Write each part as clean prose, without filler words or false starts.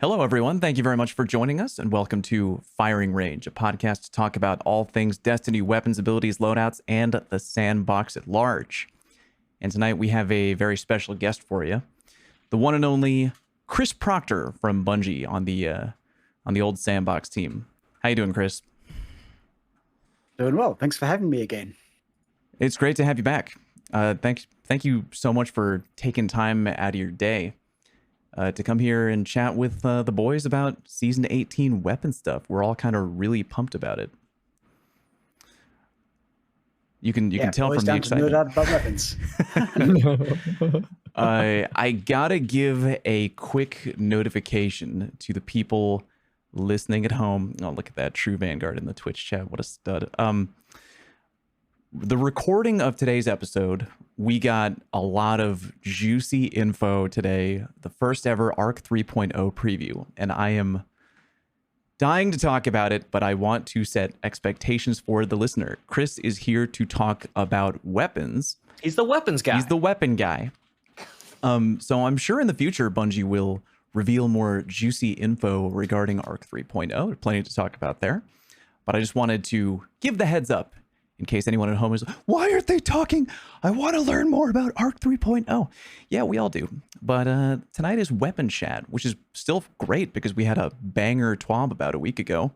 Hello, everyone. Thank you very much for joining us, and welcome to Firing Range, a podcast to talk about all things Destiny, weapons, abilities, loadouts, and the Sandbox at large. And tonight we have a very special guest for you, the one and only Chris Proctor from BUNGIE on the old Sandbox team. How you doing, Chris? Doing well. Thanks for having me again. It's great to have you back. Thank you so much for taking time out of your day to come here and chat with the boys about Season 18 weapon stuff. We're all kind of really pumped about it. You can tell from the excitement. Nerd out about weapons. I gotta give a quick notification to the people listening at home. Oh, look at that true Vanguard in the Twitch chat. What a stud. The recording of today's episode, we got a lot of juicy info today. The first ever Arc 3.0 preview, and I am dying to talk about it, but I want to set expectations for the listener. Chris is here to talk about weapons. He's the weapons guy. He's the weapon guy. So I'm sure in the future, BUNGIE will reveal more juicy info regarding Arc 3.0. There's plenty to talk about there. But I just wanted to give the heads up in case anyone at home is, why aren't they talking? I want to learn more about Arc 3.0. Yeah, we all do. But tonight is Weapon Chat, which is still great because we had a banger TWAB about a week ago,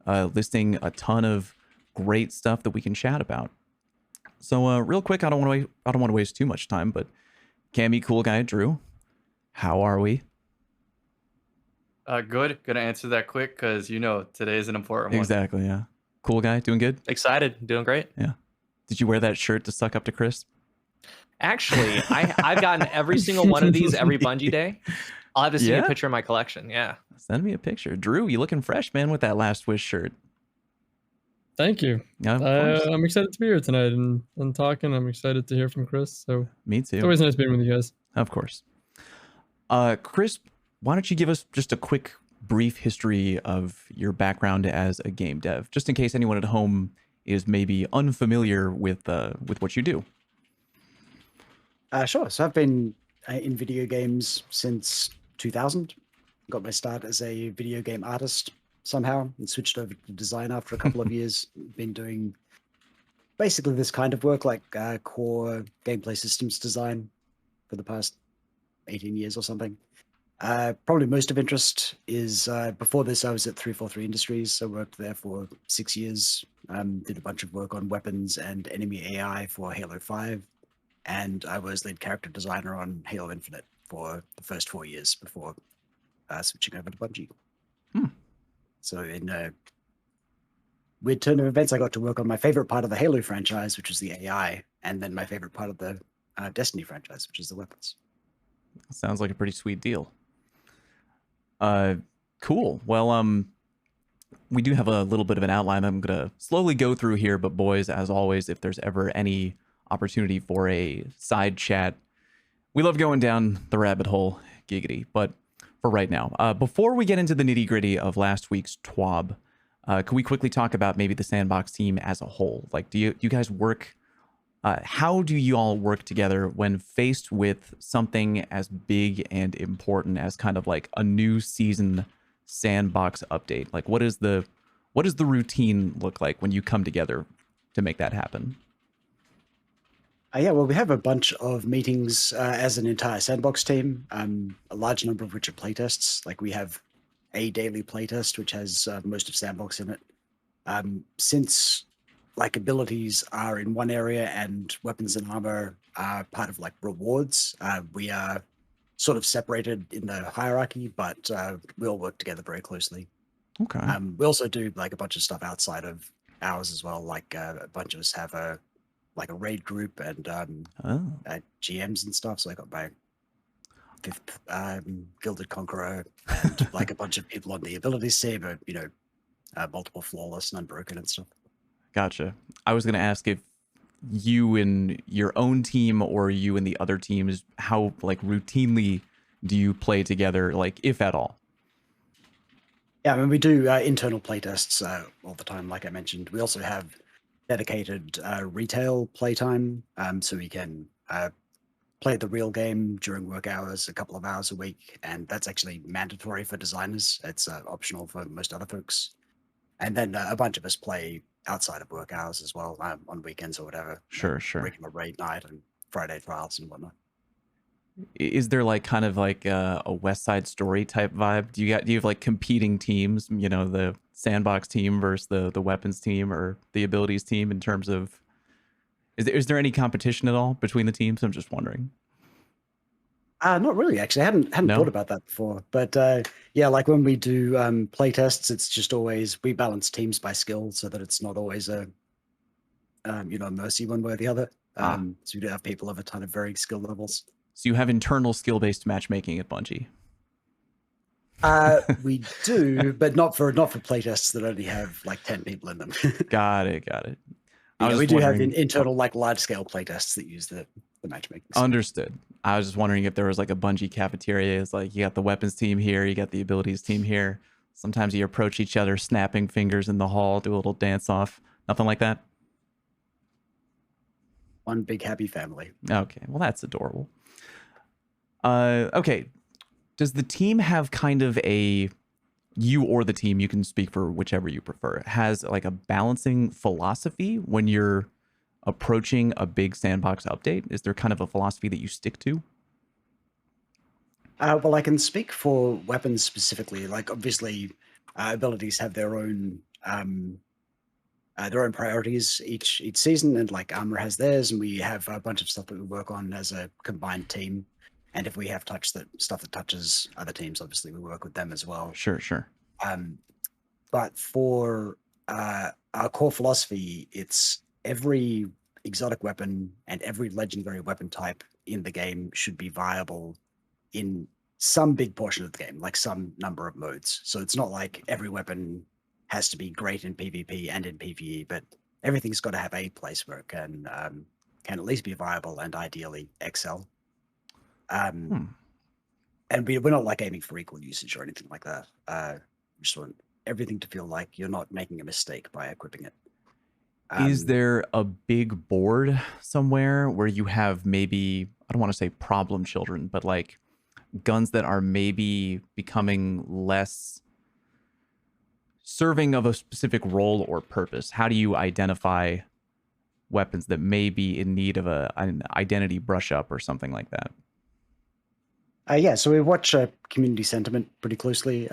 listing a ton of great stuff that we can chat about. So real quick, I don't want to waste too much time, but Cammy, cool guy, Drew, how are we? Good. Gonna answer that quick because today is an important one. Exactly, yeah. Cool guy, doing good? Excited, doing great. Yeah. Did you wear that shirt to suck up to Chris? Actually, I've gotten every single one of these every BUNGIE day. I'll have to see a picture of my collection. Yeah. Send me a picture. Drew, you looking fresh, man, with that Last Wish shirt. Thank you. Yeah, I'm excited to be here tonight and talking. I'm excited to hear from Chris. So me too. It's always nice being with you guys. Of course. Chris, why don't you give us just a quick brief history of your background as a game dev, just in case anyone at home is maybe unfamiliar with what you do. Sure. So I've been in video games since 2000. Got my start as a video game artist somehow and switched over to design after a couple of years. Been doing basically this kind of work, like core gameplay systems design for the past 18 years or something. Probably most of interest is before this I was at 343 Industries, so worked there for 6 years. Did a bunch of work on weapons and enemy AI for Halo 5, and I was lead character designer on Halo Infinite for the first 4 years before switching over to BUNGIE. So in a weird turn of events, I got to work on my favorite part of the Halo franchise, which is the AI, and then my favorite part of the Destiny franchise, which is the weapons. Sounds like a pretty sweet deal. Cool. Well, we do have a little bit of an outline I'm gonna slowly go through here, but boys, as always, if there's ever any opportunity for a side chat, we love going down the rabbit hole, giggity. But for right now, before we get into the nitty gritty of last week's TWAB, can we quickly talk about maybe the Sandbox team as a whole? Like, do you guys work? How do you all work together when faced with something as big and important as kind of like a new season Sandbox update? Like, what does the routine look like when you come together to make that happen? Yeah, well, we have a bunch of meetings as an entire Sandbox team, a large number of which are playtests. Like we have a daily playtest, which has most of Sandbox in it. Since like abilities are in one area and weapons and armor are part of like rewards, we are sort of separated in the hierarchy, but we all work together very closely. Okay. We also do like a bunch of stuff outside of ours as well. Like a bunch of us have a raid group and GMs and stuff. So I got my 5th Gilded Conqueror and like a bunch of people on the abilities team, multiple flawless and unbroken and stuff. Gotcha. I was going to ask if you and your own team or you and the other teams, how like routinely do you play together, like if at all? Yeah, I mean, we do internal playtests all the time, like I mentioned. We also have dedicated retail playtime, so we can play the real game during work hours, a couple of hours a week, and that's actually mandatory for designers. It's optional for most other folks. And then a bunch of us play outside of work hours as well, on weekends or whatever. Sure, sure. Regular raid night and Friday trials and whatnot. Is there like kind of like a West Side Story type vibe? Do you have like competing teams? You know, the Sandbox team versus the weapons team or the abilities team in terms of. Is there any competition at all between the teams? I'm just wondering. Not really, actually. I hadn't No? thought about that before. But yeah, like when we do play tests, it's just always we balance teams by skill so that it's not always a mercy one way or the other. So we do have people of a ton of varying skill levels. So you have internal skill-based matchmaking at Bungie. We do, but not for playtests that only have like 10 people in them. Got it. Yeah, we do have internal like large-scale playtests that use the matchmaking. Understood. I was just wondering if there was like a Bungie cafeteria. It's like you got the weapons team here, you got the abilities team here. Sometimes you approach each other, snapping fingers in the hall, do a little dance off. Nothing like that? One big happy family. Okay, well that's adorable. Okay, does the team have kind of you or the team, you can speak for whichever you prefer, has like a balancing philosophy when you're approaching a big Sandbox update? Is there kind of a philosophy that you stick to? Well, I can speak for weapons specifically. Like obviously, abilities have their own priorities each season, and like armor has theirs, and we have a bunch of stuff that we work on as a combined team. And if we have stuff that touches other teams, obviously we work with them as well. Sure. But for our core philosophy, it's every exotic weapon and every legendary weapon type in the game should be viable in some big portion of the game, like some number of modes. So it's not like every weapon has to be great in PvP and in PvE, but everything's got to have a place where it can at least be viable and ideally excel. And we're not like aiming for equal usage or anything like that. We just want everything to feel like you're not making a mistake by equipping it. Is there a big board somewhere where you have maybe, I don't want to say problem children, but like guns that are maybe becoming less serving of a specific role or purpose? How do you identify weapons that may be in need of an identity brush up or something like that? Yeah, so we watch community sentiment pretty closely.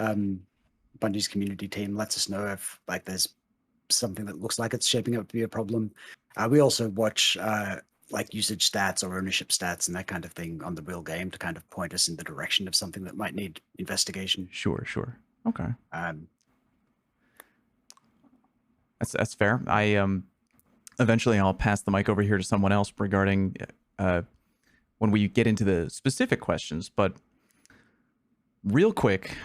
Bungie's community team lets us know if like there's something that looks like it's shaping up to be a problem. We also watch like usage stats or ownership stats and that kind of thing on the real game to kind of point us in the direction of something that might need investigation. Sure. Okay. That's fair. I eventually I'll pass the mic over here to someone else regarding when we get into the specific questions, but real quick,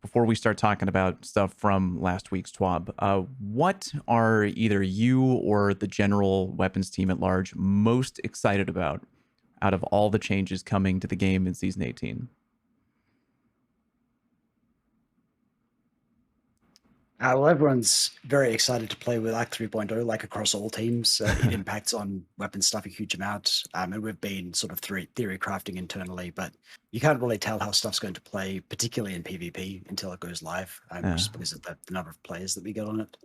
before we start talking about stuff from last week's TWAB, what are either you or the general weapons team at large most excited about out of all the changes coming to the game in Season 18? Well, everyone's very excited to play with Arc 3.0, like across all teams. It impacts on weapon stuff a huge amount. And we've been sort of theory crafting internally, but you can't really tell how stuff's going to play, particularly in PvP, until it goes live, just because of the number of players that we get on it.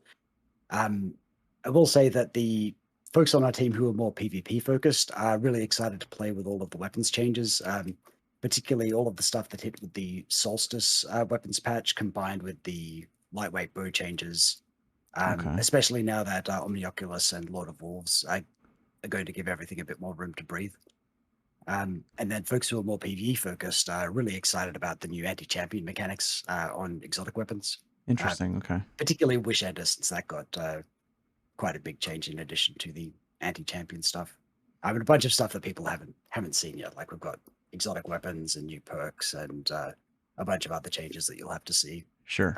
I will say that the folks on our team who are more PvP focused are really excited to play with all of the weapons changes, particularly all of the stuff that hit with the Solstice weapons patch combined with the lightweight bow changes, especially now that Omnioculus and Lord of Wolves are going to give everything a bit more room to breathe. And then folks who are more PvE focused are really excited about the new anti-champion mechanics on exotic weapons. Interesting, okay. Particularly Wish Ender, since that got quite a big change in addition to the anti-champion stuff. A bunch of stuff that people haven't seen yet, like we've got exotic weapons and new perks and a bunch of other changes that you'll have to see. Sure.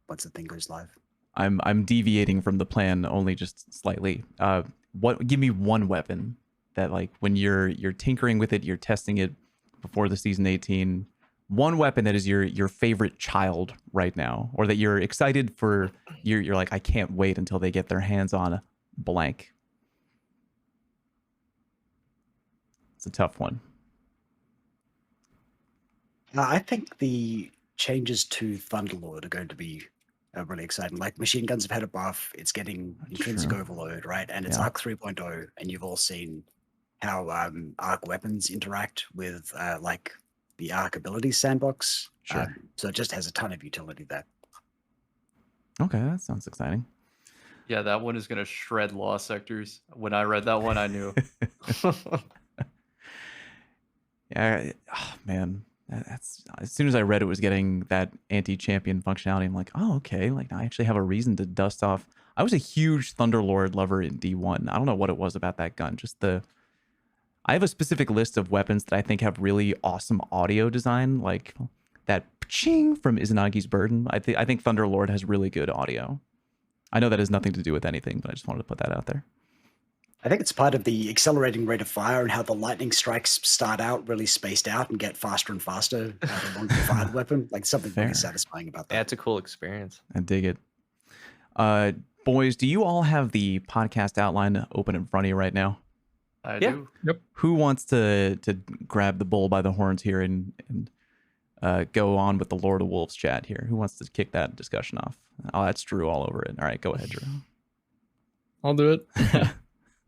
Once the thing goes live. I'm deviating from the plan only just slightly. Give me one weapon that, like, when you're tinkering with it, you're testing it before the Season 18, one weapon that is your favorite child right now, or that you're excited for, you're like, I can't wait until they get their hands on blank. It's a tough one. I think the changes to Thunderlord are going to be really exciting. Like machine guns have had a buff, it's getting intrinsic True. overload, right? And it's Yeah. Arc 3.0, and you've all seen how Arc weapons interact with like the Arc abilities sandbox. Sure. So it just has a ton of utility there. Okay, that sounds exciting. Yeah, that one is gonna shred law sectors. When I read that one, I knew. Yeah, oh, man, that's as soon as I read it was getting that anti-champion functionality, I'm like, oh, okay, like I actually have a reason to dust off. I was a huge Thunderlord lover in D1. I don't know what it was about that gun, just I have a specific list of weapons that I think have really awesome audio design, like that ching from Izanagi's Burden. I think Thunderlord has really good audio. I know that has nothing to do with anything, but I just wanted to put that out there. I think it's part of the accelerating rate of fire and how the lightning strikes start out really spaced out and get faster and faster the longer you fire the weapon. Like something Fair. really satisfying about that. Yeah, it's a cool experience. I dig it. Boys, do you all have the podcast outline open in front of you right now? I Yeah. do. Who wants to grab the bull by the horns here and go on with the Lord of Wolves chat here? Who wants to kick that discussion off? Oh, that's Drew all over it. All right, go ahead, Drew. I'll do it.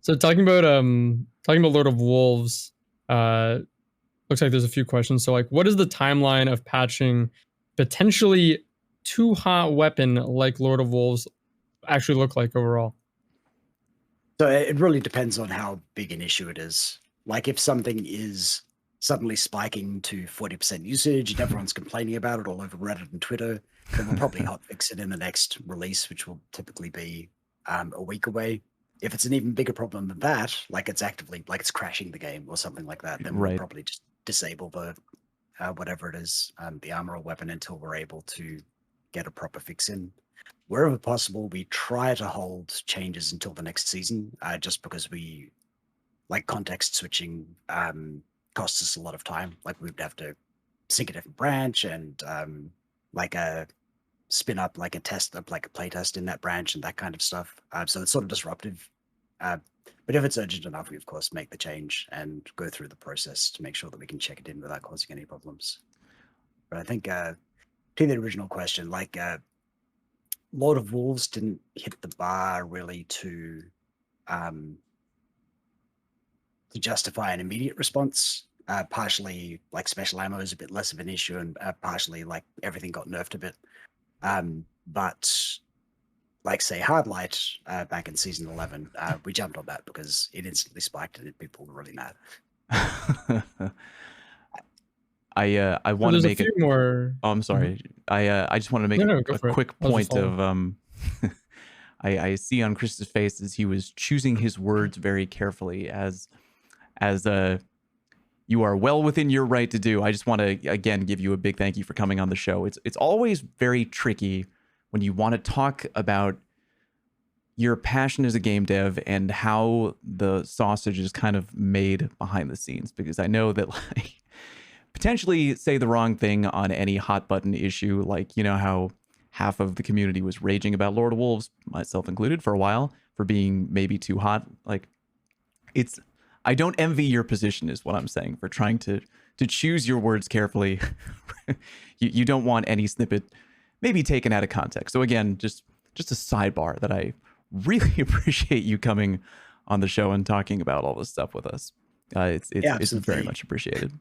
So talking about Lord of Wolves, looks like there's a few questions. So like, what is the timeline of patching potentially too hot weapon like Lord of Wolves actually look like overall? So it really depends on how big an issue it is. Like if something is suddenly spiking to 40% usage and everyone's complaining about it all over Reddit and Twitter, then we'll probably hotfix it in the next release, which will typically be a week away. If it's an even bigger problem than that, like it's actively, like it's crashing the game or something like that, then we'll probably just disable the whatever it is, the armor or weapon until we're able to get a proper fix in. Wherever possible, we try to hold changes until the next season, just because we like context switching costs us a lot of time. Like we'd have to sync a different branch and like spin up like a test up like a playtest in that branch and that kind of stuff. So it's sort of disruptive. But if it's urgent enough, we of course make the change and go through the process to make sure that we can check it in without causing any problems. But I think to the original question, like Lord of Wolves didn't hit the bar really to justify an immediate response. Partially like special ammo is a bit less of an issue, and partially like everything got nerfed a bit. But like say Hardlight back in season 11, we jumped on that because it instantly spiked and people were really mad. I want to make a few more. Oh, I'm sorry. I just want to make a quick point of I see on Chris's face as he was choosing his words very carefully as you are well within your right to do. I just want to again give you a big thank you for coming on the show. It's always very tricky when you want to talk about your passion as a game dev and how the sausage is kind of made behind the scenes, because I know that like potentially say the wrong thing on any hot button issue, like you know how half of the community was raging about Lord of Wolves, myself included, for a while for being maybe too hot. Like I don't envy your position is what I'm saying, for trying to choose your words carefully. you don't want any snippet maybe taken out of context. So again, just a sidebar that I really appreciate you coming on the show and talking about all this stuff with us. It's very much appreciated.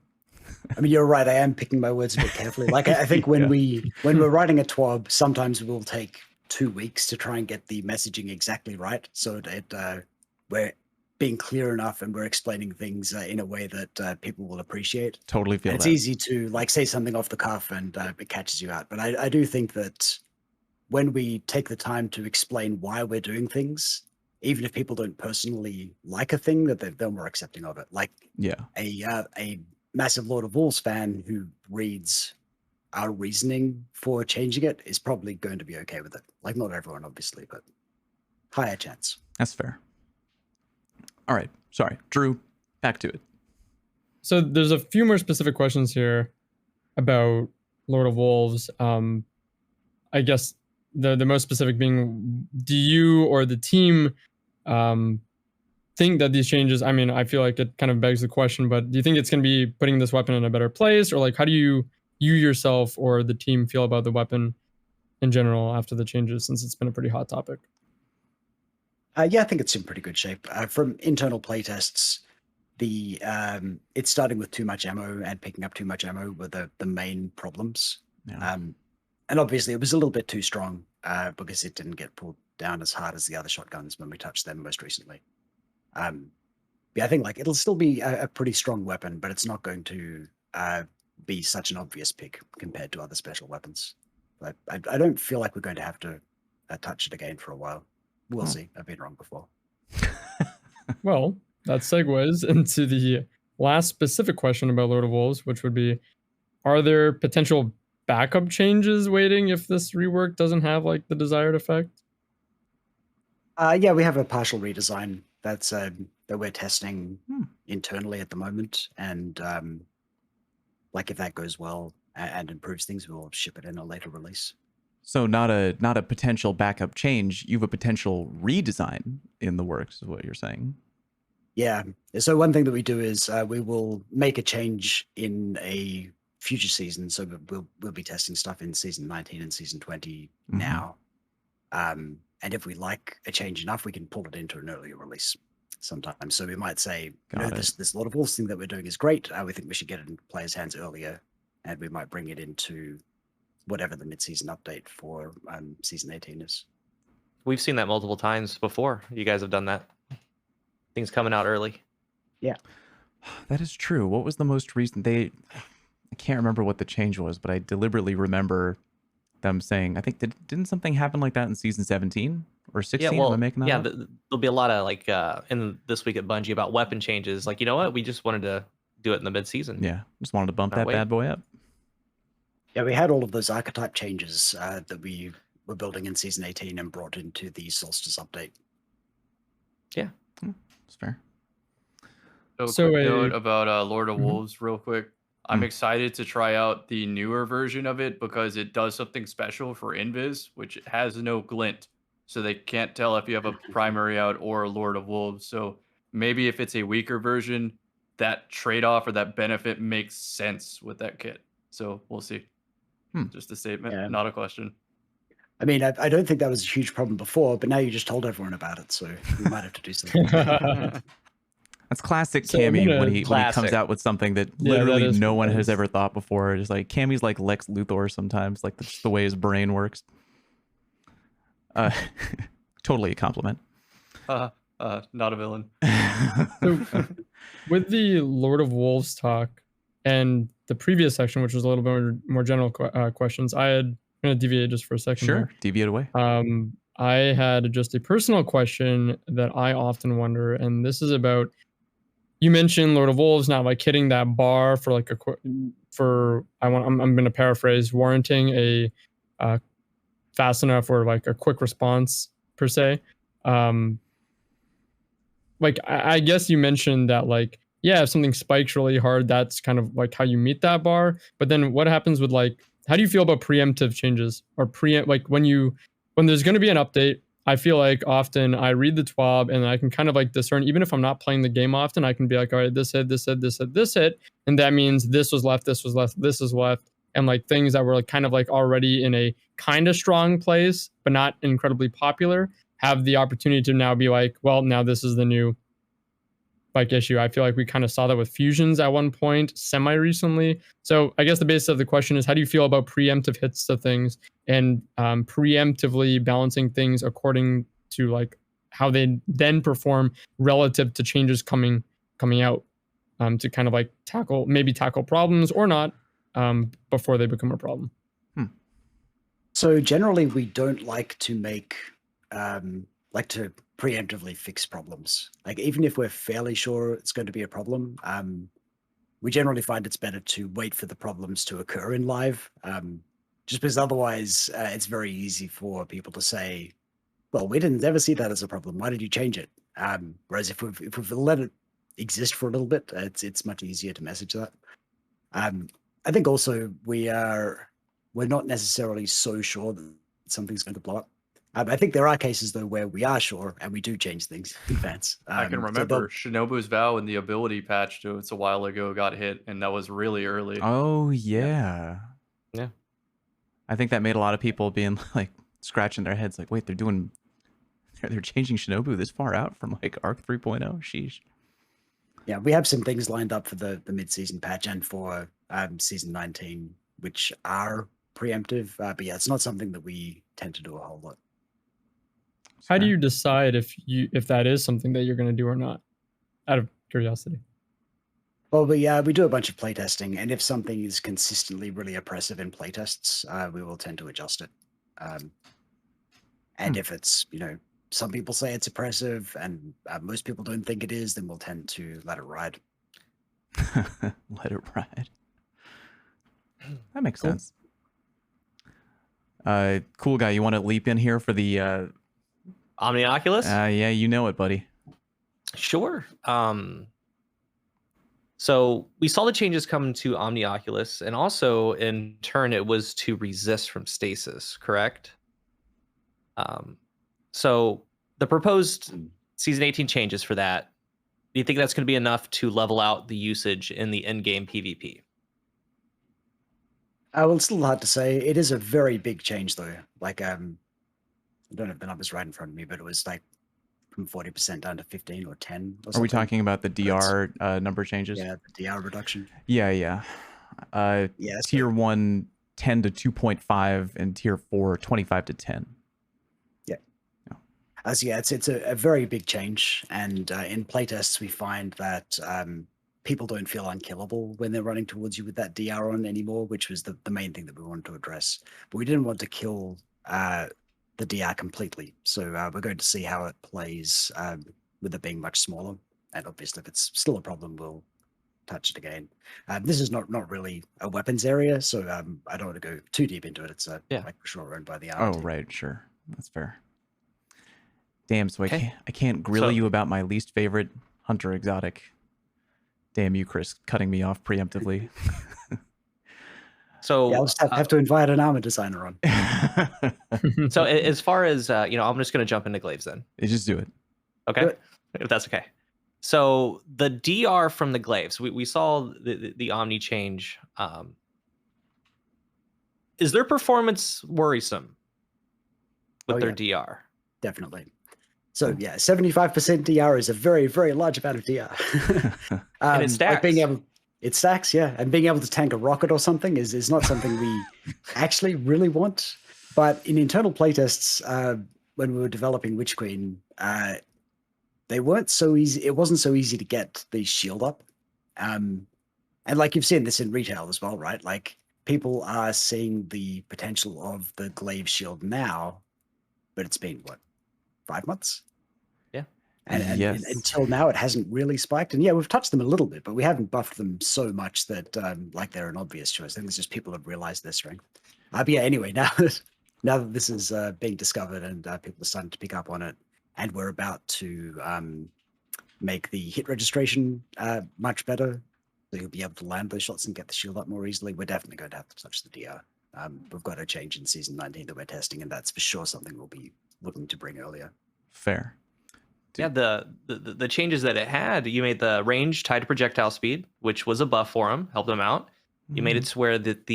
I mean, you're right. I am picking my words a bit carefully. Like I think when we're writing a TWAB, sometimes we'll take 2 weeks to try and get the messaging exactly right, so that we're being clear enough and we're explaining things in a way that people will appreciate. Totally feel and it's easy to like say something off the cuff and it catches you out. But I do think that when we take the time to explain why we're doing things, even if people don't personally like a thing, that they're more accepting of it. Like a massive Lord of Wolves fan who reads our reasoning for changing it is probably going to be okay with it. Like not everyone, obviously, but higher chance. That's fair. All right. Sorry. Drew, back to it. So there's a few more specific questions here about Lord of Wolves. I guess the most specific being, do you or the team think that these changes, I mean, I feel like it kind of begs the question, but do you think it's going to be putting this weapon in a better place? Or like, how do you you yourself or the team feel about the weapon in general after the changes, since it's been a pretty hot topic? Yeah, I think it's in pretty good shape. From internal playtests, it's starting with too much ammo and picking up too much ammo were the main problems. Yeah. And obviously it was a little bit too strong because it didn't get pulled down as hard as the other shotguns when we touched them most recently. Yeah, I think like it'll still be a pretty strong weapon, but it's not going to be such an obvious pick compared to other special weapons. But I don't feel like we're going to have to touch it again for a while. We'll see. I've been wrong before. Well, that segues into the last specific question about Lord of Wolves, which would be, are there potential backup changes waiting if this rework doesn't have like the desired effect? Yeah, we have a partial redesign that we're testing internally at the moment, and like if that goes well and improves things, we'll ship it in a later release. So not a potential backup change. You have a potential redesign in the works, is what you're saying. Yeah. So one thing that we do is we will make a change in a future season. So we'll be testing stuff in season 19 and season 20 now. And if we like a change enough, we can pull it into an earlier release sometimes. So we might say, this Lord of Wolves thing that we're doing is great. We think we should get it in players' hands earlier, and we might bring it into whatever the mid-season update for season 18 is. We've seen that multiple times before. You guys have done that. Things coming out early. Yeah. That is true. What was the most recent? I can't remember what the change was, but I deliberately remember them saying, I think, didn't something happen like that in season 17 or 16? Yeah, well, Am I making that up? There'll be a lot of like in this week at Bungie about weapon changes. Like, you know what? We just wanted to do it in the mid-season. Yeah, just wanted to bump that bad boy up. Yeah, we had all of those archetype changes that we were building in season 18 and brought into the Solstice update. Yeah, it's fair. So quick note about Lord of Wolves real quick. I'm excited to try out the newer version of it because it does something special for Invis, which has no glint. So they can't tell if you have a primary out or a Lord of Wolves. So maybe if it's a weaker version, that trade-off or that benefit makes sense with that kit. So we'll see. Just a statement, not a question. I mean, I don't think that was a huge problem before, but now you just told everyone about it, so we might have to do something. That's classic Cammy when he comes out with something that literally no one has ever thought before. It's like Cammy's like Lex Luthor sometimes, like just the way his brain works. Totally a compliment. Not a villain. So, with the Lord of Wolves talk and the previous section, which was a little bit more general questions, I'm going to deviate just for a second. Sure, deviate away. I had just a personal question that I often wonder, and this is about, you mentioned Lord of Wolves not like hitting that bar for like I'm going to paraphrase, warranting a fast enough or like a quick response per se. Like I guess you mentioned that like, yeah, if something spikes really hard, that's kind of like how you meet that bar. But then what happens with like, how do you feel about preemptive changes or like when there's going to be an update? I feel like often I read the TWAB and I can kind of like discern, even if I'm not playing the game often, I can be like, all right, this hit, this hit, this hit, this hit. And that means this was left, this was left, this is left. And like things that were like kind of like already in a kind of strong place, but not incredibly popular, have the opportunity to now be like, well, now this is the new like issue. I feel like we kind of saw that with fusions at one point, semi-recently. So I guess the basis of the question is, how do you feel about preemptive hits to things and preemptively balancing things according to like how they then perform relative to changes coming out to kind of like tackle problems or not before they become a problem? So generally we don't like to preemptively fix problems. Like even if we're fairly sure it's going to be a problem, we generally find it's better to wait for the problems to occur in live, just because otherwise it's very easy for people to say, well, we didn't ever see that as a problem. Why did you change it? Whereas if we've let it exist for a little bit, it's much easier to message that. I think also we're not necessarily so sure that something's going to blow up. I think there are cases, though, where we are sure and we do change things in advance. I can remember Shinobu's Vow and the ability patch to it's a while ago got hit, and that was really early. Oh, yeah. Yeah. I think that made a lot of people being like scratching their heads like, wait, they're changing Shinobu this far out from like Arc 3.0. Sheesh. Yeah, we have some things lined up for the mid-season patch and for season 19, which are preemptive. But yeah, it's not something that we tend to do a whole lot. How do you decide if that is something that you're going to do or not? Out of curiosity. Well, we do a bunch of playtesting, and if something is consistently really oppressive in playtests, we will tend to adjust it. And if it's, some people say it's oppressive and most people don't think it is, then we'll tend to let it ride. Let it ride. That makes sense. Cool guy, you want to leap in here for the Omnioculus? Yeah, you know it, buddy. Sure. So we saw the changes come to Omnioculus, and also in turn it was to resist from stasis, correct? So the proposed season 18 changes for that, do you think that's going to be enough to level out the usage in the in-game PvP? Well, it's still hard to say. It is a very big change, though. Like, I don't have the numbers right in front of me, but it was like from 40% down to 15 or 10 or something. Are we talking about the DR number changes? Yeah, the DR reduction. Yeah. Tier 1, 10 to 2.5, and Tier 4, 25 to 10. It's a very big change, and in playtests we find that people don't feel unkillable when they're running towards you with that DR on anymore, which was the main thing that we wanted to address. But we didn't want to kill the DR completely, so we're going to see how it plays with it being much smaller, and obviously if it's still a problem, we'll touch it again. This is not really a weapons area, so I don't want to go too deep into it. It's like for sure owned by the army team. Right, sure, that's fair. Damn, so I can't grill you about my least favorite hunter exotic. Damn you, Chris, cutting me off preemptively. So I'll just have to invite an armor designer on. So as far as I'm just going to jump into Glaives then. Just do it. Okay, if that's okay. So the DR from the Glaives, we saw the Omni change. Is their performance worrisome with their DR? Definitely. So yeah, 75% DR is a very, very large amount of DR. And it stacks. It stacks, yeah. And being able to tank a rocket or something is not something we actually really want. But in internal playtests, when we were developing Witch Queen, they weren't so easy. It wasn't so easy to get the shield up. And like you've seen this in retail as well, right? Like people are seeing the potential of the Glaive shield now, but it's been what, 5 months? Yeah. And until now, it hasn't really spiked. And yeah, we've touched them a little bit, but we haven't buffed them so much that like they're an obvious choice. I think it's just people have realized their strength. But yeah, anyway, now that this is being discovered and people are starting to pick up on it, and we're about to make the hit registration much better, so you'll be able to land those shots and get the shield up more easily, we're definitely going to have to touch the DR. We've got a change in season 19 that we're testing, and that's for sure something we'll be looking to bring earlier. Fair. Yeah, the changes that it had, you made the range tied to projectile speed, which was a buff for him, helped him out. You made it to where that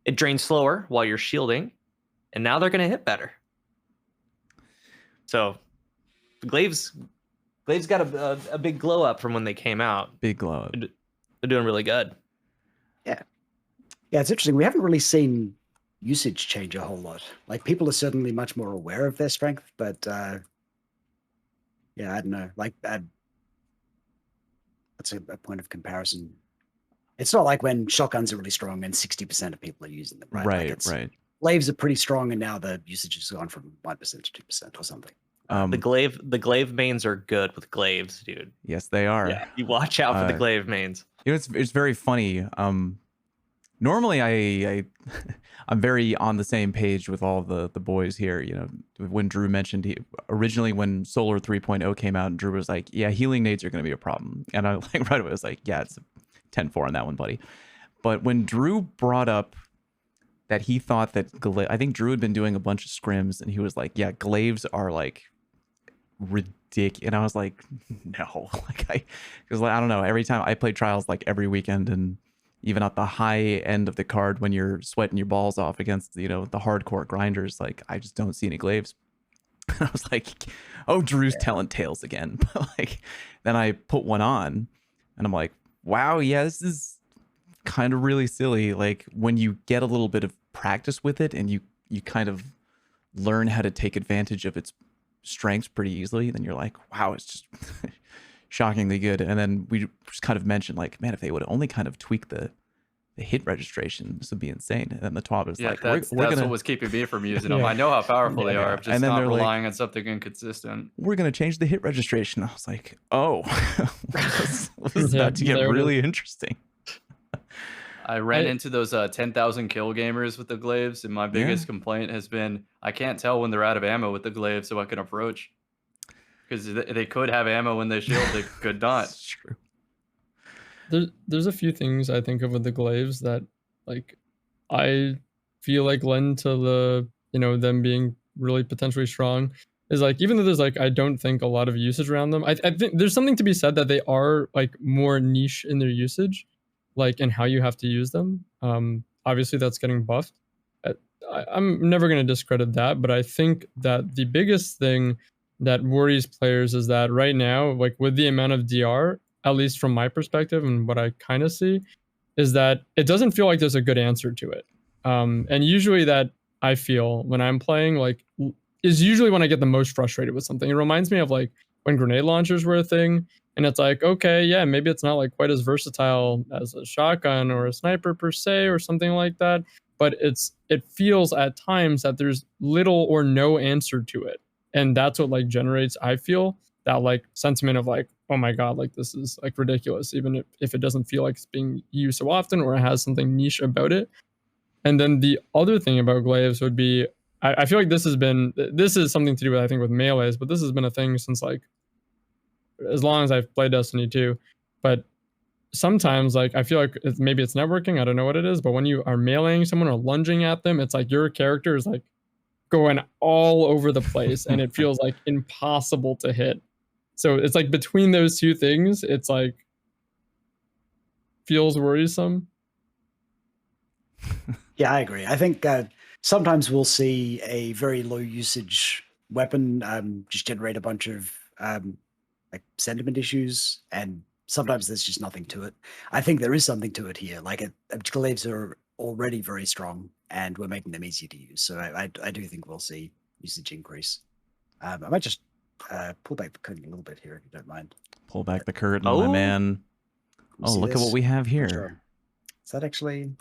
it drains slower while you're shielding, and now they're going to hit better. So, the Glaives got a big glow up from when they came out. Big glow up. They're doing really good. Yeah, it's interesting. We haven't really seen usage change a whole lot. Like people are certainly much more aware of their strength, but yeah, I don't know. Like that's a point of comparison. It's not like when shotguns are really strong and 60% of people are using them, right? Right. Glaives are pretty strong, and now the usage has gone from 1% to 2% or something. The glaive mains are good with glaives, dude. Yes, they are. Yeah, you watch out for the glaive mains. It's very funny. Normally I'm very on the same page with all the boys here. You know, when Drew mentioned originally when Solar 3.0 came out, and Drew was like, yeah, healing nades are going to be a problem. And I like right away was like, yeah, it's a 10-4 on that one, buddy. But when Drew brought up that he thought that I think Drew had been doing a bunch of scrims, and he was like, yeah, glaives are like ridiculous. And I was like, no, like because I don't know, every time I play trials like every weekend, and even at the high end of the card when you're sweating your balls off against, you know, the hardcore grinders, like I just don't see any glaives. I was like, oh, Drew's telling tales again. But like, then I put one on and I'm like, wow, yeah, this is kind of really silly. Like when you get a little bit of practice with it and you kind of learn how to take advantage of its strengths pretty easily, then you're like, wow, it's just shockingly good. And then we just kind of mentioned like, man, if they would only kind of tweak the hit registration, this would be insane. And then the top is like, that's we're gonna... what was keeping me from using them. I know how powerful they are. I'm just and then not they're relying like, on something inconsistent. we're gonna change the hit registration. I was like, oh, this is about to get really interesting. I ran into those 10,000 kill gamers with the glaives, and my biggest complaint has been I can't tell when they're out of ammo with the glaive, so I can approach. Because they could have ammo when they shield, they could not. That's true. There's a few things I think of with the glaives that like I feel like lend to the, you know, them being really potentially strong. Is like, even though there's like, I don't think a lot of usage around them, I think there's something to be said that they are like more niche in their usage, like in how you have to use them. Obviously that's getting buffed. I'm never going to discredit that, but I think that the biggest thing that worries players is that right now, like with the amount of DR, at least from my perspective and what I kind of see, is that it doesn't feel like there's a good answer to it. And usually that I feel when I'm playing, like, is usually when I get the most frustrated with something. It reminds me of like when grenade launchers were a thing, and it's like, okay, yeah, maybe it's not like quite as versatile as a shotgun or a sniper per se or something like that, but it feels at times that there's little or no answer to it. And that's what like generates, I feel, that like sentiment of like, oh my God, like this is like ridiculous, even if it doesn't feel like it's being used so often or it has something niche about it. And then the other thing about glaives would be, I feel like this is something to do with, I think, with melees, but this has been a thing since like, as long as I've played Destiny 2. But sometimes like, I feel like maybe it's networking, I don't know what it is, but when you are meleeing someone or lunging at them, it's like your character is like going all over the place and it feels like impossible to hit. So it's like between those two things, it's like feels worrisome. Yeah, I agree. I think sometimes we'll see a very low usage weapon just generate a bunch of like sentiment issues, and sometimes there's just nothing to it. I think there is something to it here. Like glaives are already very strong, and we're making them easier to use. So I do think we'll see usage increase. I might just pull back the curtain a little bit here, if you don't mind. Pull back the curtain, my man. Oh, look at what we have here. Sure. Is that actually?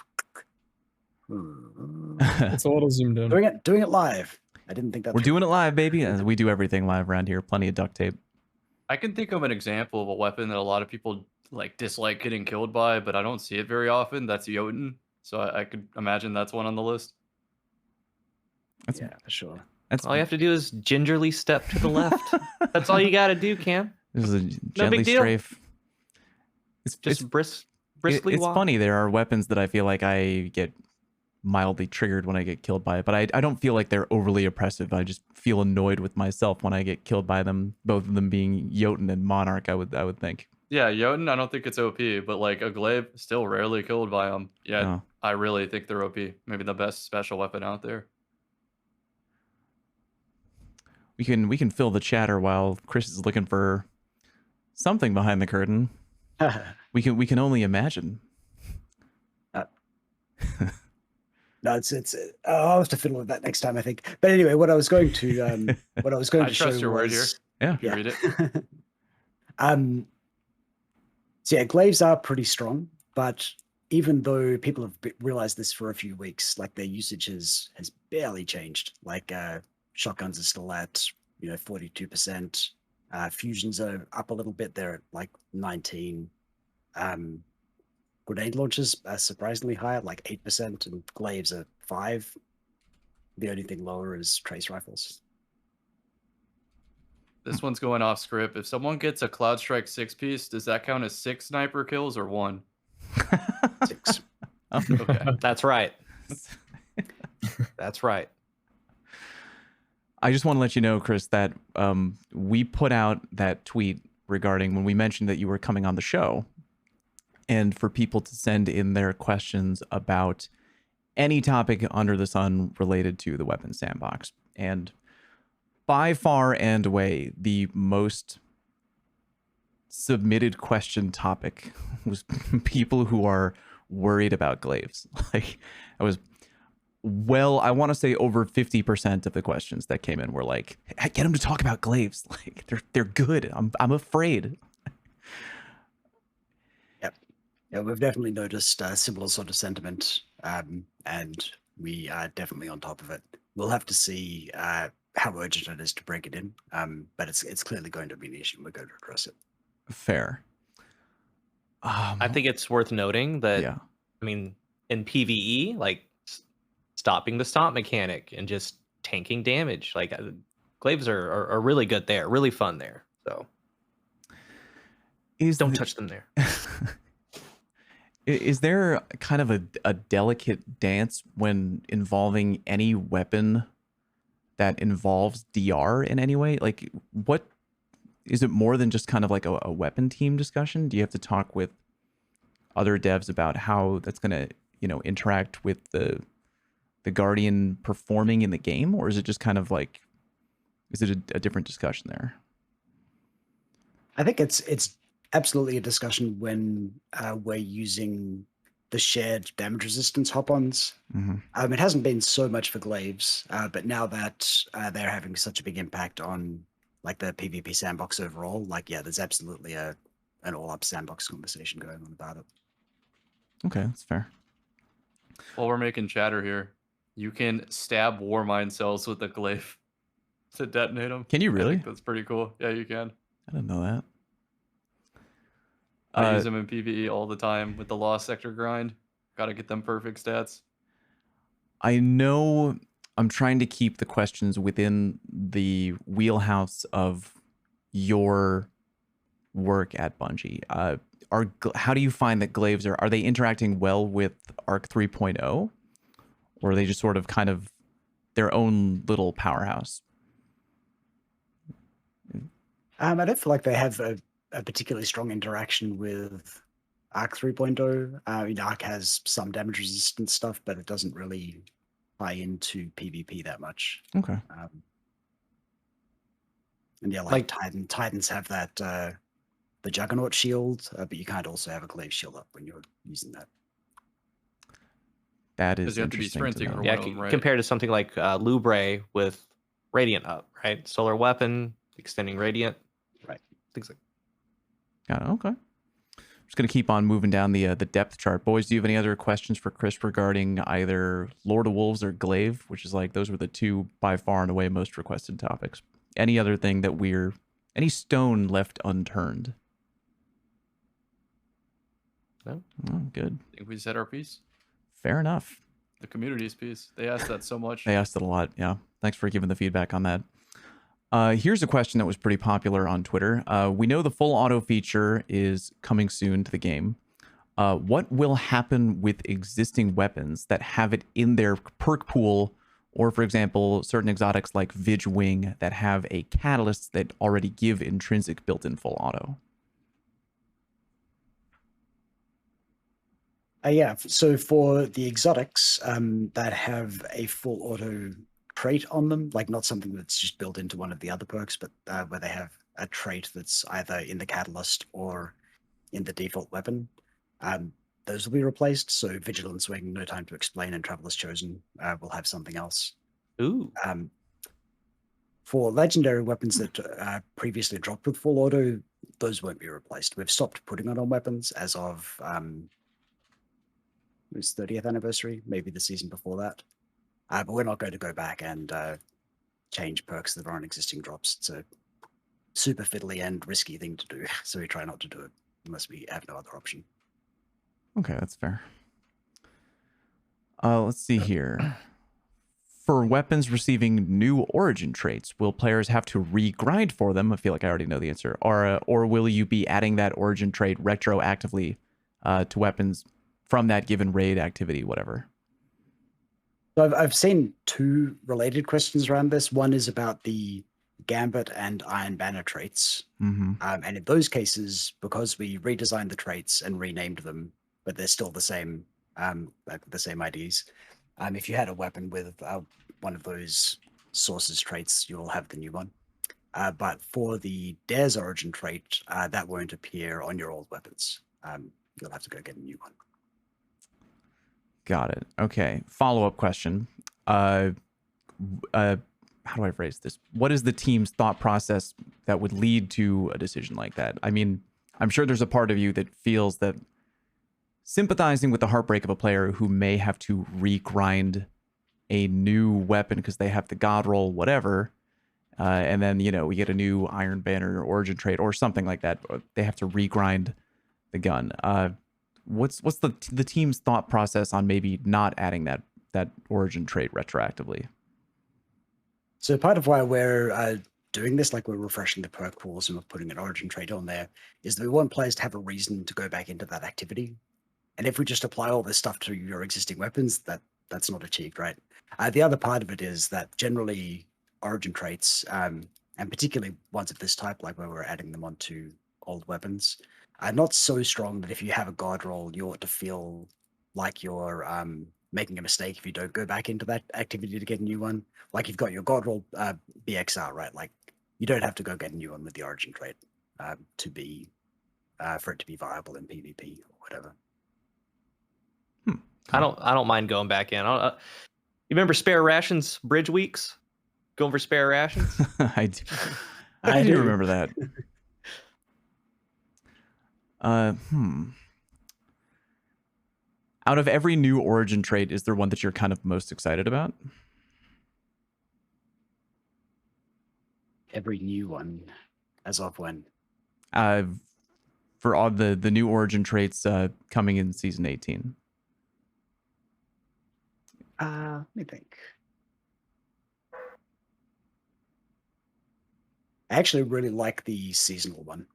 It's a little zoomed in. Doing it live. I didn't think that. We're doing it live, baby. We do everything live around here. Plenty of duct tape. I can think of an example of a weapon that a lot of people like dislike getting killed by, but I don't see it very often. That's Jotun. So I could imagine that's one on the list. Yeah, for sure. That's all you have to do is gingerly step to the left. That's all you got to do, Cam. This is a No gently big deal. strafe. It's just briskly It's walk. funny. There are weapons that I feel like I get mildly triggered when I get killed by it, but I don't feel like they're overly oppressive. I just feel annoyed with myself when I get killed by them. Both of them being Jotun and Monarch, I would think. Yeah, Jotun, I don't think it's OP, but like a glaive, still rarely killed by them. Yeah, Oh. I really think they're OP. Maybe the best special weapon out there. We can fill the chatter while Chris is looking for something behind the curtain. we can only imagine. No, it's I'll have to fiddle with that next time, I think. But anyway, what I was going to I trust your word here. Yeah. Yeah. Read it. So yeah, glaives are pretty strong, but even though people have realized this for a few weeks, like their usage has barely changed. Like shotguns are still at 42%. Fusions are up a little bit. They're at like 19. Grenade launchers are surprisingly high at like 8%, and glaives are 5%. The only thing lower is trace rifles. This one's going off script. If someone gets a Cloud Strike 6-piece, does that count as 6 sniper kills or 1? 6. Oh. Okay. That's right. That's right. I just want to let you know, Chris, that we put out that tweet regarding when we mentioned that you were coming on the show. and for people to send in their questions about any topic under the sun related to the weapons sandbox. And by far and away, the most submitted question topic was people who are worried about glaives. Like, I was I want to say over 50% of the questions that came in were like, hey, get them to talk about glaives. Like, they're good. I'm afraid. Yep. Yeah, we've definitely noticed a similar sort of sentiment, and we are definitely on top of it. We'll have to see how urgent it is to break it in, but it's clearly going to be an issue. We're going to address it. Fair. I think it's worth noting that, yeah. I mean, in PvE, like stopping the stomp mechanic and just tanking damage, like glaives are really good there, really fun there. So don't touch them there. Is there kind of a delicate dance when involving any weapon that involves DR in any way? Like, what is it more than just kind of like a weapon team discussion? Do you have to talk with other devs about how that's going to, you know, interact with the Guardian performing in the game? Or is it just kind of like, is it a different discussion there? I think it's absolutely a discussion when we're using the shared damage resistance hop-ons. Mm-hmm. It hasn't been so much for glaives, but now that they're having such a big impact on like the PvP sandbox overall, like, yeah, there's absolutely an all-up sandbox conversation going on about it. Okay, that's fair. While we're making chatter here, you can stab Warmind cells with a glaive to detonate them. Can you really? I think that's pretty cool. Yeah, you can. I didn't know that. I use them in PvE all the time with the Lost Sector grind. Got to get them perfect stats. I know I'm trying to keep the questions within the wheelhouse of your work at Bungie. How do you find that glaives are they interacting well with Arc 3.0, or are they just sort of kind of their own little powerhouse? I don't feel like they have a particularly strong interaction with Arc 3.0. Arc has some damage resistance stuff, but it doesn't really tie into PvP that much. Okay. And yeah, like Titans have that the Juggernaut shield, but you can't also have a glaive shield up when you're using that. That is you have to be interesting. sprinting or Yeah, one of them, right? compared to something like Lubre with Radiant up, right? Solar weapon, extending Radiant, right? Things like. Got it. Okay. Just gonna keep on moving down the depth chart. Boys, do you have any other questions for Chris regarding either Lord of Wolves or Glaive, which is like those were the two by far and away most requested topics? Any other thing that any stone left unturned? No. Oh, good. I think we said our piece. Fair enough. The community's piece. They asked that so much. They asked it a lot. Yeah. Thanks for giving the feedback on that. Here's a question that was pretty popular on Twitter. We know the full auto feature is coming soon to the game. What will happen with existing weapons that have it in their perk pool, or for example, certain exotics like Vig Wing that have a catalyst that already give intrinsic built-in full auto? Yeah, so for the exotics that have a full auto trait on them, like not something that's just built into one of the other perks, but where they have a trait that's either in the catalyst or in the default weapon, those will be replaced. So Vigilance Wing, No Time to Explain, and Traveler's Chosen will have something else. Ooh. For legendary weapons that previously dropped with full auto, those won't be replaced. We've stopped putting it on weapons as of it was 30th anniversary, maybe the season before that. But we're not going to go back and change perks that are on existing drops. It's a super fiddly and risky thing to do, so we try not to do it unless we have no other option. Okay, that's fair. Let's see here. For weapons receiving new origin traits, will players have to regrind for them? I feel like I already know the answer. Or will you be adding that origin trait retroactively to weapons from that given raid activity, whatever? So I've seen two related questions around this. One is about the Gambit and Iron Banner traits. Mm-hmm. And in those cases, because we redesigned the traits and renamed them, but they're still the same, like the same IDs. If you had a weapon with one of those sources traits, you'll have the new one. But for the Dare's origin trait, that won't appear on your old weapons. You'll have to go get a new one. Got it. Okay. Follow-up question. How do I phrase this? What is the team's thought process that would lead to a decision like that? I mean, I'm sure there's a part of you that feels that sympathizing with the heartbreak of a player who may have to regrind a new weapon because they have the god roll, whatever, and then, you know, we get a new Iron Banner origin trait or something like that. They have to regrind the gun. What's the team's thought process on maybe not adding that origin trait retroactively? So part of why we're doing this, like we're refreshing the perk pools and we're putting an origin trait on there, is that we want players to have a reason to go back into that activity. And if we just apply all this stuff to your existing weapons, that's not achieved, right? The other part of it is that generally origin traits, and particularly ones of this type, like where we're adding them onto old weapons, are not so strong that if you have a god roll, you ought to feel like you're making a mistake if you don't go back into that activity to get a new one. Like you've got your god roll BXR, right? Like you don't have to go get a new one with the origin trait to be for it to be viable in PvP or whatever. I don't mind going back in. You remember spare rations bridge weeks? Going for spare rations? I do remember that. Out of every new origin trait, is there one that you're kind of most excited about? Every new one, as of when? For all the new origin traits coming in season 18. Let me think. I actually really like the seasonal one.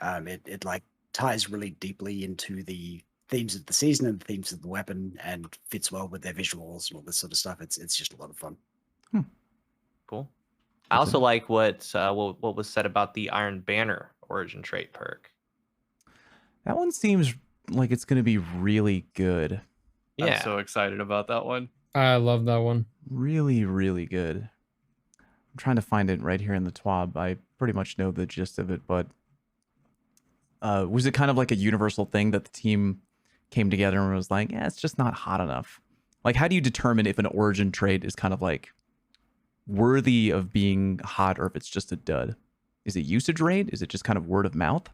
It like ties really deeply into the themes of the season and the themes of the weapon, and fits well with their visuals and all this sort of stuff. It's just a lot of fun. Cool. I also like what was said about the Iron Banner origin trait perk. That one seems like it's going to be really good. Yeah. I'm so excited about that one. I love that one. Really, really good. I'm trying to find it right here in the TWAB. I pretty much know the gist of it, but was it kind of like a universal thing that the team came together and was like, yeah, it's just not hot enough? Like, how do you determine if an origin trait is kind of like worthy of being hot or if it's just a dud? Is it usage rate? Is it just kind of word of mouth?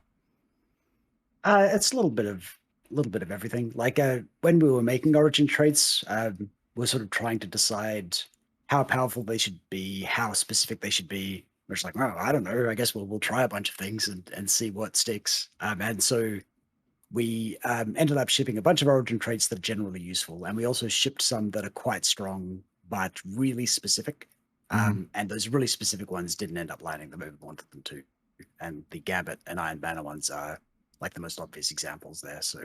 It's a little bit of everything. Like when we were making origin traits, we're sort of trying to decide how powerful they should be, how specific they should be. We're just like, oh, I don't know. I guess we'll try a bunch of things and see what sticks. And so we ended up shipping a bunch of origin traits that are generally useful, and we also shipped some that are quite strong but really specific. And those really specific ones didn't end up lining the way we wanted them to. And the Gambit and Iron Banner ones are like the most obvious examples there. So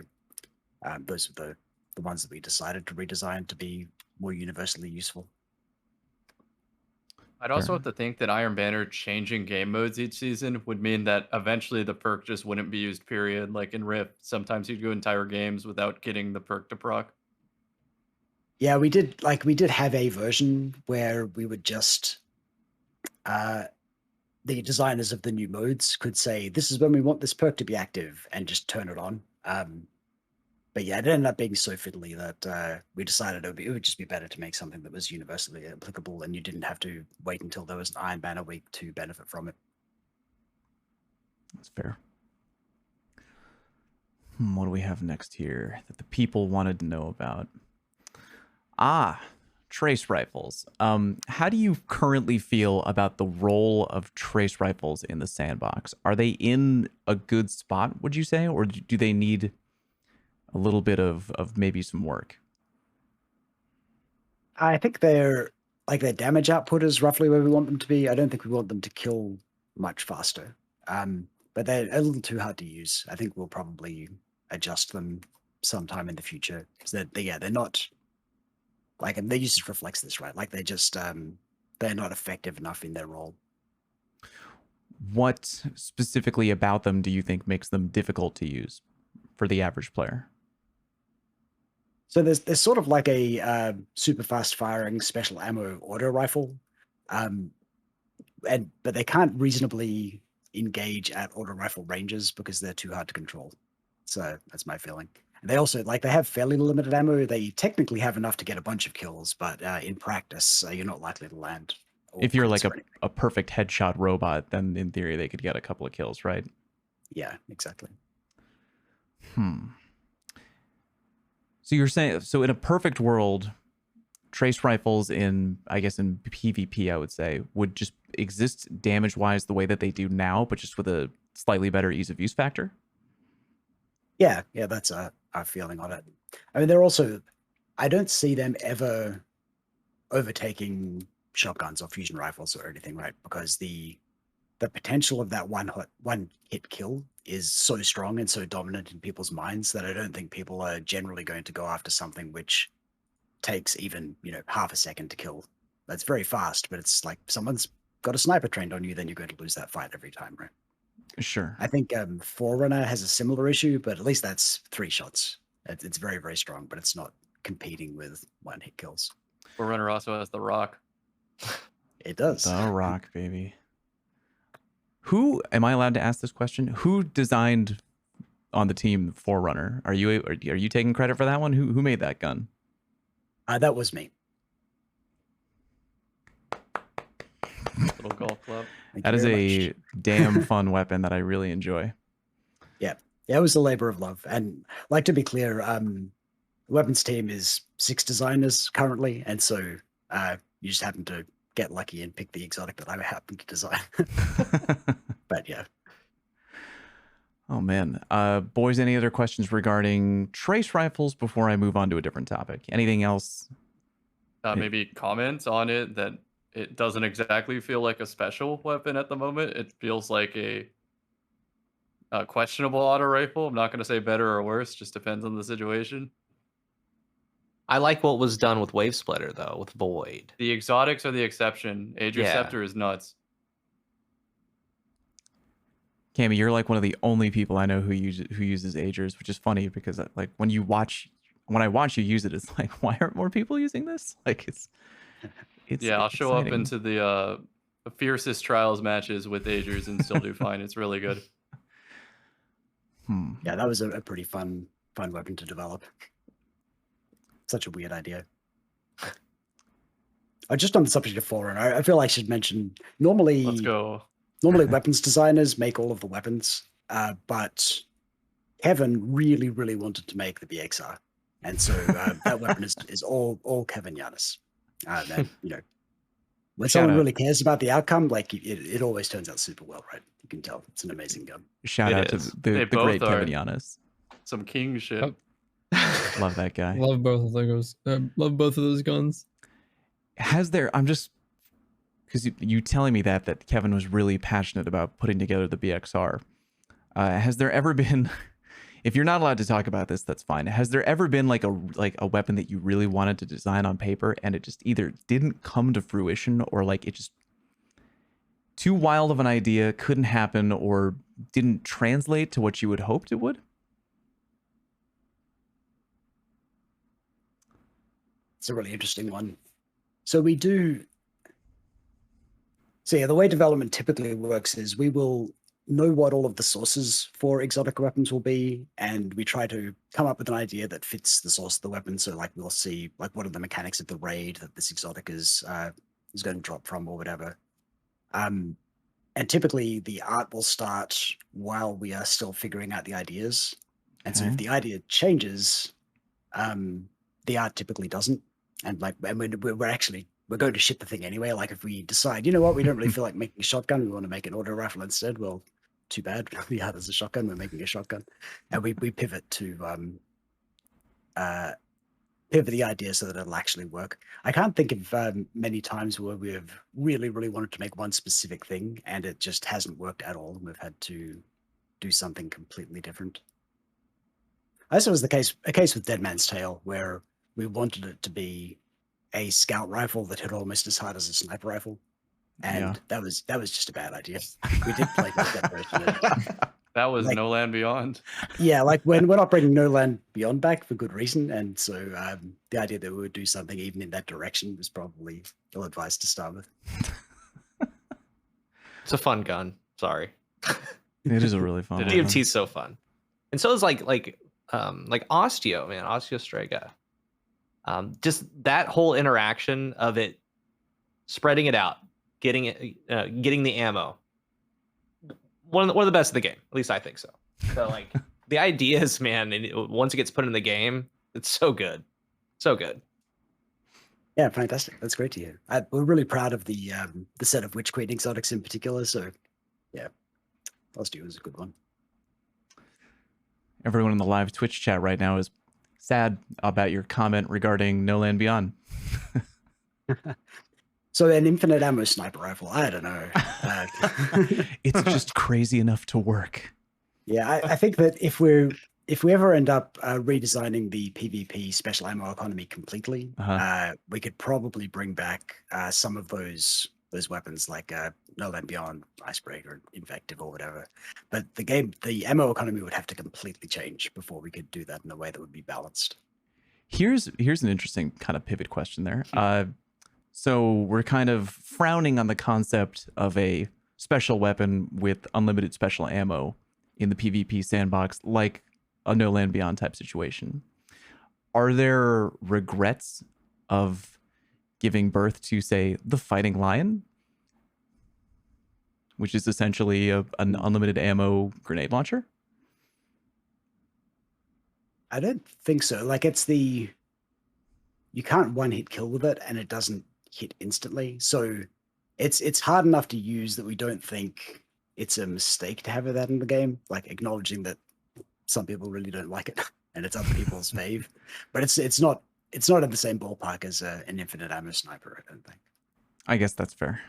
those are the ones that we decided to redesign to be more universally useful. I'd also have to think that Iron Banner changing game modes each season would mean that eventually the perk just wouldn't be used, period. Like in Rift, sometimes you'd go entire games without getting the perk to proc. Yeah, we did have a version where we would just the designers of the new modes could say, this is when we want this perk to be active, and just turn it on. But yeah, it ended up being so fiddly that we decided it would just be better to make something that was universally applicable, and you didn't have to wait until there was an Iron Banner week to benefit from it. That's fair. What do we have next here that the people wanted to know about? Trace rifles. How do you currently feel about the role of trace rifles in the sandbox? Are they in a good spot, would you say, or do they need a little bit of maybe some work? I think their damage output is roughly where we want them to be. I don't think we want them to kill much faster. But they're a little too hard to use. I think we'll probably adjust them sometime in the future. Because they're not like, and their usage reflects this, right? Like they're just they're not effective enough in their role. what specifically about them do you think makes them difficult to use for the average player? So there's sort of like a super fast firing special ammo auto rifle, but they can't reasonably engage at auto rifle ranges because they're too hard to control. So that's my feeling. And they also they have fairly limited ammo. They technically have enough to get a bunch of kills, but in practice, you're not likely to land. If you're like a perfect headshot robot, then in theory they could get a couple of kills, right? Yeah, exactly. So you're saying, so in a perfect world, trace rifles in, I guess in PvP, I would say, would just exist damage-wise the way that they do now, but just with a slightly better ease of use factor? Yeah, that's our feeling on it. I mean, they're also, I don't see them ever overtaking shotguns or fusion rifles or anything, right? Because the potential of that one hit kill is so strong and so dominant in people's minds that I don't think people are generally going to go after something which takes even, half a second to kill. That's very fast, but it's like someone's got a sniper trained on you, then you're going to lose that fight every time, right? Sure. I think Forerunner has a similar issue, but at least that's 3 shots. It's very, very strong, but it's not competing with one hit kills. Forerunner also has the Rock. It does. The Rock, baby. Who, am I allowed to ask this question? Who designed on the team Forerunner? Are you taking credit for that one? Who made that gun? That was me. Little golf club. That is a damn fun weapon that I really enjoy. Yeah, it was a labor of love. And like, to be clear, the weapons team is 6 designers currently, and so you just happen to get lucky and pick the exotic that I happen to design. But yeah. Oh man. Boys, any other questions regarding trace rifles before I move on to a different topic? Anything else? Maybe comments on it that it doesn't exactly feel like a special weapon at the moment. It feels like a questionable auto rifle. I'm not going to say better or worse, just depends on the situation. I like what was done with Wave Splitter, though, with Void. The exotics are the exception. Age Receptor is nuts. Cammy, you're like one of the only people I know who uses Agers, which is funny because like when I watch you use it, it's like, why aren't more people using this? Like it's yeah, I'll show up into the fiercest trials matches with Agers and still do fine. It's really good. Yeah, that was a pretty fun weapon to develop. Such a weird idea. Just on the subject of Forerunner, I feel I should mention normally. Let's go. Normally, weapons designers make all of the weapons, but Kevin really, really wanted to make the BXR, and so that weapon is all Kevin Yanis. And when someone really cares about the outcome, like it always turns out super well, right? You can tell it's an amazing gun. Shout out to the great Kevin Yanis. Some king shit. Love that guy. Love both of those. Love both of those guns. I'm just because you telling me that Kevin was really passionate about putting together the BXR. Has there ever been, if you're not allowed to talk about this, that's fine. Has there ever been like a weapon that you really wanted to design on paper and it just either didn't come to fruition or like it just too wild of an idea, couldn't happen, or didn't translate to what you had hoped it would? It's a really interesting one. So the way development typically works is we will know what all of the sources for exotic weapons will be, and we try to come up with an idea that fits the source of the weapon. So like we'll see like what are the mechanics of the raid that this exotic is going to drop from or whatever. And typically the art will start while we are still figuring out the ideas. And so if the idea changes, the art typically doesn't. And like, we're going to ship the thing anyway. Like if we decide, you know what, we don't really feel like making a shotgun, we want to make an auto rifle instead. Well, too bad. The art is a shotgun. We're making a shotgun, and we pivot to pivot the idea so that it'll actually work. I can't think of many times where we have really, really wanted to make one specific thing and it just hasn't worked at all, and we've had to do something completely different. I also was a case with Dead Man's Tale, where we wanted it to be a scout rifle that hit almost as hard as a sniper rifle. and that was just a bad idea. We did play that version. That was Like- No Land Beyond. Yeah, like when we're not bringing No Land Beyond back for good reason, and so the idea that we would do something even in that direction was probably ill-advised to start with. It's a fun gun. Sorry. It is a really fun one. DMT's so fun, and so is like Osteo, man, Osteo Strega. Just that whole interaction of it, spreading it out, getting the ammo. One of the best of the game, at least I think so. So like the ideas, man, and once it gets put in the game, it's so good, so good. Yeah, fantastic. That's great to hear. We're really proud of the set of Witch Queen exotics in particular. So yeah, Osteo was a good one. Everyone in the live Twitch chat right now is sad about your comment regarding No Land Beyond. So an infinite ammo sniper rifle, I don't know. It's just crazy enough to work. Yeah, I think that if we ever end up redesigning the PvP special ammo economy completely, we could probably bring back some of those weapons like No Land Beyond, Icebreaker, Invective, or whatever. But the ammo economy would have to completely change before we could do that in a way that would be balanced. Here's an interesting kind of pivot question there. So we're kind of frowning on the concept of a special weapon with unlimited special ammo in the PvP sandbox, like a No Land Beyond type situation. Are there regrets of giving birth to, say, the Fighting Lion, which is essentially an unlimited ammo grenade launcher? I don't think so. Like you can't one-hit kill with it, and it doesn't hit instantly. So it's hard enough to use that we don't think it's a mistake to have that in the game. Like acknowledging that some people really don't like it, and it's other people's fave. But it's not in the same ballpark as an infinite ammo sniper, I don't think. I guess that's fair.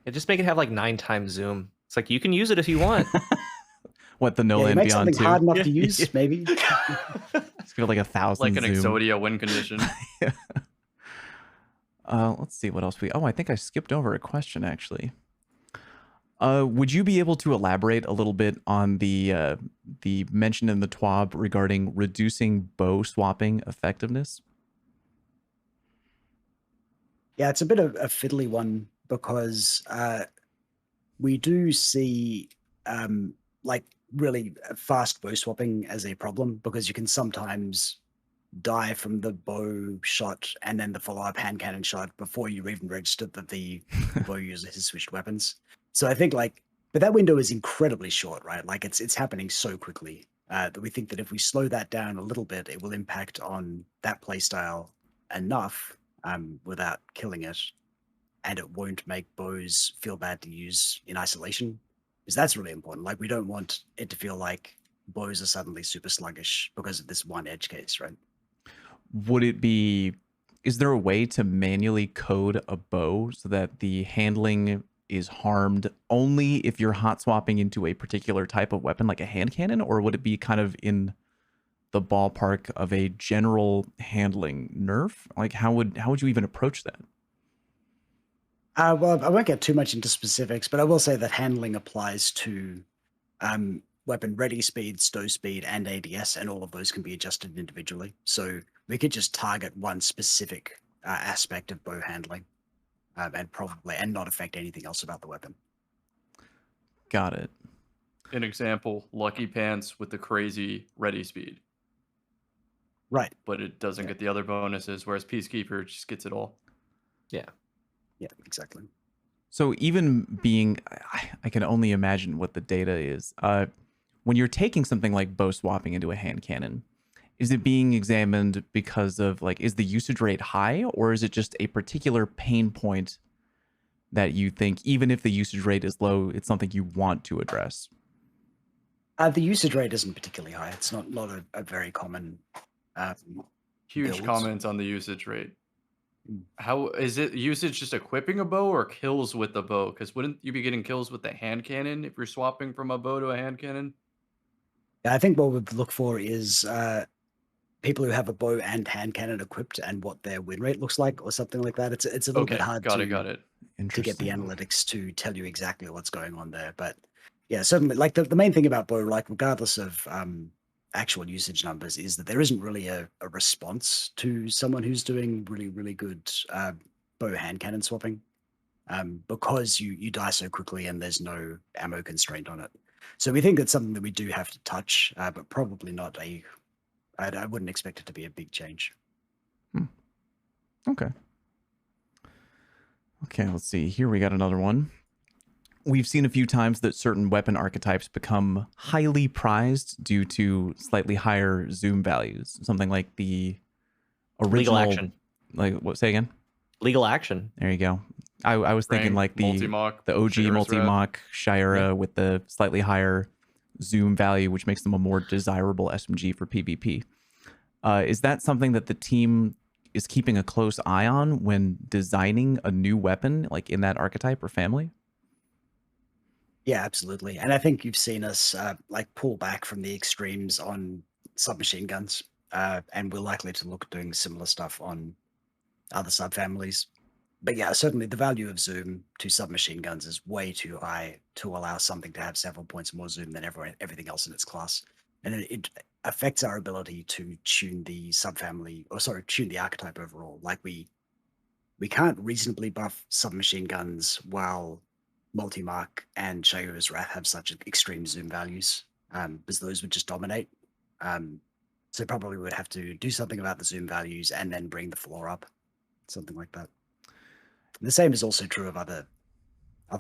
Yeah, just make it have like 9 times zoom. It's like you can use it if you want. What, the No Land make Beyond something 2? hard enough to use, maybe. Let's give it like 1,000 Like an zoom. Exodia win condition. Yeah. Let's see what else I think I skipped over a question actually. Would you be able to elaborate a little bit on the mention in the TWAB regarding reducing bow swapping effectiveness? Yeah, it's a bit of a fiddly one because we do see like really fast bow swapping as a problem, because you can sometimes die from the bow shot and then the follow-up hand cannon shot before you even registered that the bow user has switched weapons. So I think but that window is incredibly short, right? Like it's happening so quickly that we think that if we slow that down a little bit, it will impact on that playstyle enough without killing it, and it won't make bows feel bad to use in isolation, because that's really important. Like we don't want it to feel like bows are suddenly super sluggish because of this one edge case, right? Is there a way to manually code a bow so that the handling is harmed only if you're hot swapping into a particular type of weapon like a hand cannon, or would it be kind of in the ballpark of a general handling nerf? Like how would you even approach that? Well, I won't get too much into specifics, but I will say that handling applies to weapon ready speed, stow speed, and ADS, and all of those can be adjusted individually. So we could just target one specific aspect of bow handling and not affect anything else about the weapon. Got it. An example, Lucky Pants with the crazy ready speed. Right. But it doesn't get the other bonuses, whereas Peacekeeper just gets it all. Yeah. Yeah, exactly. So even being, I can only imagine what the data is. When you're taking something like bow swapping into a hand cannon, is it being examined because of is the usage rate high, or is it just a particular pain point that you think, even if the usage rate is low, it's something you want to address? The usage rate isn't particularly high. It's not a very common. Huge builds. comments on the usage rate. How is it usage just equipping a bow or kills with the bow? Because wouldn't you be getting kills with the hand cannon if you're swapping from a bow to a hand cannon? Yeah, I think what we'd look for is people who have a bow and hand cannon equipped and what their win rate looks like, or something like that. It's a little bit hard. Got it. to get the analytics to tell you exactly what's going on there. But yeah, certainly, like the main thing about bow, like regardless of actual usage numbers, is that there isn't really a response to someone who's doing really, really good bow hand cannon swapping, because you die so quickly and there's no ammo constraint on it. So we think it's something that we do have to touch, but probably not I wouldn't expect it to be a big change. Okay. Okay, let's see. Here we got another one. We've seen a few times that certain weapon archetypes become highly prized due to slightly higher zoom values. Something like the original... Legal action. Like, what? Say again? Legal action. There you go. I was thinking like the OG multi-mock Shira with the slightly higher zoom value, which makes them a more desirable SMG for PvP. Is that something that the team is keeping a close eye on when designing a new weapon, like in that archetype or family? Yeah, absolutely. And I think you've seen us like pull back from the extremes on submachine guns, and we're likely to look at doing similar stuff on other subfamilies. But yeah, certainly the value of zoom to submachine guns is way too high to allow something to have several points more zoom than everything else in its class. And it affects our ability to tune the subfamily, or sorry, tune the archetype overall. Like we can't reasonably buff submachine guns while Multi-Mark and Shayura's Wrath have such extreme zoom values, because those would just dominate. So probably would have to do something about the zoom values and then bring the floor up, something like that. The same is also true of other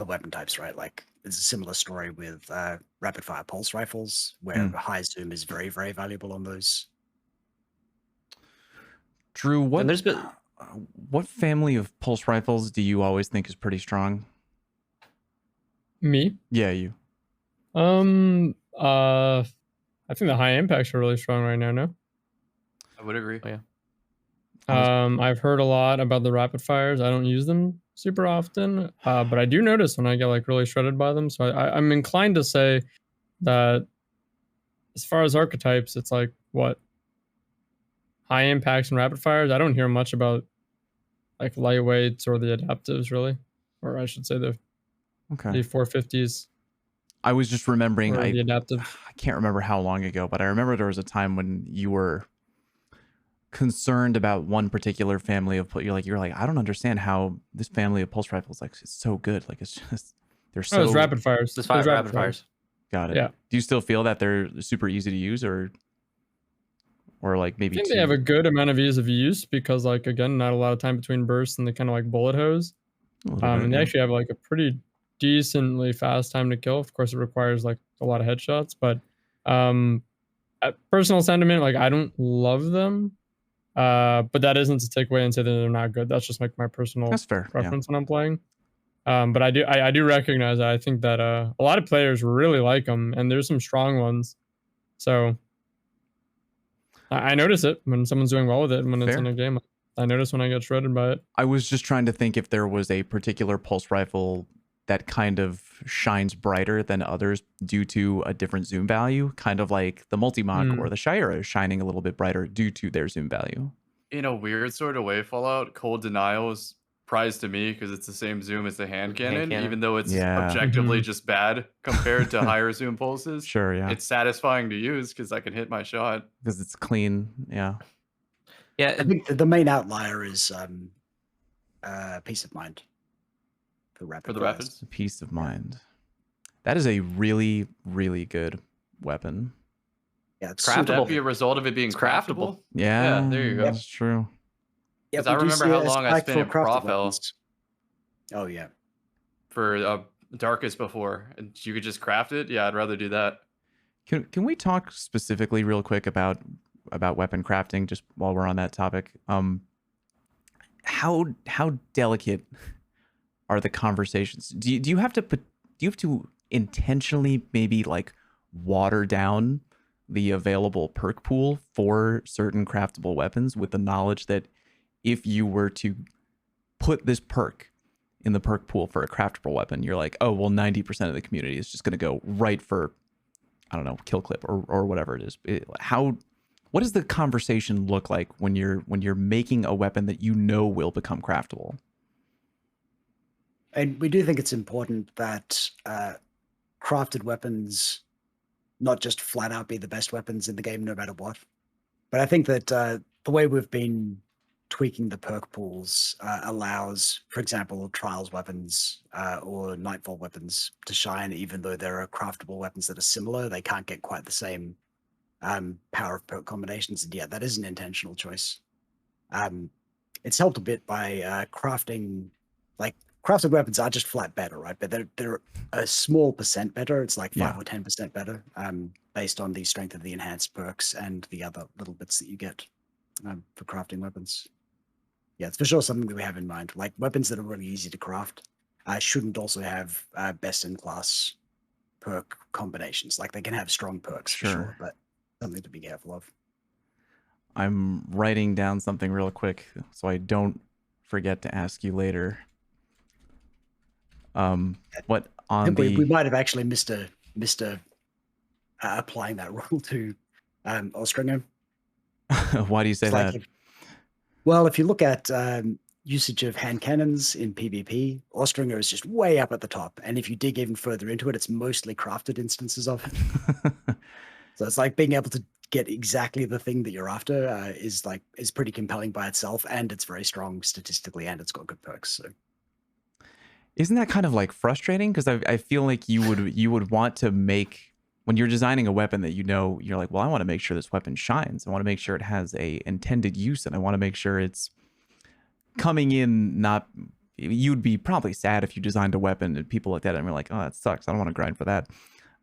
weapon types, right? Like there's a similar story with rapid fire pulse rifles, where high zoom is very, very valuable on those. Drew, what family of pulse rifles do you always think is pretty strong? Me? Yeah, you. I think the high impacts are really strong right now, no? I would agree. Oh, yeah. I've heard a lot about the rapid fires. I don't use them super often, but I do notice when I get like really shredded by them. So I'm inclined to say that as far as archetypes, it's like what? High impacts and rapid fires. I don't hear much about like lightweights or the adaptives really, or I should say the 450s. I was just remembering, the adaptive. I can't remember how long ago, but I remember there was a time when you were concerned about one particular family of you're like I don't understand how this family of pulse rifles like it's so good, like it's just they're so it's rapid fires. Just rapid fires. Got it. Yeah. Do you still feel that they're super easy to use, or like maybe I think they have a good amount of ease of use because like again not a lot of time between bursts and they kind of like bullet hose, and they actually have like a pretty decently fast time to kill. Of course it requires like a lot of headshots, but personal sentiment, like I don't love them. But that isn't to take away and say that they're not good. That's just like my personal preference when I'm playing. But I do recognize that I think that a lot of players really like them, and there's some strong ones. So I notice it when someone's doing well with it, and when it's in a game. I notice when I get shredded by it. I was just trying to think if there was a particular pulse rifle that kind of shines brighter than others due to a different zoom value, kind of like the multi-mock or the Shira shining a little bit brighter due to their zoom value. In a weird sort of way, Fallout, Cold Denial is prized to me because it's the same zoom as the hand cannon, even though it's objectively just bad compared to higher zoom pulses. Sure, yeah. It's satisfying to use because I can hit my shot. Because it's clean, yeah. Yeah, I think the main outlier is Peace of Mind. For the rapids? Peace of Mind. That is a really, really good weapon. Yeah, it's craftable. Would that be a result of it being craftable? Yeah, there you go. That's true. Because I remember how long I spent in Profel. Oh yeah. For Darkest before, and you could just craft it. Yeah, I'd rather do that. Can we talk specifically real quick about weapon crafting just while we're on that topic? How delicate are the conversations? Do you have to intentionally maybe like water down the available perk pool for certain craftable weapons with the knowledge that if you were to put this perk in the perk pool for a craftable weapon, you're like, oh well, 90% of the community is just going to go right for, I don't know, kill clip or whatever it is. What does the conversation look like when you're making a weapon that you know will become craftable? And we do think it's important that crafted weapons not just flat out be the best weapons in the game no matter what. But I think that the way we've been tweaking the perk pools allows, for example, trials weapons or nightfall weapons to shine, even though there are craftable weapons that are similar. They can't get quite the same power of perk combinations, and yeah, that is an intentional choice. It's helped a bit by crafting, like crafted weapons are just flat better, right? But they're a small percent better. It's like 5 or 10% better, based on the strength of the enhanced perks and the other little bits that you get for crafting weapons. Yeah, it's for sure something that we have in mind. Like weapons that are really easy to craft shouldn't also have best in class perk combinations. Like they can have strong perks for sure, but something to be careful of. I'm writing down something real quick so I don't forget to ask you later. What on the... we might have actually missed applying that rule to Austringer. Why do you say that? If you look at usage of hand cannons in PvP, Austringer is just way up at the top. And if you dig even further into it, it's mostly crafted instances of it. So it's like being able to get exactly the thing that you're after is pretty compelling by itself, and it's very strong statistically, and it's got good perks. So isn't that kind of like frustrating? Because I feel like you would want to make, when you're designing a weapon that you're like, well, I want to make sure this weapon shines. I want to make sure it has a intended use, and I want to make sure it's coming in not... You'd be probably sad if you designed a weapon and people looked at it and were like, oh, that sucks. I don't want to grind for that.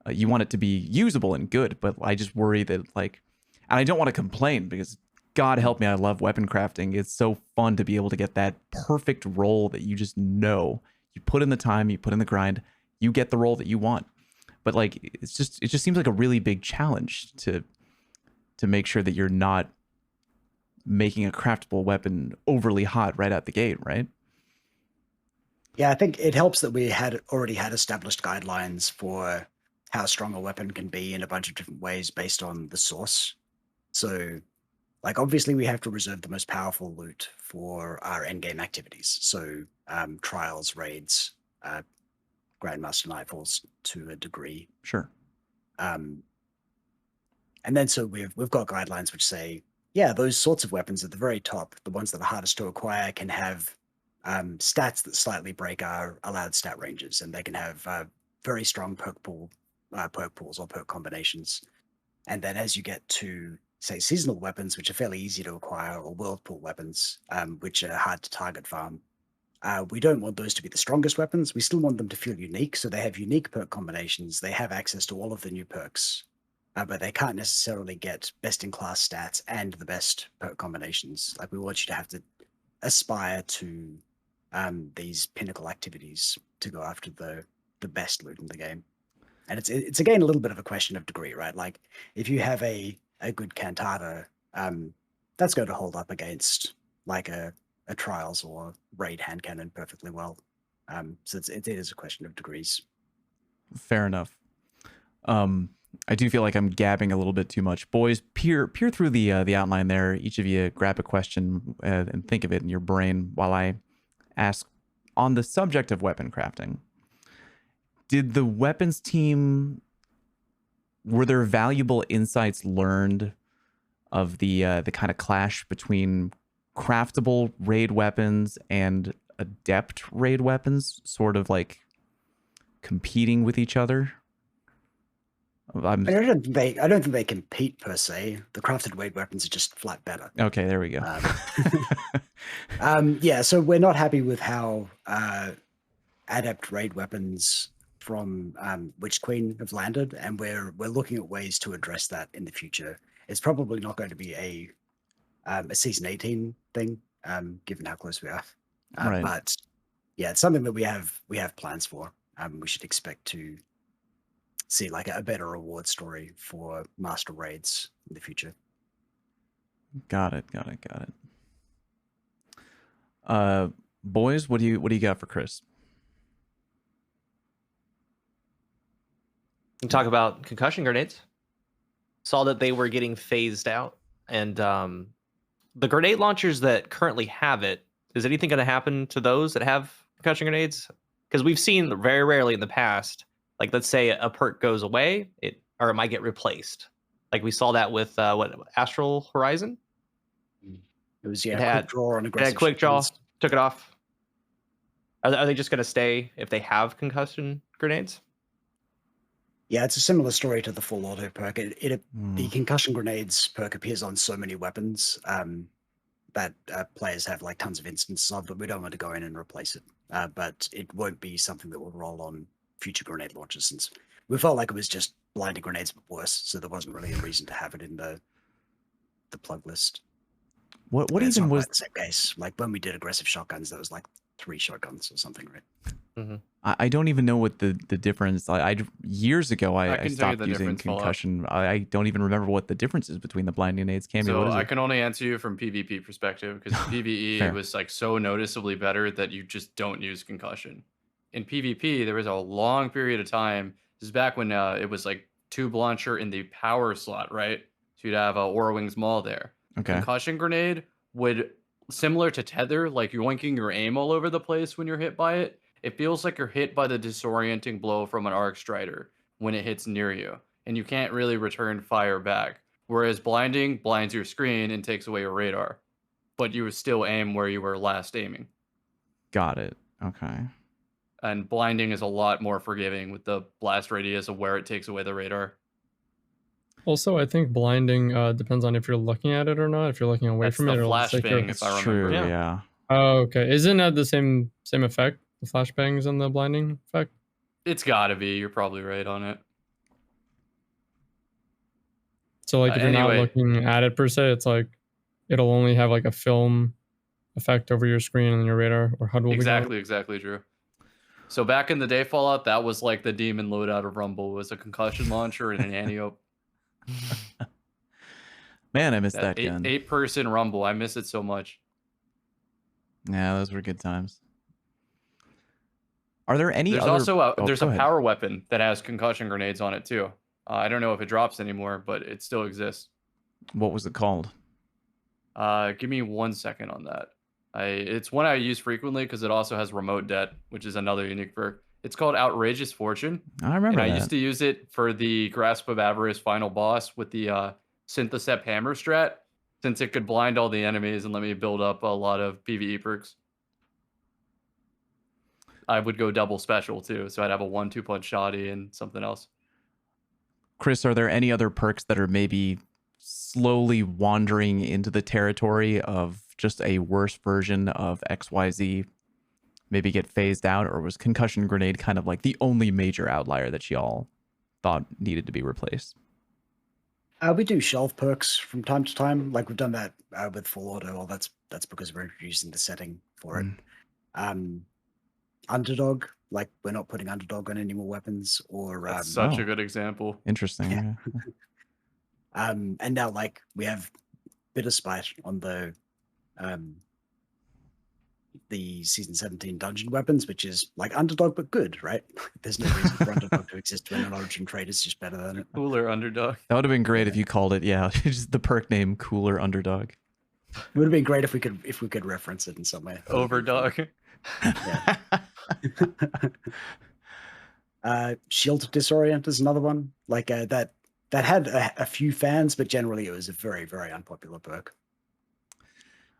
You want it to be usable and good, but I just worry that, like... And I don't want to complain because, God help me, I love weapon crafting. It's so fun to be able to get that perfect roll that you just know. You put in the time, you put in the grind, you get the roll that you want. But like, it just seems like a really big challenge to make sure that you're not making a craftable weapon overly hot right out the gate, right? Yeah, I think it helps that we already had established guidelines for how strong a weapon can be in a bunch of different ways based on the source. So, like, obviously we have to reserve the most powerful loot for our endgame activities. So, trials, raids, Grandmaster Nightfalls to a degree. Sure. And then so we've got guidelines which say, yeah, those sorts of weapons at the very top, the ones that are hardest to acquire, can have stats that slightly break our allowed stat ranges, and they can have very strong perk pools or perk combinations. And then as you get to, say, seasonal weapons, which are fairly easy to acquire, or world pool weapons, which are hard to target farm, we don't want those to be the strongest weapons. We still want them to feel unique, so they have unique perk combinations. They have access to all of the new perks, but they can't necessarily get best-in-class stats and the best perk combinations. Like, we want you to have to aspire to these pinnacle activities to go after the best loot in the game. And it's again a little bit of a question of degree, right? Like, if you have a good cantata, that's going to hold up against like a trials or raid hand cannon perfectly well. So it is a question of degrees. Fair enough. I do feel like I'm gabbing a little bit too much. Boys, peer through the outline there. Each of you grab a question and think of it in your brain while I ask on the subject of weapon crafting. Did the weapons team, were there valuable insights learned of the kind of clash between craftable raid weapons and adept raid weapons, sort of like competing with each other? I don't think they compete per se. The crafted raid weapons are just flat better. Okay, there we go. Yeah, so we're not happy with how adept raid weapons from Witch Queen have landed, and we're looking at ways to address that in the future. It's probably not going to be a season 18 thing, given how close we are. Right. But yeah, it's something that we have plans for. We should expect to see like a better reward story for master raids in the future. Got it. Boys, what do you got for Chris? You talk about concussion grenades. Saw that they were getting phased out, and the grenade launchers that currently have it, is anything going to happen to those that have concussion grenades? because we've seen very rarely in the past, like let's say a perk goes away, it might get replaced. Like we saw that with Astral Horizon. It was It had quick draw on aggressive. quick draw, shotguns. took it off. Are they just going to stay if they have concussion grenades? Yeah, it's a similar story to the full auto perk. The concussion grenades perk appears on so many weapons that players have like tons of instances of that. We don't want to go in and replace it, but it won't be something that will roll on future grenade launches, since we felt like it was just blinding grenades but worse, so there wasn't really a reason to have it in the plug list. What even was the same case? Like when we did aggressive shotguns, there was like 3 shotguns or something, right? Mm-hmm. I don't even know what the difference. Years ago I stopped using difference, concussion. I don't even remember what the difference is between the blinding nades. Cammy, so what is I it? can only answer you from PvP perspective, because PvE Fair. was like so noticeably better that you just don't use concussion. In PvP, there was a long period of time. This is back when it was like tube launcher in the power slot, right? So you'd have Aura Wings Maul there. Okay. Concussion grenade would, similar to Tether, like yoinking your aim all over the place when you're hit by it. It feels like you're hit by the disorienting blow from an arc strider when it hits near you, and you can't really return fire back. Whereas blinding blinds your screen and takes away your radar, but you still aim where you were last aiming. Got it. Okay. And blinding is a lot more forgiving with the blast radius of where it takes away the radar. Also, I think blinding depends on if you're looking at it or not. If you're looking away That's from the it, it'll flashbang, it's if I True. remember. Yeah. Oh, okay. Isn't that the same effect? The flashbangs and the blinding effect? It's gotta be. You're probably right on it. So like if you're not looking at it per se, it's like it'll only have like a film effect over your screen and your radar, or HUD will be gone. Exactly, Drew. So back in the day, Fallout, that was like the demon loadout of Rumble. It was a concussion launcher and an anti-op. Man, I missed that gun. 8-person Rumble. I miss it so much. Yeah, those were good times. Are there any There's other... also a go ahead. power weapon that has concussion grenades on it too. I don't know if it drops anymore, but it still exists. What was it called? Give me 1 second on that. It's one I use frequently because it also has remote det, which is another unique perk. It's called Outrageous Fortune. I remember and that. I used to use it for the Grasp of Avarice final boss with the Synthesep Hammer strat, since it could blind all the enemies and let me build up a lot of PvE perks. I would go double special too, so I'd have a 1-2 punch shoddy and something else. Chris, are there any other perks that are maybe slowly wandering into the territory of just a worse version of XYZ, maybe get phased out, or was concussion grenade kind of like the only major outlier that y'all thought needed to be replaced? We do shelf perks from time to time, like we've done that with full auto. Well, that's because we're introducing the setting for it. Underdog, like we're not putting underdog on any more weapons, or That's such a good example. Interesting. Yeah. And now like we have Bitter Spite on the season 17 dungeon weapons, which is like underdog but good, right? There's no reason for underdog to exist when an origin trait is just better than it. Cooler underdog. That would have been great if you called it, just the perk name Cooler Underdog. It would have been great if we could reference it in some way. Overdog. Shield Disorient is another one. Like that had a few fans, but generally it was a very, very unpopular perk.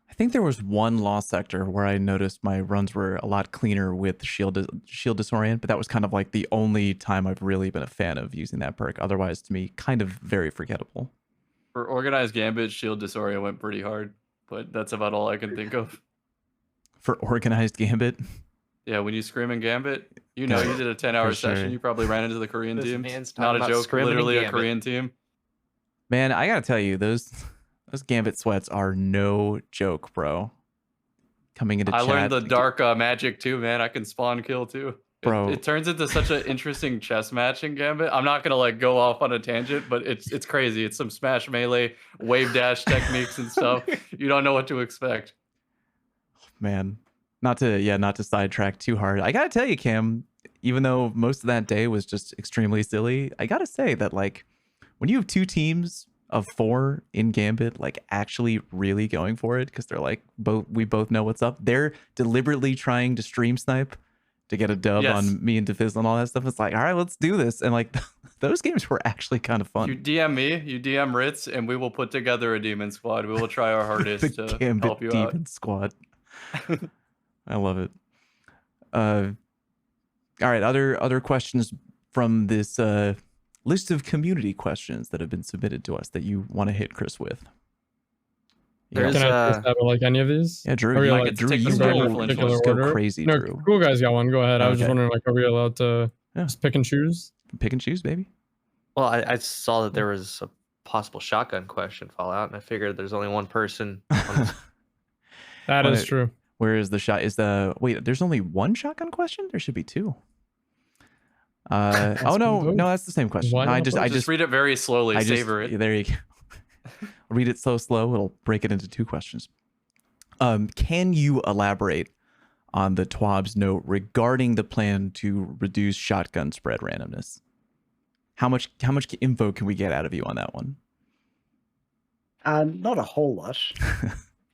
I think there was one Lost Sector where I noticed my runs were a lot cleaner with Shield Disorient, but that was kind of like the only time I've really been a fan of using that perk. Otherwise, to me, kind of very forgettable. For Organized Gambit, Shield Disorient went pretty hard, but that's about all I can think of. For Organized Gambit? Yeah, when you scream in Gambit, you know, you did a 10-hour session. You probably ran into the Korean team. Not a joke, literally a Korean team. Man, I gotta tell you, those Gambit sweats are no joke, bro. Coming into chat. I learned the dark magic too, man. I can spawn kill too. Bro. It turns into such an interesting chess match in Gambit. I'm not gonna like go off on a tangent, but it's crazy. It's some smash melee, wave dash techniques and stuff. You don't know what to expect. Man, not to sidetrack too hard. I gotta tell you, Cam, even though most of that day was just extremely silly, I gotta say that like when you have two teams of 4 in Gambit, like actually really going for it, because they're like we both know what's up. They're deliberately trying to stream snipe to get a dub Yes. on me and Defizzle and all that stuff. It's like, all right, let's do this. And like those games were actually kind of fun. You DM me, you DM Ritz, and we will put together a demon squad. We will try our hardest The to Gambit help you Demon out. Squad. I love it. All right, other questions from this list of community questions that have been submitted to us that you want to hit Chris with. There's, Can I first have like any of these? Yeah, Drew, Are we you, allowed Drew, to you take them back in go, particular just go order? crazy, No, Drew. cool guys got one. Go ahead. I was just Okay. wondering, like, are we allowed to just pick and choose? Pick and choose, baby. Well, I saw that there was a possible shotgun question Fallout, and I figured there's only one person. On this. That is true. Where is the shot? Is the wait? There's only one shotgun question. There should be two. Oh no, that's the same question. Why No, I not just Just read it very slowly. Savor it. There you go. Read it so slow, it'll break it into two questions. Can you elaborate on the TWAB's note regarding the plan to reduce shotgun spread randomness? How much info can we get out of you on that one? Not a whole lot.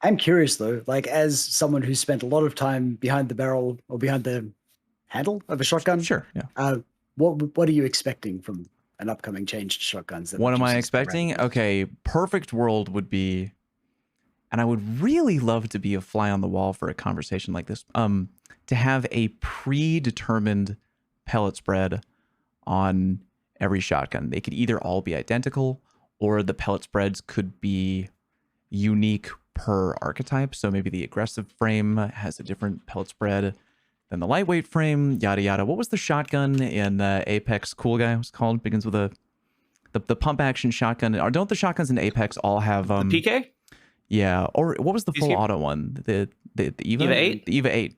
I'm curious though, like as someone who spent a lot of time behind the barrel or behind the handle of a shotgun. Sure, yeah. What are you expecting from an upcoming change to shotguns? What am I expecting? Okay, perfect world would be, and I would really love to be a fly on the wall for a conversation like this, to have a predetermined pellet spread on every shotgun. They could either all be identical or the pellet spreads could be unique per archetype. So maybe the aggressive frame has a different pellet spread than the lightweight frame, yada yada. What was the shotgun in Apex? Cool guy was called. Begins with the pump action shotgun. Or don't the shotguns in Apex all have The PK? Yeah. Or what was the full DCP? auto one? The EVA? EVA 8? The EVA 8.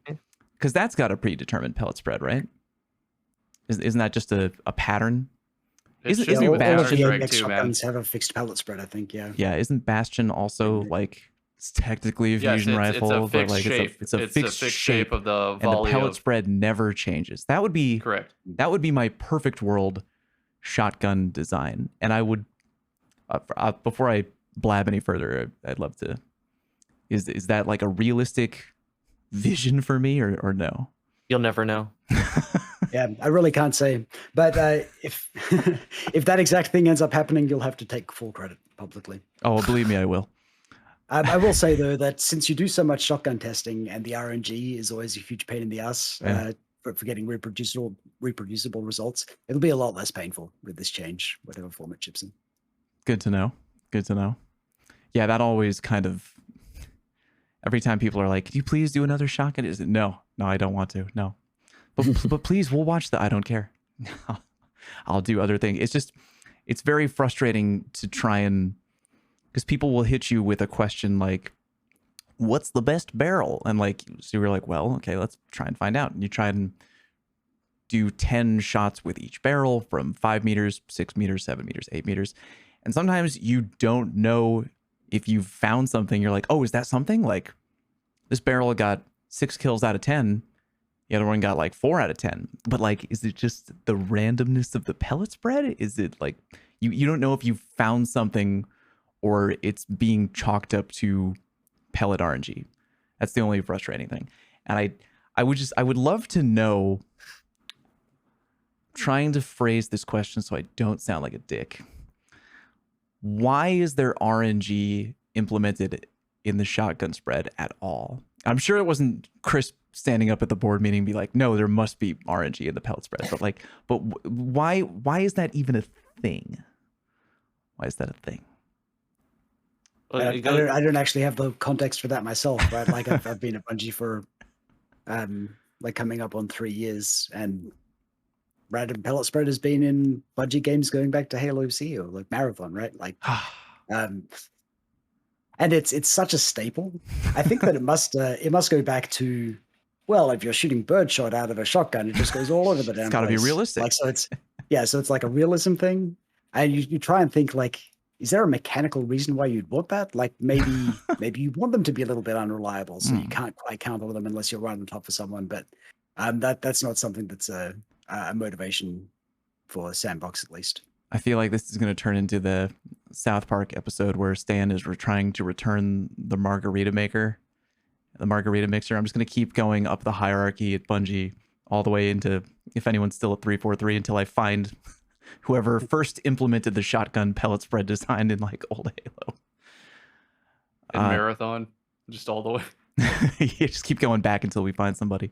Because that's got a predetermined pellet spread, right? Isn't that just a pattern? Isn't Yeah, all of Bastion the Strike Apex too, man. shotguns have a fixed pellet spread, I think. Yeah. Yeah, isn't Bastion also like it's technically a fusion rifle, it's a but fixed like shape. it's a fixed shape of the and the volley pellet of... spread never changes. That would be Correct. That would be my perfect world shotgun design. And I would before I blab any further, I'd love to. Is that like a realistic vision for me or no? You'll never know. Yeah, I really can't say. But if if that exact thing ends up happening, you'll have to take full credit publicly. Oh, believe me, I will. I will say though that since you do so much shotgun testing and the RNG is always a huge pain in the ass for getting reproducible results, it'll be a lot less painful with this change, whatever form it chips in. Good to know. Good to know. Yeah, that always kind of every time people are like, "Could you please do another shotgun?" Is it no, I don't want to. No. But please, we'll watch I don't care. I'll do other things. It's very frustrating to try and, because people will hit you with a question like, what's the best barrel? And like, so you're like, well, okay, let's try and find out. And you try and do 10 shots with each barrel from 5 meters, 6 meters, 7 meters, 8 meters. And sometimes you don't know if you've found something. You're like, oh, is that something? Like this barrel got 6 kills out of 10. The other one got like 4 out of 10. But like, is it just the randomness of the pellet spread? Is it like you don't know if you found something or it's being chalked up to pellet RNG? That's the only frustrating thing. And I would love to know, trying to phrase this question so I don't sound like a dick. Why is there RNG implemented in the shotgun spread at all? I'm sure it wasn't Chris standing up at the board meeting and be like, no, there must be RNG in the pellet spread. But why is that even a thing? Why is that a thing? Well, I don't actually have the context for that myself, right? Like I've been at Bungie for like coming up on 3 years, and random pellet spread has been in Bungie games going back to Halo C or like Marathon, right? Like and it's such a staple. I think that it must go back to, well, if you're shooting birdshot out of a shotgun, it just goes all over the damn place. It's got to be realistic. Like, so it's like a realism thing. And you try and think like, is there a mechanical reason why you'd want that? Like maybe you want them to be a little bit unreliable, so you can't quite count on them unless you're right on top of someone. But that's not something that's a motivation for Sandbox, at least. I feel like this is going to turn into the South Park episode where Stan is trying to return the margarita maker, the margarita mixer. I'm just going to keep going up the hierarchy at Bungie all the way into, if anyone's still at 343, until I find whoever first implemented the shotgun pellet spread design in like old Halo. In Marathon, just all the way. You just keep going back until we find somebody.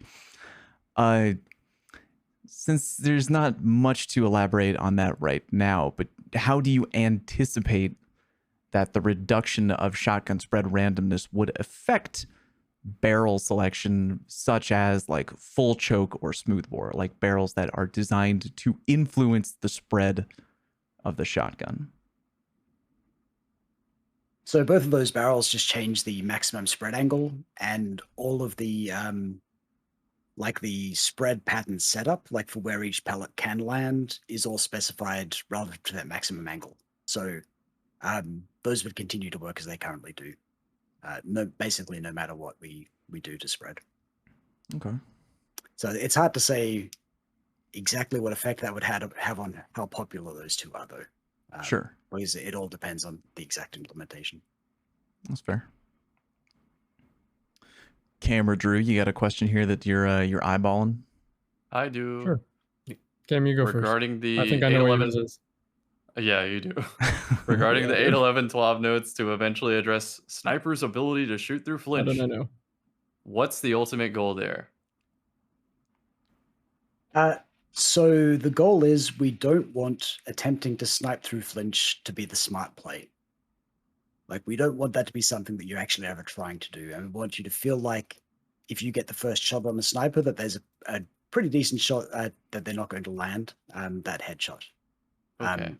Since there's not much to elaborate on that right now, but how do you anticipate that the reduction of shotgun spread randomness would affect barrel selection, such as like full choke or smoothbore, like barrels that are designed to influence the spread of the shotgun? So both of those barrels just change the maximum spread angle, and all of the like the spread pattern setup, like for where each pellet can land, is all specified relative to that maximum angle. So those would continue to work as they currently do. Basically, no matter what we do to spread. Okay. So it's hard to say exactly what effect that would have on how popular those two are, though. Sure. Because it all depends on the exact implementation. That's fair. Cam or Drew, you got a question here that you're eyeballing? I do. Sure. Cam, you go Regarding first. the I think I know what yours is. Yeah, you do. Regarding the 811 TWAB notes to eventually address snipers' ability to shoot through flinch. I don't know. What's the ultimate goal there? So the goal is we don't want attempting to snipe through flinch to be the smart play. Like, we don't want that to be something that you're actually ever trying to do. And we want you to feel like if you get the first shot on the sniper, that there's a pretty decent shot that they're not going to land that headshot. Okay.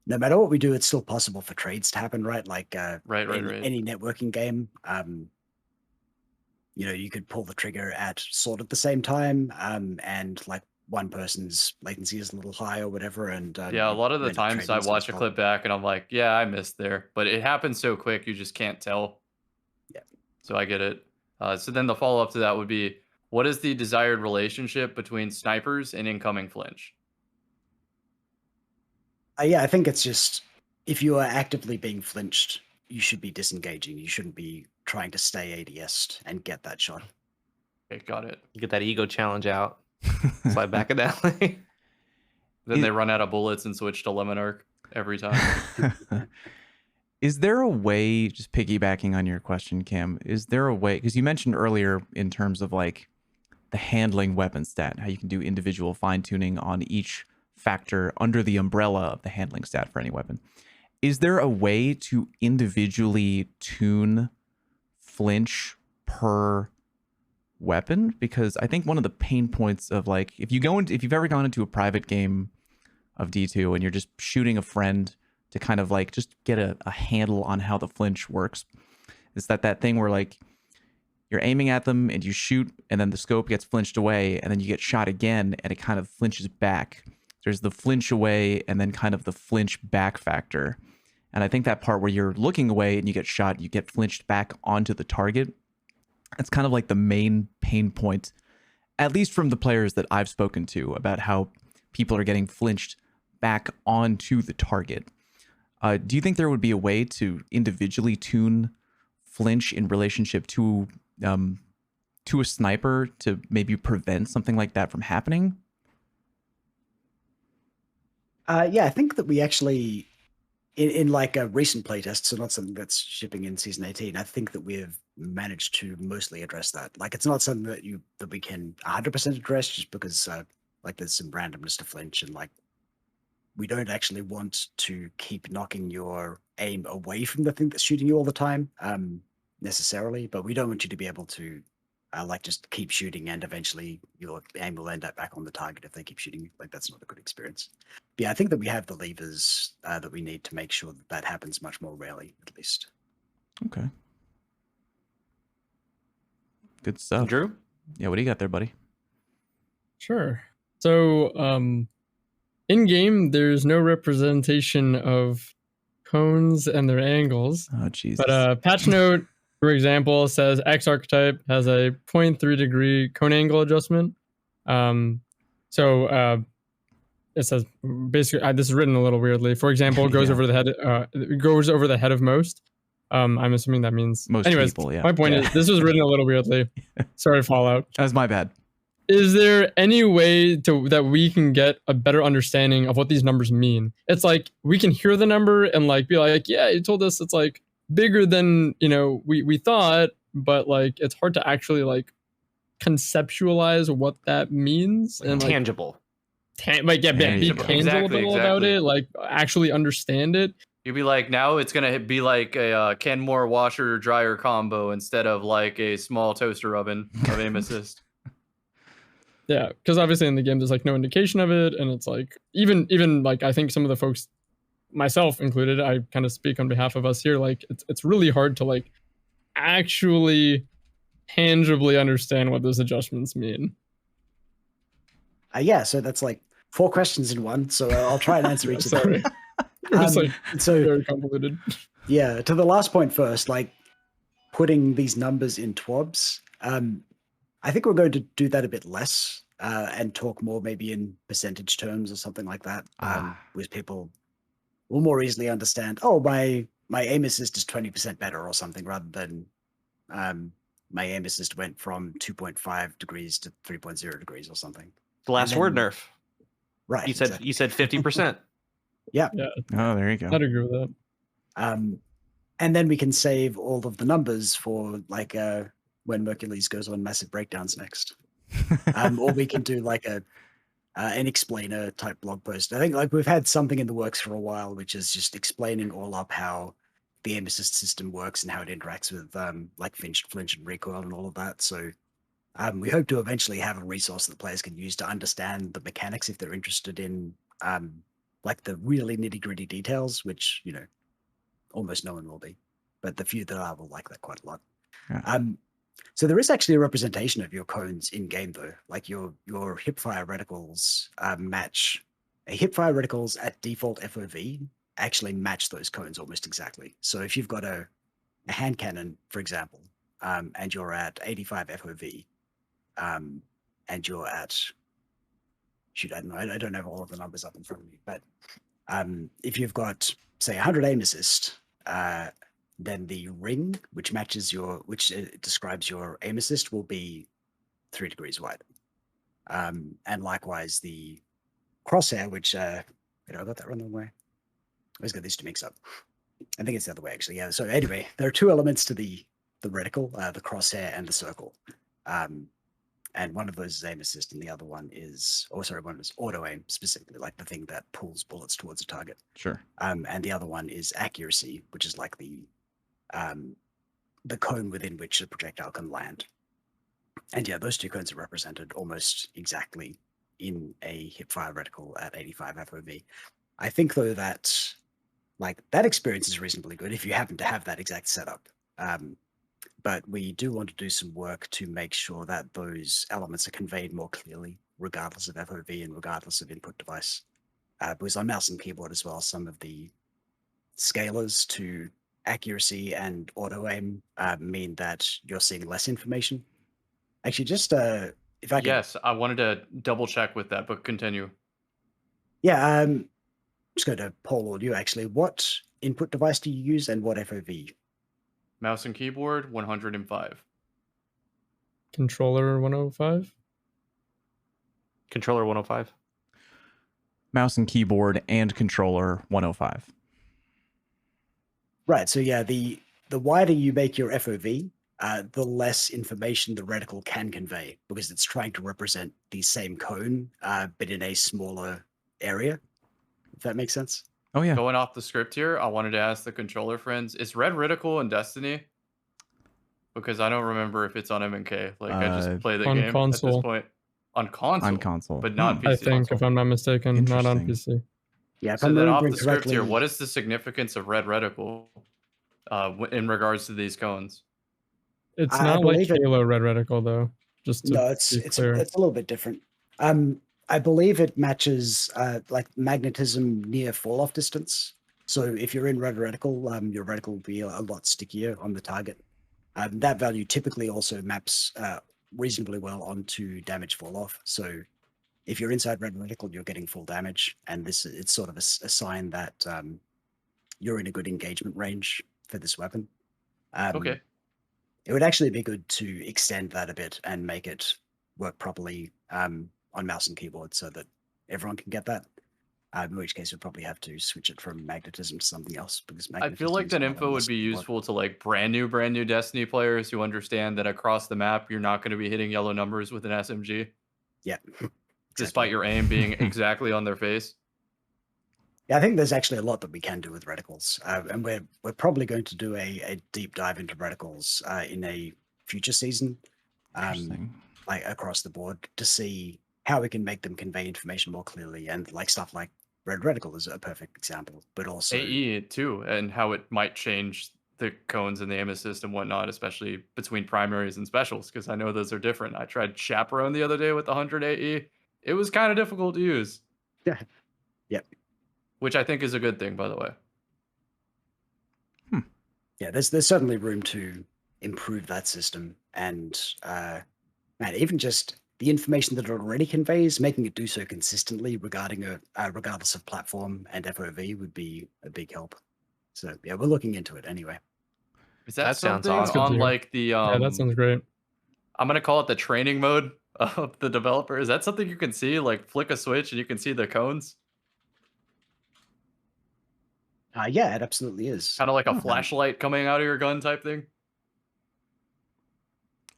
No matter what we do, it's still possible for trades to happen, right? Like Right. any networking game, you could pull the trigger at sort of the same time, and like one person's latency is a little high or whatever. And yeah, a lot of the times I watch a clip back and I'm like, yeah, I missed there, but it happens so quick you just can't tell. Yeah. So I get it. So then the follow up to that would be, what is the desired relationship between snipers and incoming flinch? Yeah, I think it's just, if you are actively being flinched, you should be disengaging. You shouldn't be trying to stay ADS and get that shot. Okay, got it. You get that ego challenge out. Slide back in that way. Then they run out of bullets and switch to lemon arc every time. Is there a way, just piggybacking on your question, Cam, is there a way, because you mentioned earlier in terms of like the handling weapon stat, how you can do individual fine tuning on each factor under the umbrella of the handling stat for any weapon. Is there a way to individually tune flinch per weapon? Because I think one of the pain points of like, if you've ever gone into a private game of D2 and you're just shooting a friend to kind of like just get a handle on how the flinch works, is that thing where like you're aiming at them and you shoot and then the scope gets flinched away and then you get shot again and it kind of flinches back. There's the flinch away and then kind of the flinch back factor. And I think that part where you're looking away and you get shot, you get flinched back onto the target. That's kind of like the main pain point, at least from the players that I've spoken to, about how people are getting flinched back onto the target. Do you think there would be a way to individually tune flinch in relationship to a sniper to maybe prevent something like that from happening? Yeah, I think that we actually, in like a recent playtest, so not something that's shipping in season 18, I think that we've managed to mostly address that. Like, it's not something that we can 100% address, just because like there's some randomness to flinch, and like we don't actually want to keep knocking your aim away from the thing that's shooting you all the time necessarily, but we don't want you to be able to like just keep shooting and eventually your aim will end up back on the target if they keep shooting you. Like, that's not a good experience. But yeah, I think that we have the levers that we need to make sure that happens much more rarely, at least. Okay. Good stuff. Drew? Yeah, what do you got there, buddy? Sure. So, in game, there's no representation of cones and their angles. Oh, Jesus. But patch note, for example, says X archetype has a 0.3 degree cone angle adjustment. So it says basically, this is written a little weirdly. For example, it goes over the head. It goes over the head of most. I'm assuming that means most anyways, people. Yeah. My point is, this was written a little weirdly. Sorry, Fallout. That was my bad. is there any way that we can get a better understanding of what these numbers mean? It's like we can hear the number and like be like, yeah, you told us it's like bigger than, you know, we thought, but like it's hard to actually like conceptualize what that means and like tangible. Like yeah, be tangible about it, like actually understand it. You'd be like, now it's gonna be like a Kenmore washer dryer combo instead of like a small toaster oven of aim assist. Yeah, because obviously in the game there's like no indication of it, and it's like even like I think some of the folks, myself included, I kind of speak on behalf of us here, like it's really hard to like actually tangibly understand what those adjustments mean. Yeah, so that's like 4 questions in one, so I'll try and answer each of them. So very convoluted. Yeah, to the last point first, like putting these numbers in TWABs, I think we're going to do that a bit less and talk more maybe in percentage terms or something like that, with people will more easily understand, oh, my aim assist is 20% better or something, rather than my aim assist went from 2.5 degrees to 3.0 degrees or something. The last word nerf. Right. You said 50%. Yeah. Oh, there you go. I'd agree with that. And then we can save all of the numbers for like when Mercules goes on massive breakdowns next. Or we can do like an explainer type blog post. I think like we've had something in the works for a while, which is just explaining all up how the aim assist system works and how it interacts with like flinch and recoil and all of that. So we hope to eventually have a resource that players can use to understand the mechanics if they're interested in like the really nitty-gritty details, which, you know, almost no one will be, but the few that are will like that quite a lot. Yeah. So there is actually a representation of your cones in game though, like your hipfire reticles match hipfire reticles at default FOV actually match those cones almost exactly. So if you've got a hand cannon, for example, and you're at 85 FOV, and you're at, shoot, I don't know, I don't have all of the numbers up in front of me, but if you've got, say, 100 aim assist, then the ring, which matches which describes your aim assist, will be 3 degrees wide. And likewise, the crosshair, which, I got that wrong way. I always got these two mixed up. I think it's the other way, actually. Yeah. So anyway, there are 2 elements to the reticle, the crosshair and the circle. And one of those is aim assist, and the other one is, one is auto aim, specifically like the thing that pulls bullets towards a target. Sure. And the other one is accuracy, which is like the cone within which a projectile can land. And yeah, those 2 cones are represented almost exactly in a hipfire reticle at 85 FOV. I think though that like that experience is reasonably good if you happen to have that exact setup. But we do want to do some work to make sure that those elements are conveyed more clearly, regardless of FOV and regardless of input device. Because on mouse and keyboard as well, some of the scalars to accuracy and auto aim mean that you're seeing less information. Actually, just if I can... Yes, I wanted to double check with that, but continue. Yeah, I'm just going to poll all you actually. What input device do you use and what FOV? Mouse and keyboard, 105. Controller 105. Controller 105. Mouse and keyboard and controller 105. Right. So yeah, the wider you make your FOV, the less information the reticle can convey, because it's trying to represent the same cone, but in a smaller area. If that makes sense. Oh yeah. Going off the script here, I wanted to ask the controller friends, is Red Reticle in Destiny? Because I don't remember if it's on MNK. Like I just play the game console. at this point. On console. On console. But not PC. I think, console. if I'm not mistaken, not on PC. Yeah. So then off the script here, what is the significance of Red Reticle in regards to these cones? It's not like Halo Red Reticle though. Just to no, it's a little bit different. I believe it matches like magnetism near fall off distance. So if you're in red reticle, your reticle will be a lot stickier on the target. That value typically also maps reasonably well onto damage fall off. So if you're inside red reticle, you're getting full damage, and it's sort of a sign that you're in a good engagement range for this weapon. Okay. It would actually be good to extend that a bit and make it work properly on mouse and keyboard so that everyone can get that. In which case, we'd probably have to switch it from magnetism to something else because I feel like that info would be useful to like brand new Destiny players who understand that across the map you're not going to be hitting yellow numbers with an SMG. Yeah. Despite your aim being exactly on their face. Yeah, I think there's actually a lot that we can do with reticles, and we're probably going to do a deep dive into reticles in a future season, like across the board, to see how we can make them convey information more clearly, and like stuff like red reticle is a perfect example, but also AE too, and how it might change the cones and the aim assist and whatnot, especially between primaries and specials, because I know those are different. I tried Chaperone the other day with the 100 AE. It was kind of difficult to use. Yeah. Yep. Which I think is a good thing, by the way. Yeah, there's certainly room to improve that system, and man, even just the information that it already conveys, making it do so consistently regardless of platform and FOV would be a big help. So yeah, we're looking into it anyway. Is that sounds something awesome. on like the yeah, that sounds great. I'm gonna call it the training mode of the developer? Is that something you can see? Like flick a switch and you can see the cones? Yeah, it absolutely is. Kind of like a flashlight coming out of your gun type thing?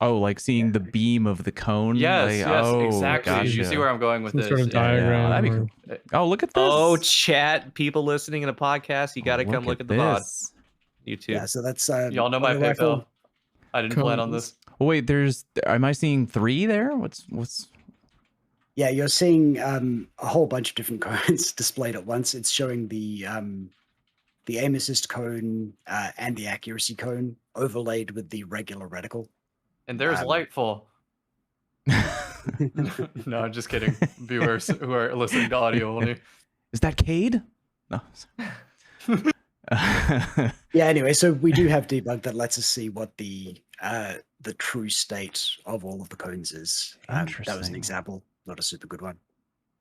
Oh, like seeing the beam of the cone? Yes, like, exactly. Gotcha. You see where I'm going with Some this. sort of diagram. that'd be or- cool. Oh, look at this. Oh, chat, people listening in a podcast, you got to come look at the VOD. this. YouTube. Yeah, so that's Y'all know my auto rifle. PayPal. I didn't plan on Cones. this. Oh, wait, am I seeing 3 there? What's Yeah, you're seeing a whole bunch of different cones displayed at once. It's showing the aim assist cone and the accuracy cone overlaid with the regular reticle. And there's Lightfall. No, I'm just kidding. Viewers who are listening to audio only. Is that Cade? No. Yeah, anyway, so we do have debug that lets us see what the true state of all of the cones is. That was an Interesting. example, not a super good one.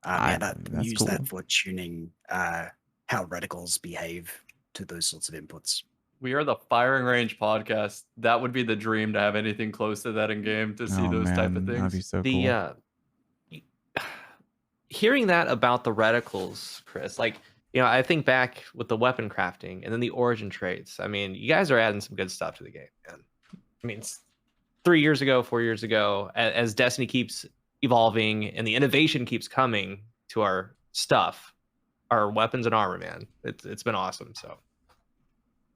That's Use cool. that for tuning how reticles behave to those sorts of inputs. We are the firing range podcast. That would be the dream to have anything close to that in game, to see those type of That'd be things. so cool. Hearing that about the reticles, Chris, like, I think back with the weapon crafting and then the origin traits. I mean, you guys are adding some good stuff to the game, man. I mean, 3 years ago, 4 years ago, as Destiny keeps evolving and the innovation keeps coming to our stuff, our weapons and armor, man, it's been awesome. So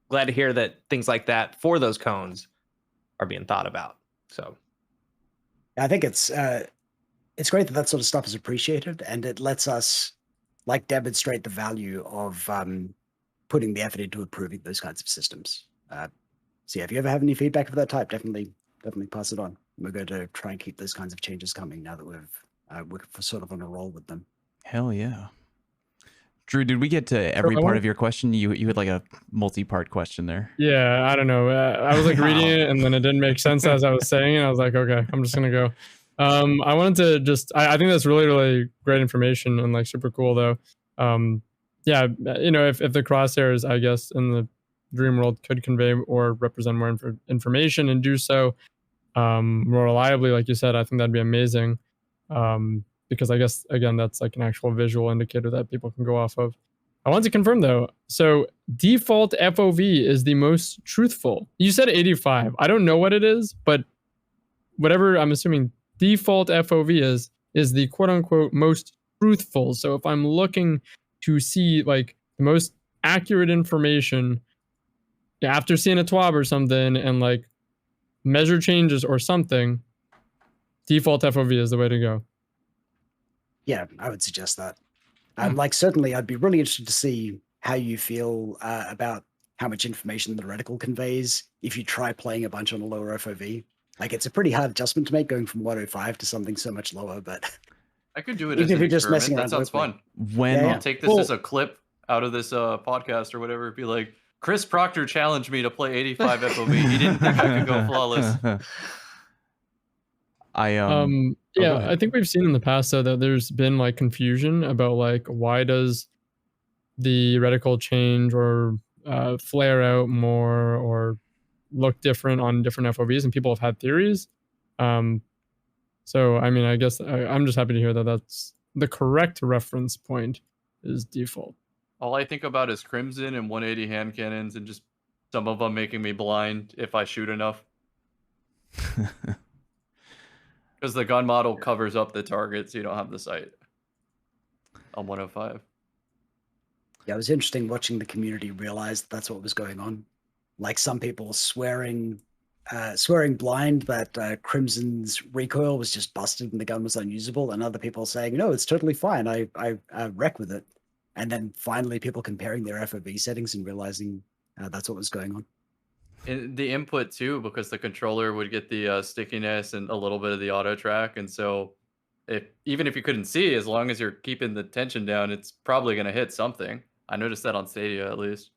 glad to hear that things like that for those cones are being thought about. So I think it's great that sort of stuff is appreciated, and it lets us like demonstrate the value of putting the effort into improving those kinds of systems. So yeah, if you ever have any feedback of that type, definitely pass it on. We're going to try and keep those kinds of changes coming now that we're sort of on a roll with them. Hell yeah. Drew, did we get to every part of your question? You had like a multi-part question there. Yeah, I don't know. I was like reading it and then it didn't make sense as I was saying it. I was like, okay, I'm just gonna go. I wanted to just, I think that's really, really great information and like super cool though. Yeah, if the crosshairs, I guess, in the dream world could convey or represent more information and do so more reliably, like you said, I think that'd be amazing. Because I guess, again, that's like an actual visual indicator that people can go off of. I want to confirm though. So default FOV is the most truthful. You said 85. I don't know what it is, but whatever I'm assuming default FOV is the quote unquote most truthful. So if I'm looking to see like the most accurate information after seeing a TWAB or something and like measure changes or something, default FOV is the way to go. Yeah, I would suggest that. Like, certainly, I'd be really interested to see how you feel about how much information the reticle conveys if you try playing a bunch on a lower FOV. Like, it's a pretty hard adjustment to make going from 105 to something so much lower, but I could do it even as if an you're just messing experiment. That around sounds locally. fun. Yeah. I'll take this as a clip out of this podcast or whatever. Be like, Chris Proctor challenged me to play 85 FOV. He didn't think I could go flawless. Yeah, I think we've seen in the past though that there's been like confusion about like why does the reticle change or flare out more or look different on different FOVs, and people have had theories. So, I mean, I guess I'm just happy to hear that that's the correct reference point is default. All I think about is Crimson and 180 hand cannons, and just some of them making me blind if I shoot enough. Because the gun model covers up the target, so you don't have the sight on 105. Yeah, it was interesting watching the community realize that's what was going on. Like some people swearing blind that Crimson's recoil was just busted and the gun was unusable, and other people saying, no, it's totally fine. I wreck with it. And then finally people comparing their FOV settings and realizing that's what was going on. And the input too, because the controller would get the stickiness and a little bit of the auto track, and so even if you couldn't see, as long as you're keeping the tension down, it's probably going to hit something. I noticed that on Stadia at least.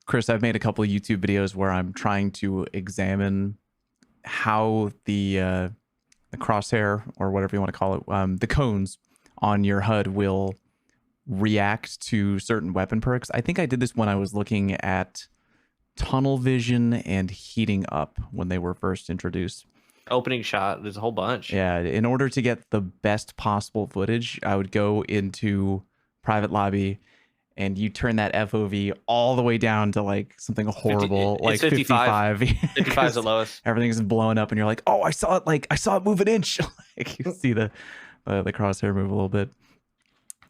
Chris, I've made a couple of YouTube videos where I'm trying to examine how the crosshair, or whatever you want to call it, the cones on your HUD will react to certain weapon perks. I think I did this when I was looking at tunnel vision and heating up when they were first introduced. Opening shot, there's a whole bunch. Yeah, in order to get the best possible footage, I would go into private lobby and you turn that FOV all the way down to like something horrible, like 55. 55 is the lowest. Everything's blowing up and you're like, oh, I saw it move an inch. Like you see the crosshair move a little bit.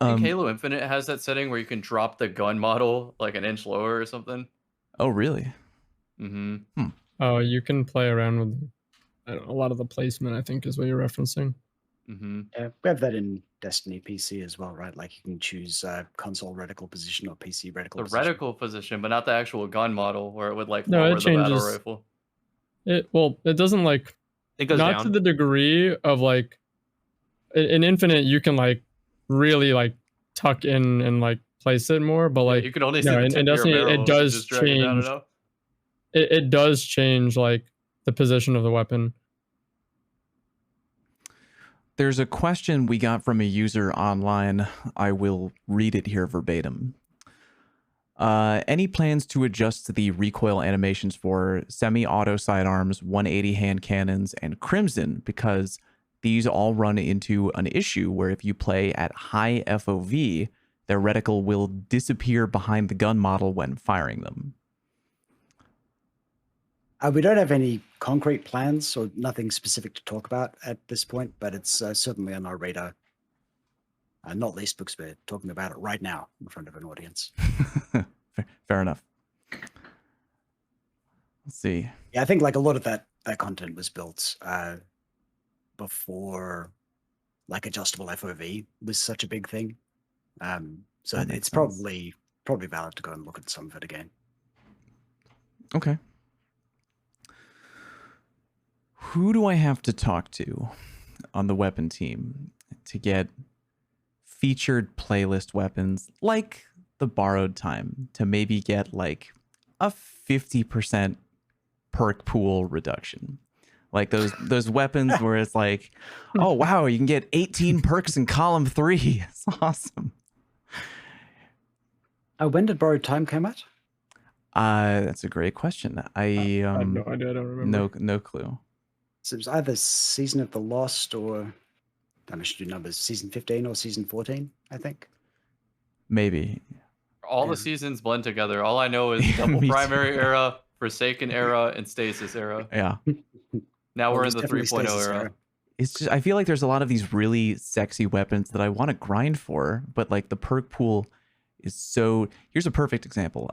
I think Halo Infinite has that setting where you can drop the gun model like an inch lower or something. Oh, really? Mm-hmm. Oh, you can play around with a lot of the placement, I think, is what you're referencing. Mm-hmm. Yeah, we have that in Destiny PC as well, right? Like you can choose console reticle position or PC reticle The position. reticle position, but not the actual gun model where it would like No, lower it the battle changes. rifle. It doesn't like, It goes not down to the degree of like in Infinite you can like really like tuck in and like place it more, but like You can only see no, the in tip of your Destiny barrel it if you does just drag it down change. enough. It does change like the position of the weapon. There's a question we got from a user online. I will read it here verbatim. Any plans to adjust the recoil animations for semi-auto sidearms, 180 hand cannons, and Crimson? Because these all run into an issue where if you play at high FOV, their reticle will disappear behind the gun model when firing them. We don't have any concrete plans or nothing specific to talk about at this point, but it's certainly on our radar. Not least because we're talking about it right now in front of an audience. Fair enough. Let's see. Yeah, I think like a lot of that content was built before like adjustable FOV was such a big thing. So it's probably valid to go and look at some of it again. Okay. Who do I have to talk to on the weapon team to get featured playlist weapons like the borrowed time to maybe get like a 50% perk pool reduction? Like those weapons where it's like, oh wow, you can get 18 perks in column 3. It's awesome. When did borrowed time come out? That's a great question. I have no idea. I don't remember. No clue. So it was either Season of the Lost or, I should do numbers, Season 15 or Season 14, I think. Maybe. All the seasons blend together. All I know is double primary era, Forsaken era, and Stasis era. Yeah. Now Well, we're in the there's definitely 3.0 Stasis era. era. It's just, I feel like there's a lot of these really sexy weapons that I want to grind for, but like the perk pool is so. Here's a perfect example.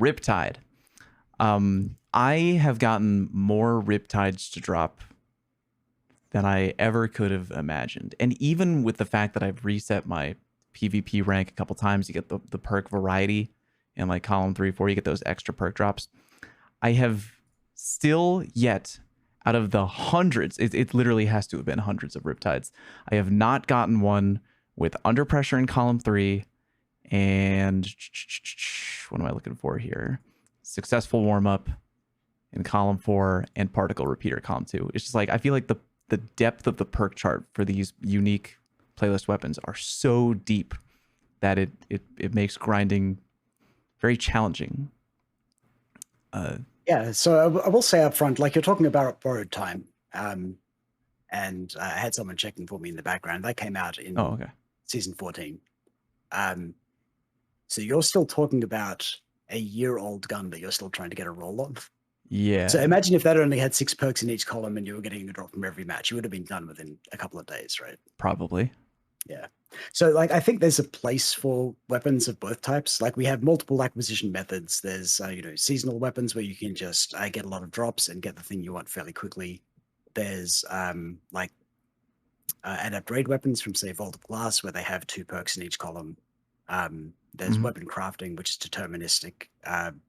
Riptide. I have gotten more Riptides to drop than I ever could have imagined. And even with the fact that I've reset my PvP rank a couple times, you get the perk variety in like column 3, 4, you get those extra perk drops. I have still yet, out of the hundreds, it literally has to have been hundreds of Riptides, I have not gotten one with under pressure in column 3 and what am I looking for here? Successful warm-up in column 4 and particle repeater column 2. It's just like, I feel like the depth of the perk chart for these unique playlist weapons are so deep that it makes grinding very challenging. Yeah, so I will say up front, like you're talking about borrowed time, and I had someone checking for me in the background. That came out in Oh, okay. season 14. So you're still talking about a year-old gun that you're still trying to get a roll on. Yeah. So imagine if that only had 6 perks in each column and you were getting a drop from every match, you would have been done within a couple of days, right? Probably. Yeah. So like I think there's a place for weapons of both types. Like we have multiple acquisition methods. There's seasonal weapons where you can just get a lot of drops and get the thing you want fairly quickly. There's adept raid weapons from say Vault of Glass where they have 2 perks in each column. There's weapon crafting, which is deterministic,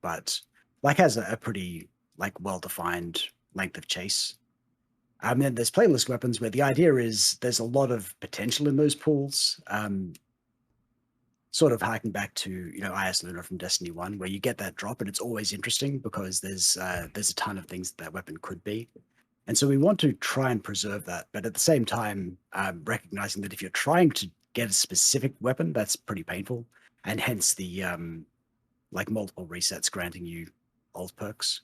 but like has a pretty like well-defined length of chase. And then there's playlist weapons where the idea is there's a lot of potential in those pools. Sort of harking back to IS Luna from Destiny 1, where you get that drop and it's always interesting because there's a ton of things that weapon could be. And so we want to try and preserve that, but at the same time, recognizing that if you're trying to get a specific weapon, that's pretty painful, and hence the like multiple resets granting you old perks.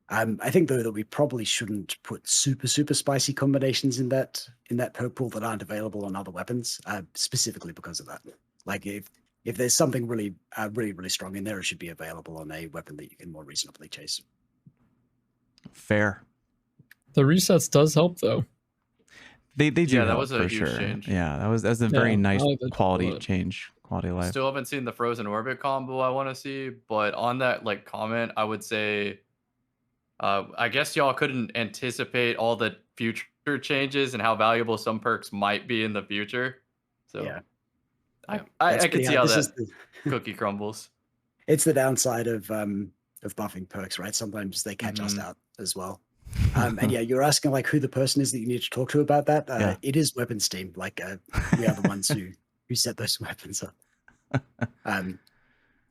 I think though that we probably shouldn't put super spicy combinations in that perk pool that aren't available on other weapons, specifically because of that. Like if there's something really strong in there, it should be available on a weapon that you can more reasonably chase. Fair. The resets does help though. They do. Yeah, that help, was a for huge sure. change. Yeah, that's a very nice like that quality bullet. change, quality of life. Still haven't seen the frozen orbit combo I want to see, but on that like comment, I would say, I guess y'all couldn't anticipate all the future changes and how valuable some perks might be in the future. So Yeah, I can see how that the, cookie crumbles. it's the downside of buffing perks, right? Sometimes they catch us out as well. And yeah, you're asking like who the person is that you need to talk to about that. Yeah. It is weapons team. Like we are the ones who set those weapons up.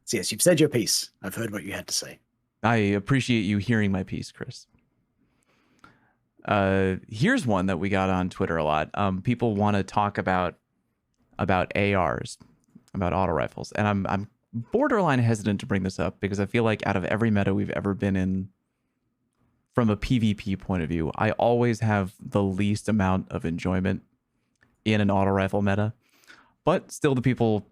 So yes, you've said your piece. I've heard what you had to say. I appreciate you hearing my piece, Chris. Here's one that we got on Twitter a lot. People want to talk about ARs, about auto rifles, and I'm borderline hesitant to bring this up because I feel like out of every meta we've ever been in, from a PvP point of view, I always have the least amount of enjoyment in an auto rifle meta. But still, the people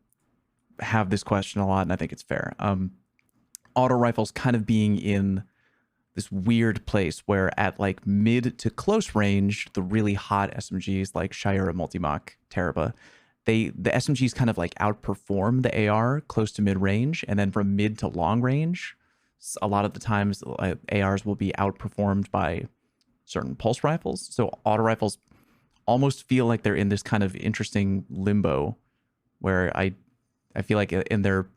have this question a lot, and I think it's fair. Auto rifles kind of being in this weird place where at like mid to close range, the really hot SMGs like Shira, Multimach, Teraba, the SMGs kind of like outperform the AR close to mid range, and then from mid to long range, a lot of the times ARs will be outperformed by certain pulse rifles. So auto rifles almost feel like they're in this kind of interesting limbo where I feel like in they're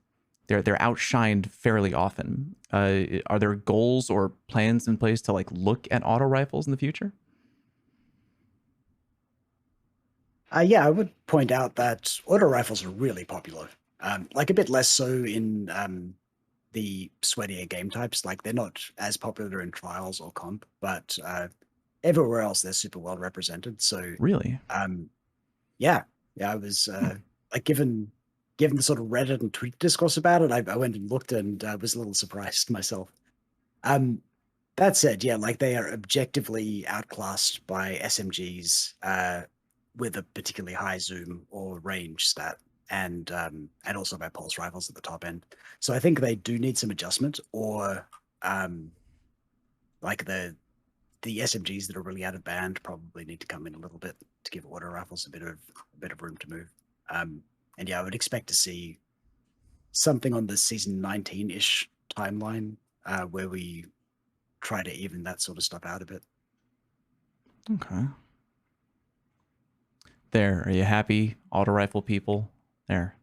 outshined fairly often. Are there goals or plans in place to like look at auto rifles in the future? Yeah, I would point out that auto rifles are really popular. Like a bit less so in the sweatier game types. Like they're not as popular in trials or comp, but everywhere else they're super well represented. So Really, yeah, I was like given the sort of Reddit and tweet discourse about it, I went and looked and was a little surprised myself. That said, yeah, like they are objectively outclassed by SMGs with a particularly high zoom or range stat, and also by pulse rifles at the top end. So I think they do need some adjustment, or like the SMGs that are really out of band probably need to come in a little bit to give auto rifles a bit of room to move. And yeah, I would expect to see something on the season 19-ish timeline where we try to even that sort of stuff out a bit. okay. There, are you happy, auto rifle people? There,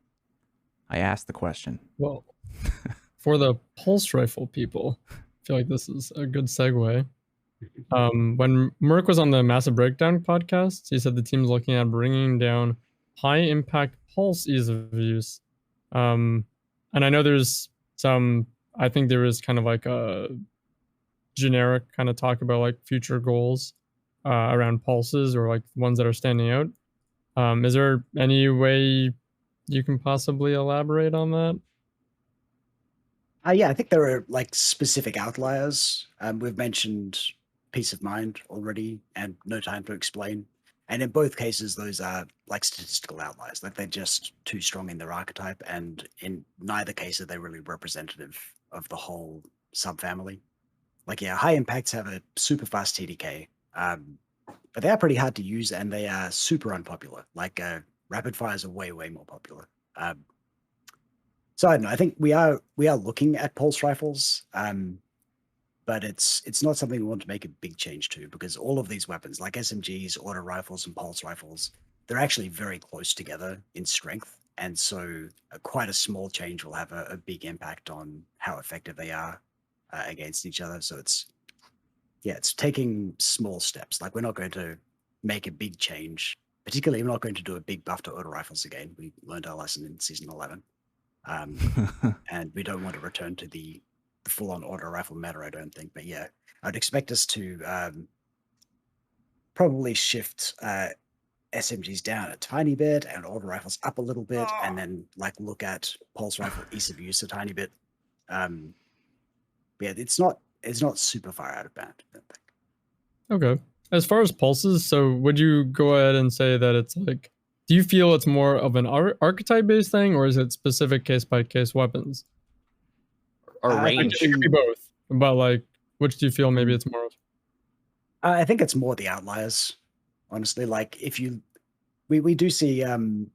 I asked the question. Well, for the pulse rifle people, I feel like this is a good segue. When Merc was on the Massive Breakdown podcast, he said the team's looking at bringing down high impact pulse ease of use. And I know there's some, I think there is kind of like a generic kind of talk about like future goals around pulses or like ones that are standing out. Is there any way you can possibly elaborate on that? Yeah, I think there are like specific outliers. We've mentioned peace of mind already and no time to explain. And in both cases, those are like statistical outliers. Like they're just too strong in their archetype. And in neither case are they really representative of the whole subfamily. Like, yeah, high impacts have a super fast TDK, but they are pretty hard to use and they are super unpopular. Like rapid fires are way, way more popular. So I don't know. I think we are looking at pulse rifles, but it's not something we want to make a big change to because all of these weapons, like SMGs, auto rifles, and pulse rifles, they're actually very close together in strength, and so quite a small change will have a big impact on how effective they are against each other. So it's taking small steps. Like we're not going to make a big change. Particularly, we're not going to do a big buff to auto rifles again. We learned our lesson in season 11. And we don't want to return to the full-on auto rifle meta, I don't think. But yeah, I'd expect us to probably shift SMGs down a tiny bit and auto rifles up a little bit, and then like look at pulse rifle ease of use a tiny bit. Yeah, it's not super far out of band, I don't think. Okay. As far as pulses, so would you go ahead and say that it's like, do you feel it's more of an archetype based thing, or is it specific case by case weapons? Or range? It could be both, but like, which do you feel maybe it's more of? I think it's more the outliers, honestly. Like if you, we do see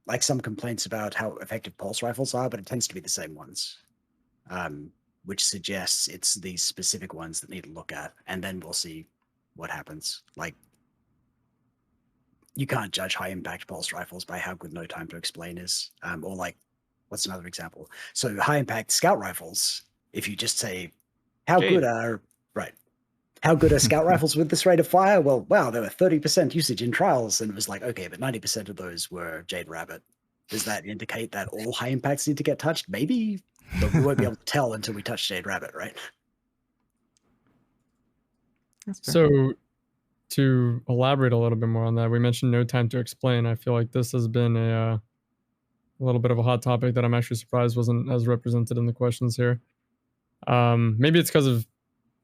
like some complaints about how effective pulse rifles are, but it tends to be the same ones, which suggests it's these specific ones that need to look at, and then we'll see what happens. Like you can't judge high impact pulse rifles by how good no time to explain is, or like what's another example? So high impact scout rifles. If you just say how good are scout rifles with this rate of fire? Well, wow, there were 30% usage in trials, and it was like, okay, but 90% of those were Jade Rabbit. Does that indicate that all high impacts need to get touched? Maybe, but we won't be able to tell until we touch Jade Rabbit, right? So to elaborate a little bit more on that, we mentioned no time to explain. I feel like this has been a little bit of a hot topic that I'm actually surprised wasn't as represented in the questions here. Maybe it's because of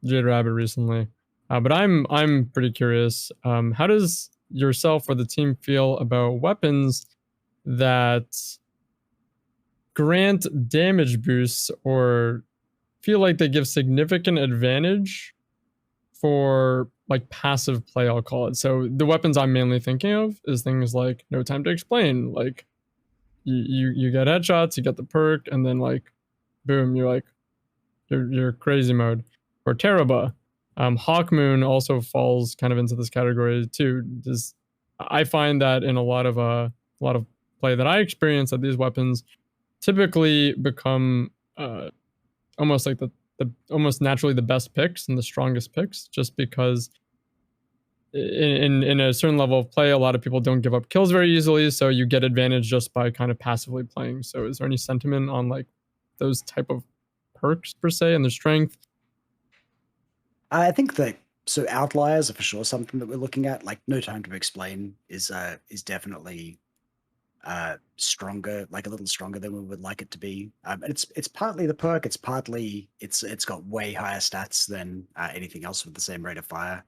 Jade Rabbit recently, but I'm pretty curious. How does yourself or the team feel about weapons that grant damage boosts or feel like they give significant advantage for like passive play, I'll call it? So the weapons I'm mainly thinking of is things like no time to explain. Like you get headshots, you get the perk, and then like boom, you're crazy mode. Or Teraba. Hawkmoon also falls kind of into this category too. I find that in a lot of play that I experience, that these weapons typically become almost like the almost naturally the best picks and the strongest picks, just because in a certain level of play, a lot of people don't give up kills very easily, so you get advantage just by kind of passively playing. So is there any sentiment on like those type of perks per se and the strength? I think that so outliers are for sure something that we're looking at. Like no time to explain is definitely stronger, like a little stronger than we would like it to be. And it's partly the perk. It's partly it's got way higher stats than anything else with the same rate of fire.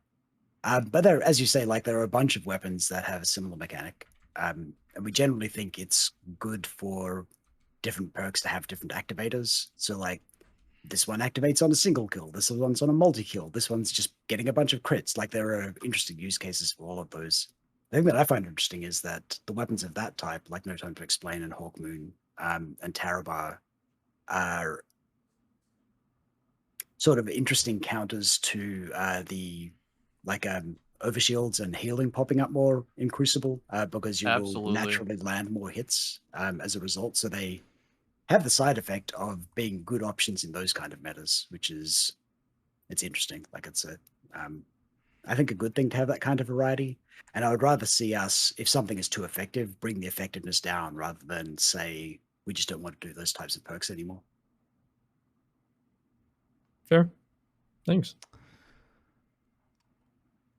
But there, as you say, like there are a bunch of weapons that have a similar mechanic, and we generally think it's good for different perks to have different activators. So like this one activates on a single kill, this one's on a multi-kill, this one's just getting a bunch of crits. Like there are interesting use cases for all of those. The thing that I find interesting is that the weapons of that type, like No Time to Explain and Hawkmoon and Tarabar, are sort of interesting counters to the like overshields and healing popping up more in Crucible, because you will naturally land more hits as a result. So they have the side effect of being good options in those kind of metas, which is, it's interesting. Like it's I think a good thing to have that kind of variety. And I would rather see us, if something is too effective, bring the effectiveness down rather than say, we just don't want to do those types of perks anymore. Fair. Thanks.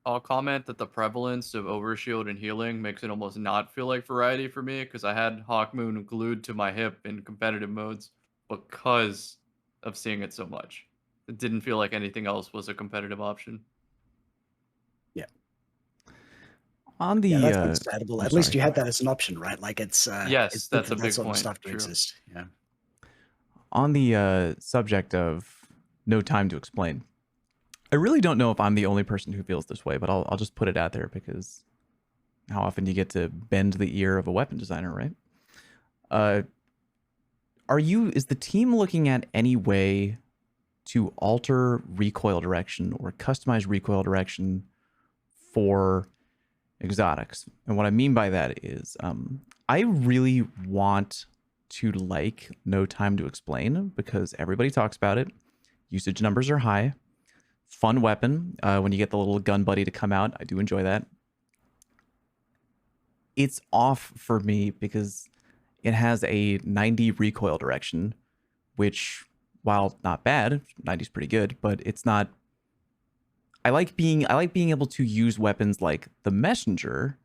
I'll comment that the prevalence of overshield and healing makes it almost not feel like variety for me, because I had Hawkmoon glued to my hip in competitive modes because of seeing it so much. It didn't feel like anything else was a competitive option. Yeah. On the that's understandable. I'm At least sorry, you go had that ahead. as an option, right? Like it's Yes, it's good that's for a that big sort of point. stuff to True. exist. Yeah. On the subject of no time to explain, I really don't know if I'm the only person who feels this way, but I'll just put it out there because how often do you get to bend the ear of a weapon designer, right? Is the team looking at any way to alter recoil direction or customize recoil direction for exotics? And what I mean by that is I really want to like No Time to Explain because everybody talks about it. Usage numbers are high. Fun weapon. When you get the little gun buddy to come out, I do enjoy that. It's off for me because it has a 90 recoil direction, which, while not bad, 90 is pretty good, but it's not. I like being able to use weapons like the messenger,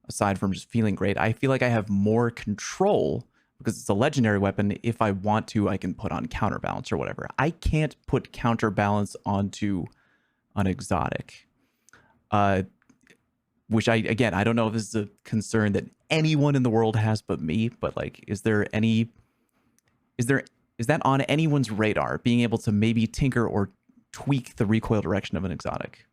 aside from just feeling great. I feel like I have more control because it's a legendary weapon. If I want to, I can put on counterbalance or whatever. I can't put counterbalance onto an exotic. Which I don't know if this is a concern that anyone in the world has but me, but like, is that on anyone's radar, being able to maybe tinker or tweak the recoil direction of an exotic?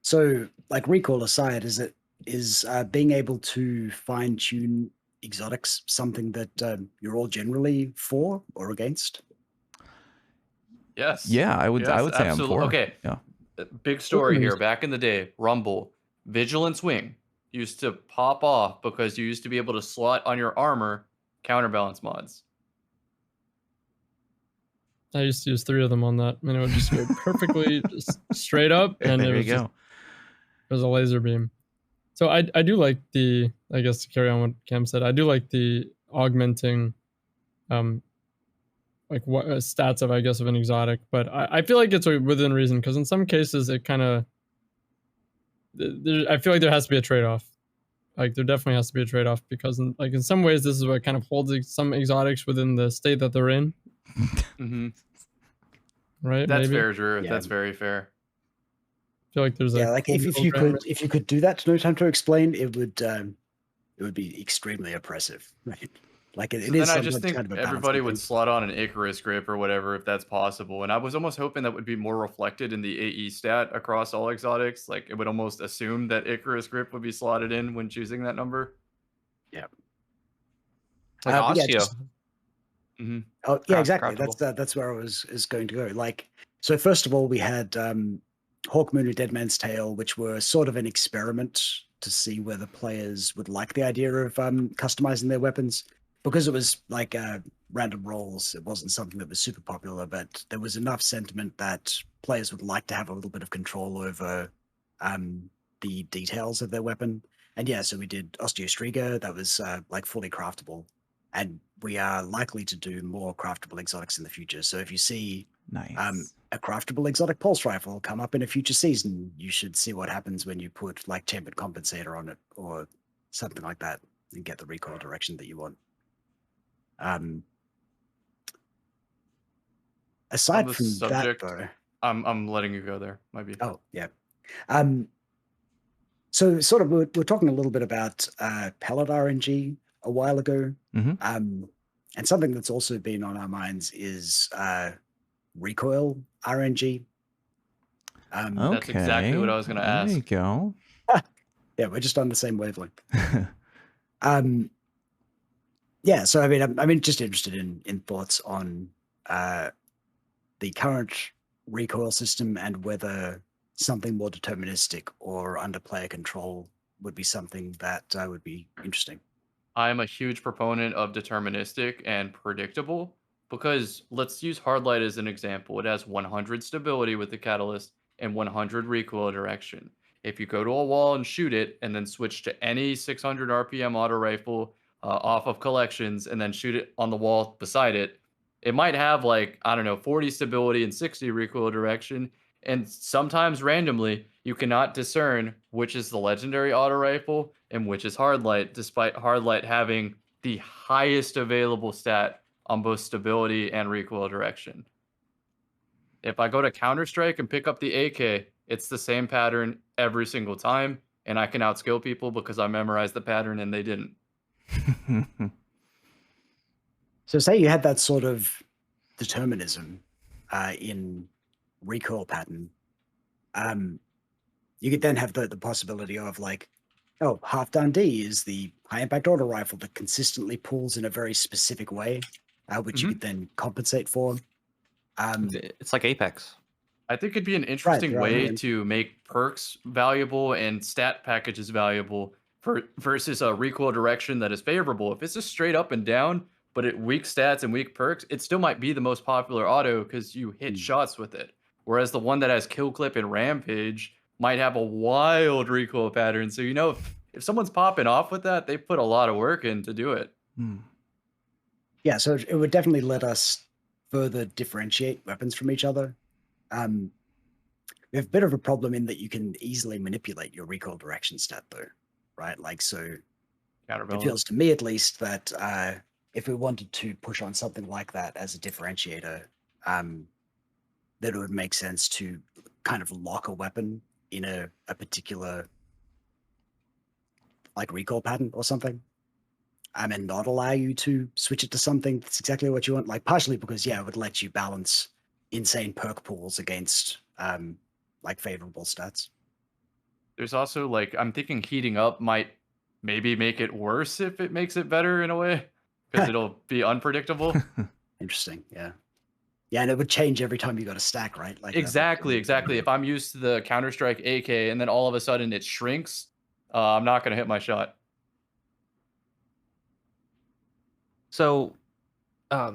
So, like recoil aside, is being able to fine tune exotics something that you're all generally for or against? Yes. Yeah, I would say absolutely. I'm for. Okay. Yeah. Big story here. Back in the day, Rumble, Vigilance Wing used to pop off because you used to be able to slot on your armor counterbalance mods. I used to use 3 of them on that, and it would just go perfectly just straight up, and There it you go. was a laser beam. So I do like the, I guess to carry on what Cam said, I do like the augmenting, like what stats of, I guess, of an exotic, but I feel like it's within reason because in some cases it kind of, I feel like there has to be a trade-off. Like there definitely has to be a trade-off because in some ways this is what kind of holds some exotics within the state that they're in. Mm-hmm. Right? That's maybe? fair, Drew. Yeah. That's very fair. I feel like there's like if you could do that to No Time to Explain, it would be extremely oppressive, right? Like it is. Then I just think kind of a everybody would thing. slot on an Icarus grip or whatever if that's possible. And I was almost hoping that would be more reflected in the AE stat across all exotics. Like it would almost assume that Icarus grip would be slotted in when choosing that number. Yeah. Like osteo. Oh yeah, Craft- exactly. craftable. That's where I was going to go. Like, so first of all, we had Hawk Moon and Dead Man's Tale, which were sort of an experiment to see whether players would like the idea of customizing their weapons. Because it was like random rolls, it wasn't something that was super popular, but there was enough sentiment that players would like to have a little bit of control over the details of their weapon. And yeah, so we did Osteostriga, that was like fully craftable. And we are likely to do more craftable exotics in the future. So if you see Nice. a craftable exotic pulse rifle come up in a future season, you should see what happens when you put like tempered compensator on it or something like that and get the recoil direction that you want. Aside from subject, that, though, I'm letting you go there. Might be. Oh yeah. So sort of we're talking a little bit about Pellet RNG a while ago. Mm-hmm. And something that's also been on our minds is Recoil RNG. That's exactly what I was going to ask. There you go. Yeah, we're just on the same wavelength. Yeah, so I mean, I'm just interested in thoughts on the current recoil system and whether something more deterministic or under player control would be something that would be interesting. I'm a huge proponent of deterministic and predictable because let's use Hardlight as an example. It has 100 stability with the catalyst and 100 recoil direction. If you go to a wall and shoot it and then switch to any 600 RPM auto rifle off of collections and then shoot it on the wall beside it, it might have like, I don't know, 40 stability and 60 recoil direction. And sometimes randomly, you cannot discern which is the legendary auto rifle and which is Hardlight, despite Hardlight having the highest available stat on both stability and recoil direction. If I go to Counter-Strike and pick up the AK, it's the same pattern every single time, and I can outskill people because I memorized the pattern and they didn't. So say you had that sort of determinism in recoil pattern, you could then have the possibility of like, oh, half Dundee is the high impact auto rifle that consistently pulls in a very specific way, which you could then compensate for. It's like Apex. I think it'd be an interesting way to make perks valuable and stat packages valuable versus a recoil direction that is favorable. If it's just straight up and down, but it weak stats and weak perks, it still might be the most popular auto because you hit shots with it. Whereas the one that has kill clip and rampage might have a wild recoil pattern. So, you know, if someone's popping off with that, they put a lot of work in to do it. Yeah, so it would definitely let us further differentiate weapons from each other. We have a bit of a problem in that you can easily manipulate your recoil direction stat though, right? Like, so it feels to me at least that if we wanted to push on something like that as a differentiator, that it would make sense to kind of lock a weapon in a particular like recoil pattern or something. And not allow you to switch it to something that's exactly what you want. Like partially because, yeah, it would let you balance insane perk pools against like favorable stats. There's also like, I'm thinking heating up might maybe make it worse if it makes it better in a way, because it'll be unpredictable. Interesting, yeah. Yeah, and it would change every time you got a stack, right? Like exactly. If I'm used to the Counter-Strike AK and then all of a sudden it shrinks, I'm not going to hit my shot. So, a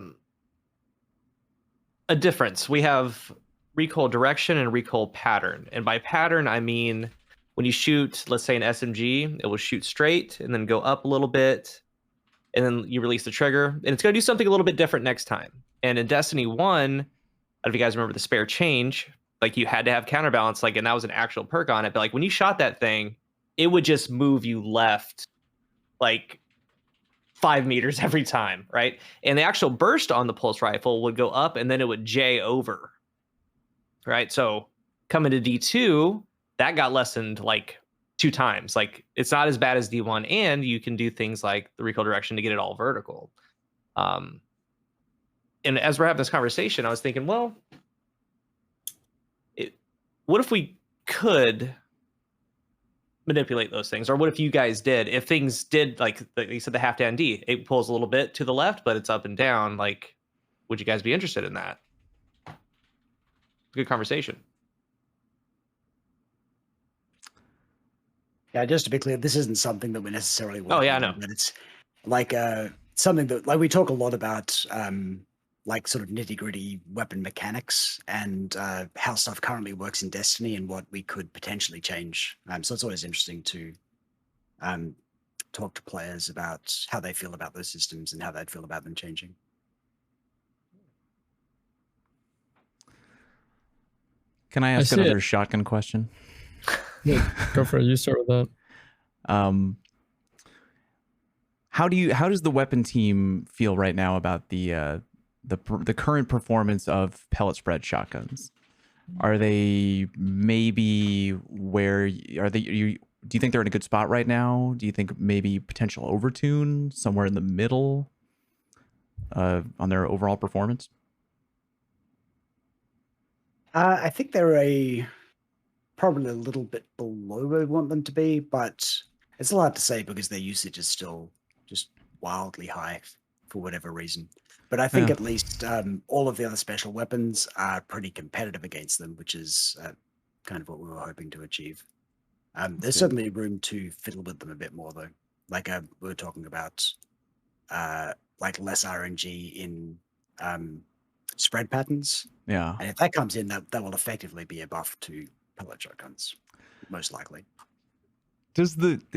difference. We have recoil direction and recoil pattern. And by pattern, I mean when you shoot, let's say an SMG, it will shoot straight and then go up a little bit. And then you release the trigger. And it's going to do something a little bit different next time. And in Destiny 1, I don't know if you guys remember the spare change, like you had to have counterbalance, like, and that was an actual perk on it. But like when you shot that thing, it would just move you left, like 5 meters every time, right? And the actual burst on the pulse rifle would go up and then it would J over, right? So coming to D2, that got lessened like 2 times. Like it's not as bad as D1, and you can do things like the recoil direction to get it all vertical. And as we're having this conversation, I was thinking, well, what if we could manipulate those things? Or what if you guys did? If things did, like you said, the half down D, it pulls a little bit to the left, but it's up and down. Like, would you guys be interested in that? Good conversation. Yeah, just to be clear, this isn't something that we necessarily want. Oh yeah, I know. But it's like something that, like, we talk a lot about like sort of nitty-gritty weapon mechanics and how stuff currently works in Destiny and what we could potentially change. So it's always interesting to talk to players about how they feel about those systems and how they'd feel about them changing. Can I ask another shotgun question? Yeah, go for it. You start with that. How does the weapon team feel right now about the current performance of pellet spread shotguns? Are they maybe where are they? Do you think they're in a good spot right now? Do you think maybe potential overtune somewhere in the middle on their overall performance? I think they're probably a little bit below where we want them to be, but it's a lot to say because their usage is still just wildly high for whatever reason. But I think at least all of the other special weapons are pretty competitive against them, which is kind of what we were hoping to achieve. There's certainly room to fiddle with them a bit more, though. Like we were talking about, like less RNG in spread patterns. Yeah. And if that comes in, that will effectively be a buff to pellet shotguns, most likely.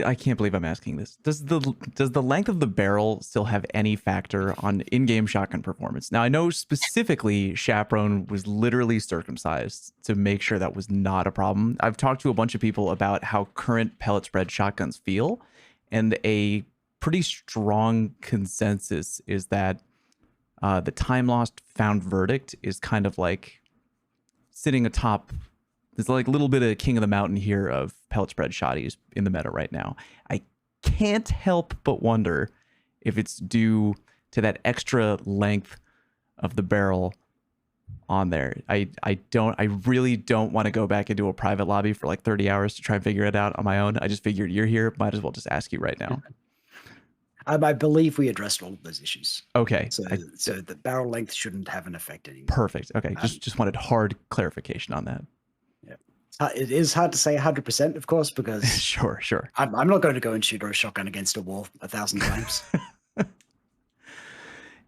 I can't believe I'm asking this. Does the length of the barrel still have any factor on in-game shotgun performance? Now I know specifically Chaperone was literally circumcised to make sure that was not a problem. I've talked to a bunch of people about how current pellet spread shotguns feel, and a pretty strong consensus is that The time lost found verdict is kind of like sitting atop. There's like a little bit of king of the mountain here of pellet spread shotties in the meta right now. I can't help but wonder if it's due to that extra length of the barrel on there. I really don't want to go back into a private lobby for like 30 hours to try and figure it out on my own. I just figured you're here. Might as well just ask you right now. I believe we addressed all of those issues. Okay. So the barrel length shouldn't have an effect anymore. Perfect. Okay. Just wanted hard clarification on that. Yeah. It is hard to say 100%, of course, because sure. I'm not going to go and shoot a shotgun against a wall 1,000 times.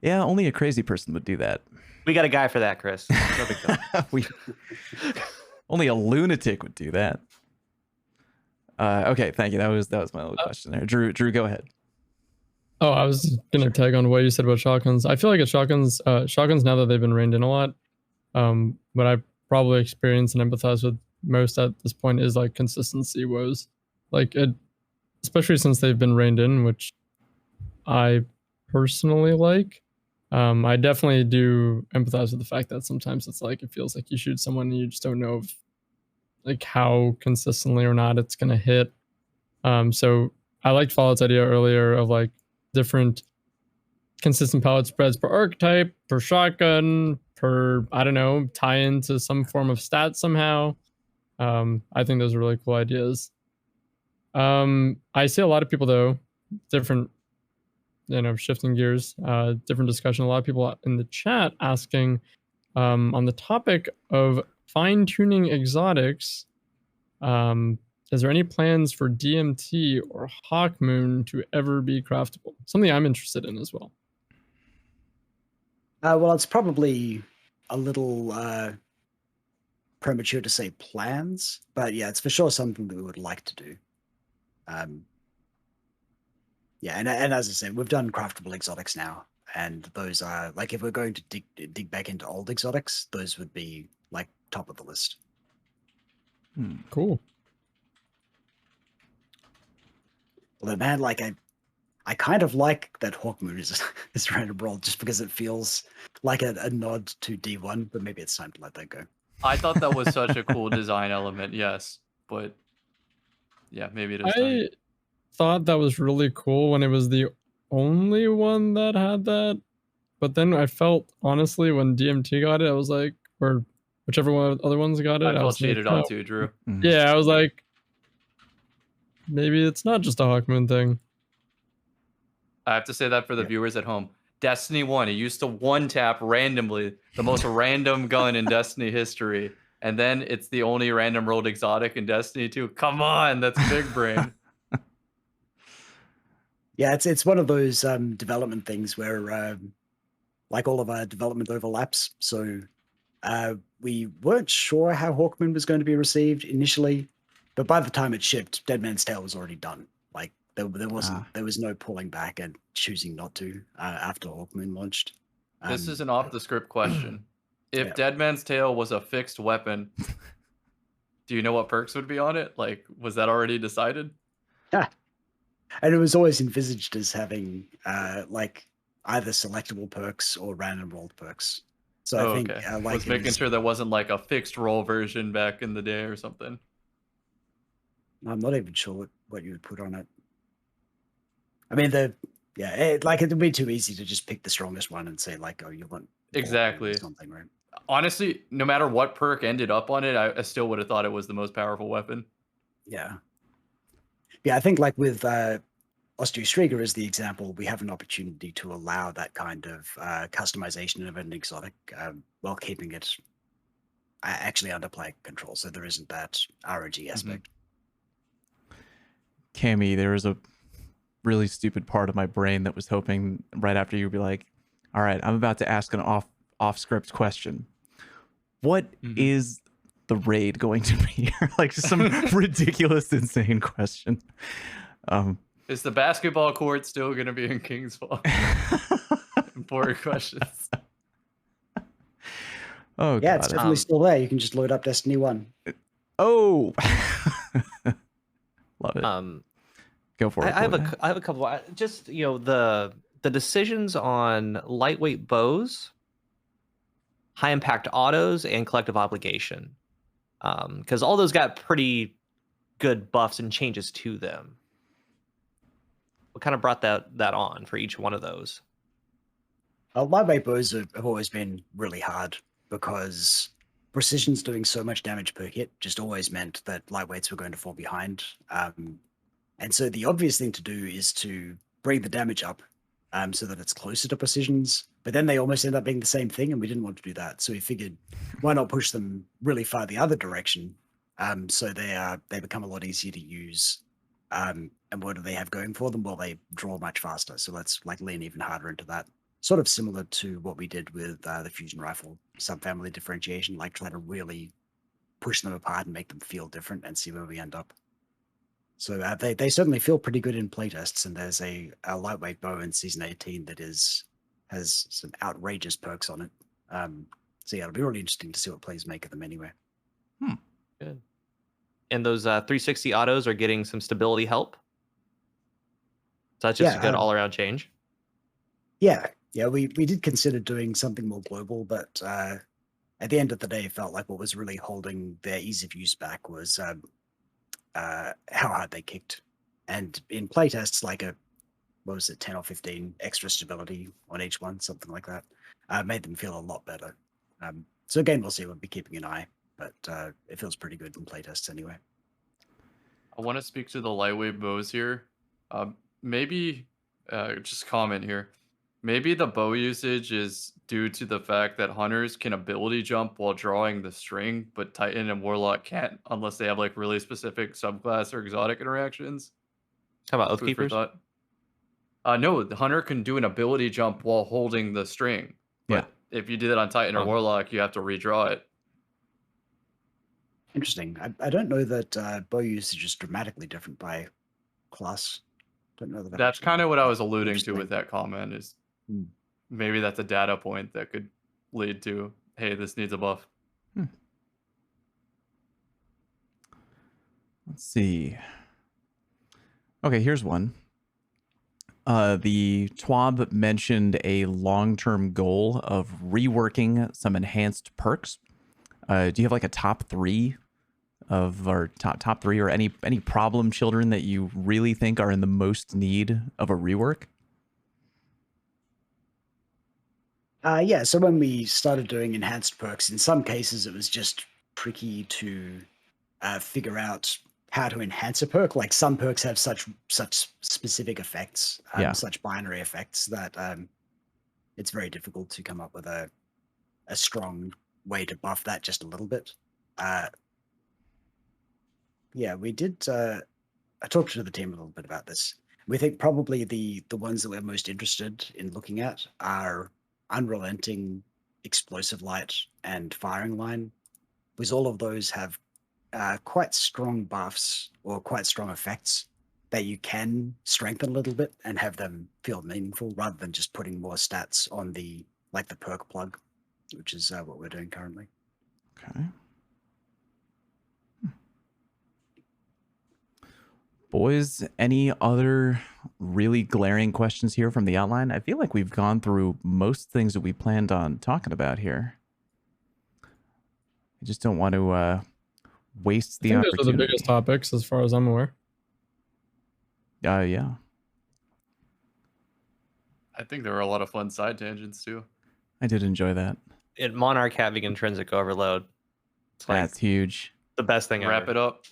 Yeah, only a crazy person would do that. We got a guy for that, Chris. No big deal. Only a lunatic would do that. Okay, thank you. That was my little question there. Drew, go ahead. Oh, I was gonna tag on what you said about shotguns. I feel like shotguns now that they've been reined in a lot, what I probably experience and empathize with most at this point is like consistency woes. Like it, especially since they've been reined in, which I personally like. I definitely do empathize with the fact that sometimes it's like it feels like you shoot someone and you just don't know if, like how consistently or not it's gonna hit. So I liked Fallout's idea earlier of like different consistent pellet spreads per archetype, per shotgun, per I don't know, tie into some form of stat somehow. I think those are really cool ideas. I see a lot of people though, different, shifting gears, different discussion. A lot of people in the chat asking on the topic of fine-tuning exotics, is there any plans for DMT or Hawkmoon to ever be craftable? Something I'm interested in as well. Well, it's probably a little premature to say plans, but yeah, it's for sure something that we would like to do. Yeah, and as I said, we've done craftable exotics now, and those are like if we're going to dig back into old exotics, those would be like top of the list. Cool. Although, man, like I kind of like that Hawkmoon is random roll just because it feels like a nod to D1, but maybe it's time to let that go. I thought that was such a cool design element, yes, but yeah, maybe it is time. Thought that was really cool when it was the only one that had that, but then I felt honestly when DMT got it, I was like, or whichever one other ones got it, I felt cheated on too, Drew. Yeah, I was like, maybe it's not just a Hawkmoon thing. I have to say that for the viewers at home. Destiny 1, it used to one-tap randomly, the most random gun in Destiny history, and then it's the only random rolled exotic in Destiny 2. Come on, that's big brain. Yeah, it's one of those development things where like all of our development overlaps. So we weren't sure how Hawkmoon was going to be received initially, but by the time it shipped, Dead Man's Tale was already done. Like there was no pulling back and choosing not to after Hawkmoon launched. This is an off-the-script question. If Dead Man's Tale was a fixed weapon, do you know what perks would be on it? Like, was that already decided? Yeah. And it was always envisaged as having like either selectable perks or random rolled perks. So I think like I was making sure there wasn't like a fixed roll version back in the day or something. I'm not even sure what you would put on it. I mean, it would be too easy to just pick the strongest one and say like, oh, you want exactly something, right? Honestly, no matter what perk ended up on it, I still would have thought it was the most powerful weapon. Yeah. Yeah, I think like with Osteostriga as the example, we have an opportunity to allow that kind of customization of an exotic while keeping it actually under player control. So there isn't that ROG aspect. Cammy, there was a really stupid part of my brain that was hoping right after you would be like, all right, I'm about to ask an off-script question. What is the raid going to be? Like just some ridiculous, insane question. Is the basketball court still going to be in Kingsfall? Important questions. Oh, yeah, God. it's definitely still there. You can just load up Destiny 1. Oh, love it. Go for it. I have a couple. Just the the decisions on lightweight bows, high impact autos, and collective obligation, because all those got pretty good buffs and changes to them. What kind of brought that on for each one of those? Lightweight bows have always been really hard because precision's doing so much damage per hit just always meant that lightweights were going to fall behind. And so the obvious thing to do is to bring the damage up so that it's closer to precision's, but then they almost end up being the same thing, and we didn't want to do that. So we figured, why not push them really far the other direction? So they become a lot easier to use. And what do they have going for them? Well, they draw much faster. So let's like lean even harder into that. Sort of similar to what we did with the fusion rifle subfamily differentiation, like try to really push them apart and make them feel different and see where we end up. So they certainly feel pretty good in playtests, and there's a lightweight bow in Season 18 that has some outrageous perks on it. So yeah, it'll be really interesting to see what players make of them anyway. Good. And those 360 autos are getting some stability help? So that's just a good all-around change? Yeah, we did consider doing something more global, but at the end of the day, it felt like what was really holding their ease of use back was how hard they kicked. And in playtests, like 10 or 15 extra stability on each one, something like that, made them feel a lot better. So again, we'll see. We'll be keeping an eye, but it feels pretty good in playtests anyway. I want to speak to the lightweight bows here. Maybe just comment here. Maybe the bow usage is due to the fact that hunters can ability jump while drawing the string, but Titan and Warlock can't unless they have like really specific subclass or exotic interactions. How about Oathkeepers? No, the hunter can do an ability jump while holding the string. But if you did it on Titan or Warlock, you have to redraw it. Interesting. I don't know that bow usage is dramatically different by class. Don't know that. That's kind of what I was alluding to with that comment. Is maybe that's a data point that could lead to, hey, this needs a buff. Let's see. Okay, here's one. The TWAB mentioned a long-term goal of reworking some enhanced perks. Do you have like a top three of our top three, or any problem children that you really think are in the most need of a rework? Yeah, so when we started doing enhanced perks, in some cases it was just tricky to figure out how to enhance a perk. Like some perks have such specific effects, such binary effects that it's very difficult to come up with a strong way to buff that just a little bit. Yeah, we did. I talked to the team a little bit about this. We think probably the ones that we're most interested in looking at are Unrelenting, Explosive Light, and Firing Line, because all of those have quite strong buffs or quite strong effects that you can strengthen a little bit and have them feel meaningful, rather than just putting more stats on the perk plug, which is what we're doing currently. Okay. Boys, any other really glaring questions here from the outline? I feel like we've gone through most things that we planned on talking about here. I just don't want to waste the opportunity. Those are the biggest topics as far as I'm aware. Yeah. I think there were a lot of fun side tangents too. I did enjoy that. And Monarch having intrinsic overload. That's huge. The best thing Wrap ever. it up.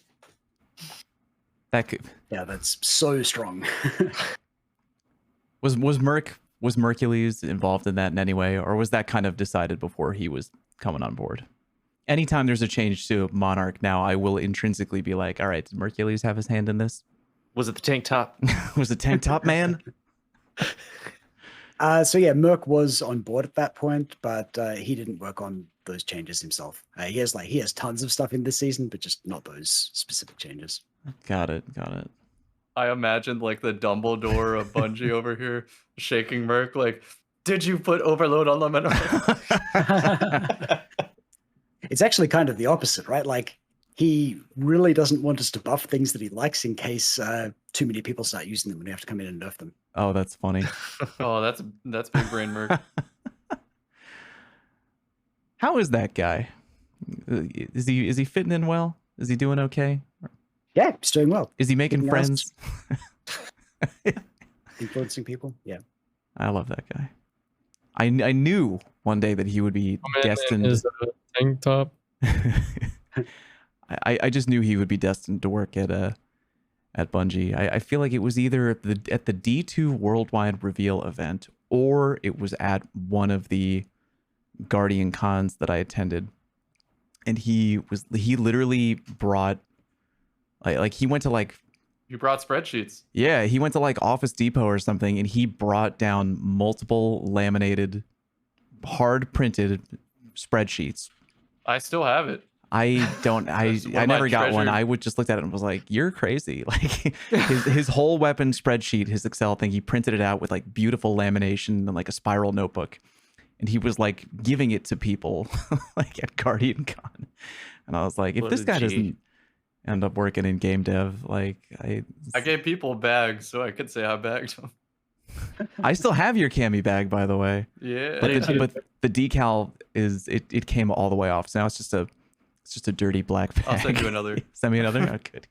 That could... Yeah, that's so strong. Was Mercules involved in that in any way, or was that kind of decided before he was coming on board? Anytime there's a change to Monarch now, I will intrinsically be like, all right, did Mercules have his hand in this? Was it the tank top? Was it tank top man? So yeah, Merc was on board at that point, but he didn't work on those changes himself. He has tons of stuff in this season, but just not those specific changes. Got it. I imagined like the Dumbledore of Bungie over here shaking Merc like, did you put overload on Lemon? It's actually kind of the opposite, right? Like, he really doesn't want us to buff things that he likes in case too many people start using them and we have to come in and nerf them. Oh, that's funny. Oh, that's big brain Merc. How is that guy? Is he fitting in well? Is he doing okay? Yeah, he's doing well. Is he making Getting friends? Influencing people. Yeah. I love that guy. I knew one day that he would be destined. Is a tank top. I just knew he would be destined to work at Bungie. I feel like it was either at the D2 Worldwide Reveal event, or it was at one of the Guardian cons that I attended, and he literally brought like he went to like. You brought spreadsheets. Yeah, he went to like Office Depot or something, and he brought down multiple laminated, hard printed spreadsheets. I still have it. I don't. I never got one. I would just looked at it and was like, "You're crazy!" Like his whole weapon spreadsheet, his Excel thing. He printed it out with like beautiful lamination and like a spiral notebook, and he was like giving it to people like at Guardian Con. And I was like, if this guy doesn't end up working in game dev, like I gave people bags, so I could say I bagged them. I still have your cami bag, by the way. Yeah. But the decal is it came all the way off. So now it's just a dirty black bag. I'll send you another. Send me another? Oh, good.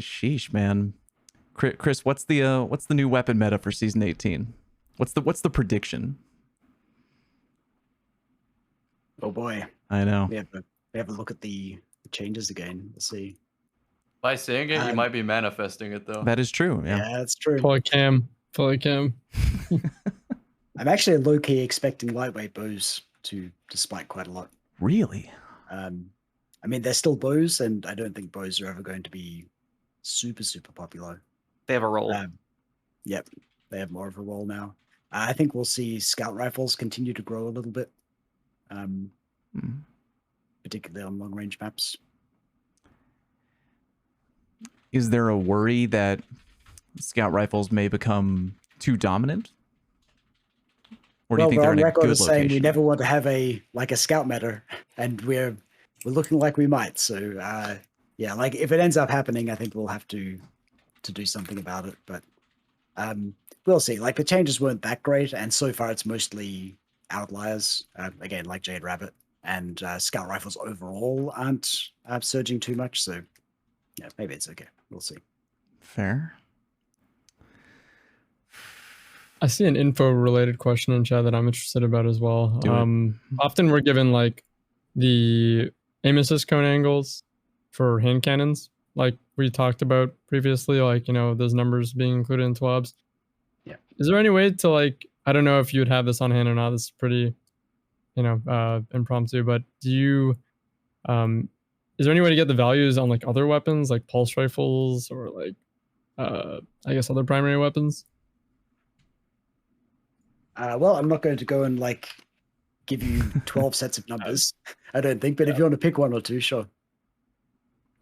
Sheesh, man. Chris, what's the new weapon meta for season 18? What's the prediction? Oh boy. I know. We have a look at the changes again. Let's see. By saying it, you might be manifesting it though. That is true. Yeah, that's true. Pull a cam. I'm actually low-key expecting lightweight bows to spike quite a lot. Really? I mean, they're still bows, and I don't think bows are ever going to be super popular. They have a role. Yep, they have more of a role now. I think we'll see scout rifles continue to grow a little bit, particularly on long-range maps. Is there a worry that scout rifles may become too dominant? Or do you think they're in a good saying location? we never want to have a scout meta, and we're looking like we might. So yeah, like if it ends up happening, I think we'll have to do something about it. But we'll see. Like the changes weren't that great, and so far it's mostly outliers. Again, like Jade Rabbit, and scout rifles overall aren't surging too much. So yeah, maybe it's okay. We'll see. Fair. I see an info related question in chat that I'm interested about as well. Often we're given like the aim assist cone angles for hand cannons, like we talked about previously, like, you know, those numbers being included in TWABs. Yeah. Is there any way to, like, I don't know if you would have this on hand or not. This is pretty, you know, impromptu, but do you, is there any way to get the values on like other weapons, like pulse rifles or like, I guess other primary weapons? Well, I'm not going to go and like give you 12 sets of numbers, I don't think, but if you want to pick one or two, sure.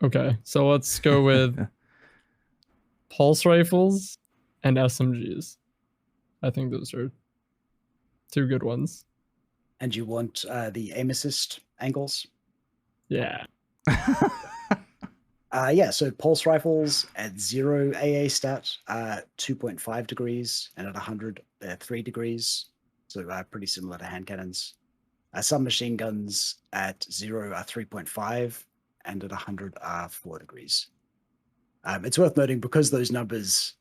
Okay, so let's go with pulse rifles and SMGs. I think those are two good ones. And you want the aim assist angles? Yeah. Yeah, so pulse rifles at 0 AA stat, 2.5 degrees, and at 100, they're 3 degrees. So pretty similar to hand cannons. Some machine guns at 0 are 3.5, and at 100 are 4 degrees. It's worth noting because those numbers,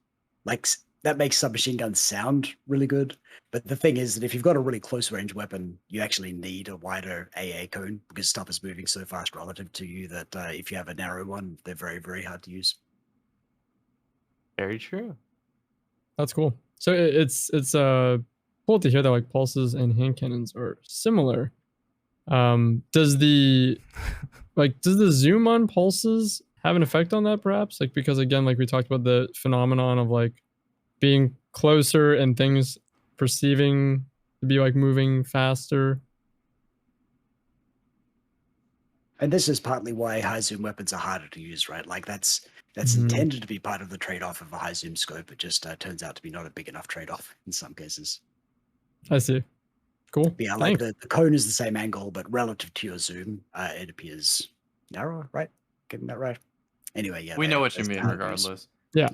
like, that makes submachine guns sound really good. But the thing is that if you've got a really close range weapon, you actually need a wider AA cone because stuff is moving so fast relative to you that if you have a narrow one, they're very, very hard to use. Very true. That's cool. So it's cool to hear that like pulses and hand cannons are similar. Does the zoom on pulses have an effect on that perhaps? Like, because again, like we talked about the phenomenon of like being closer and things perceiving to be like moving faster. And this is partly why high zoom weapons are harder to use, right? Like that's intended to be part of the trade-off of a high zoom scope. It just turns out to be not a big enough trade-off in some cases. I see. Cool. But yeah, like the cone is the same angle, but relative to your zoom, it appears narrower, right? Getting that right? Anyway, yeah. We know what you mean regardless. Yeah.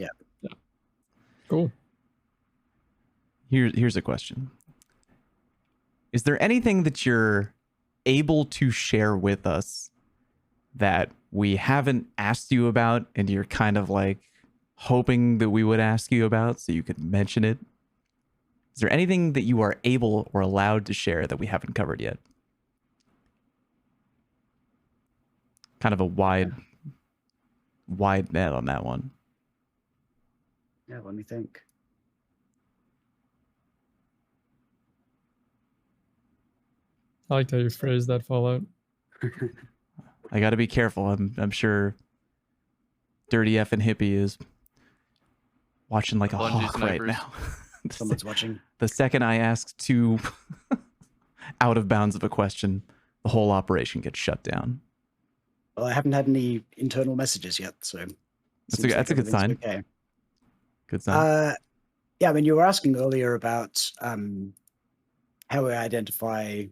Cool. Here's a question. Is there anything that you're able to share with us that we haven't asked you about and you're kind of like hoping that we would ask you about so you could mention it? Is there anything that you are able or allowed to share that we haven't covered yet? Kind of a wide net on that one. Yeah, let me think. I liked how you phrased that, Fallout. I got to be careful. I'm sure Dirty F and Hippie is watching like a Bungie hawk right snipers. now. Someone's watching. The second I ask too out of bounds of a question, the whole operation gets shut down. Well, I haven't had any internal messages yet, so That's a good sign. Okay. Good sign. Yeah, I mean, you were asking earlier about how we identify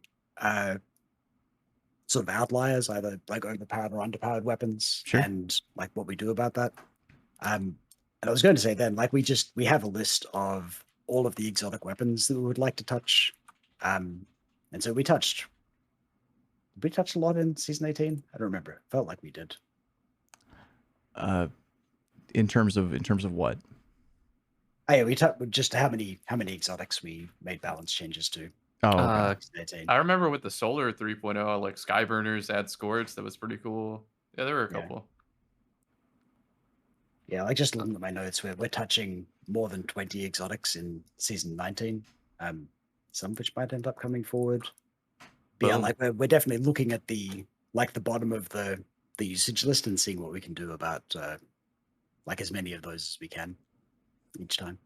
sort of outliers, either like overpowered or underpowered weapons, Sure. and like what we do about that. And I was going to say then, like we have a list of all of the exotic weapons that we would like to touch, and so we touched a lot in season 18. I don't remember. It felt like we did. In terms of what? Oh, yeah, we touched just how many exotics we made balance changes to. Oh, okay. Season 18. I remember with the Solar 3.0, like Skyburners add scorch. That was pretty cool. Yeah, there were a Yeah. couple. Yeah, like just looking at my notes, we're touching more than 20 exotics in season 19. Some of which might end up coming forward. But yeah, Boom. like we're definitely looking at the bottom of the usage list and seeing what we can do about like as many of those as we can each time.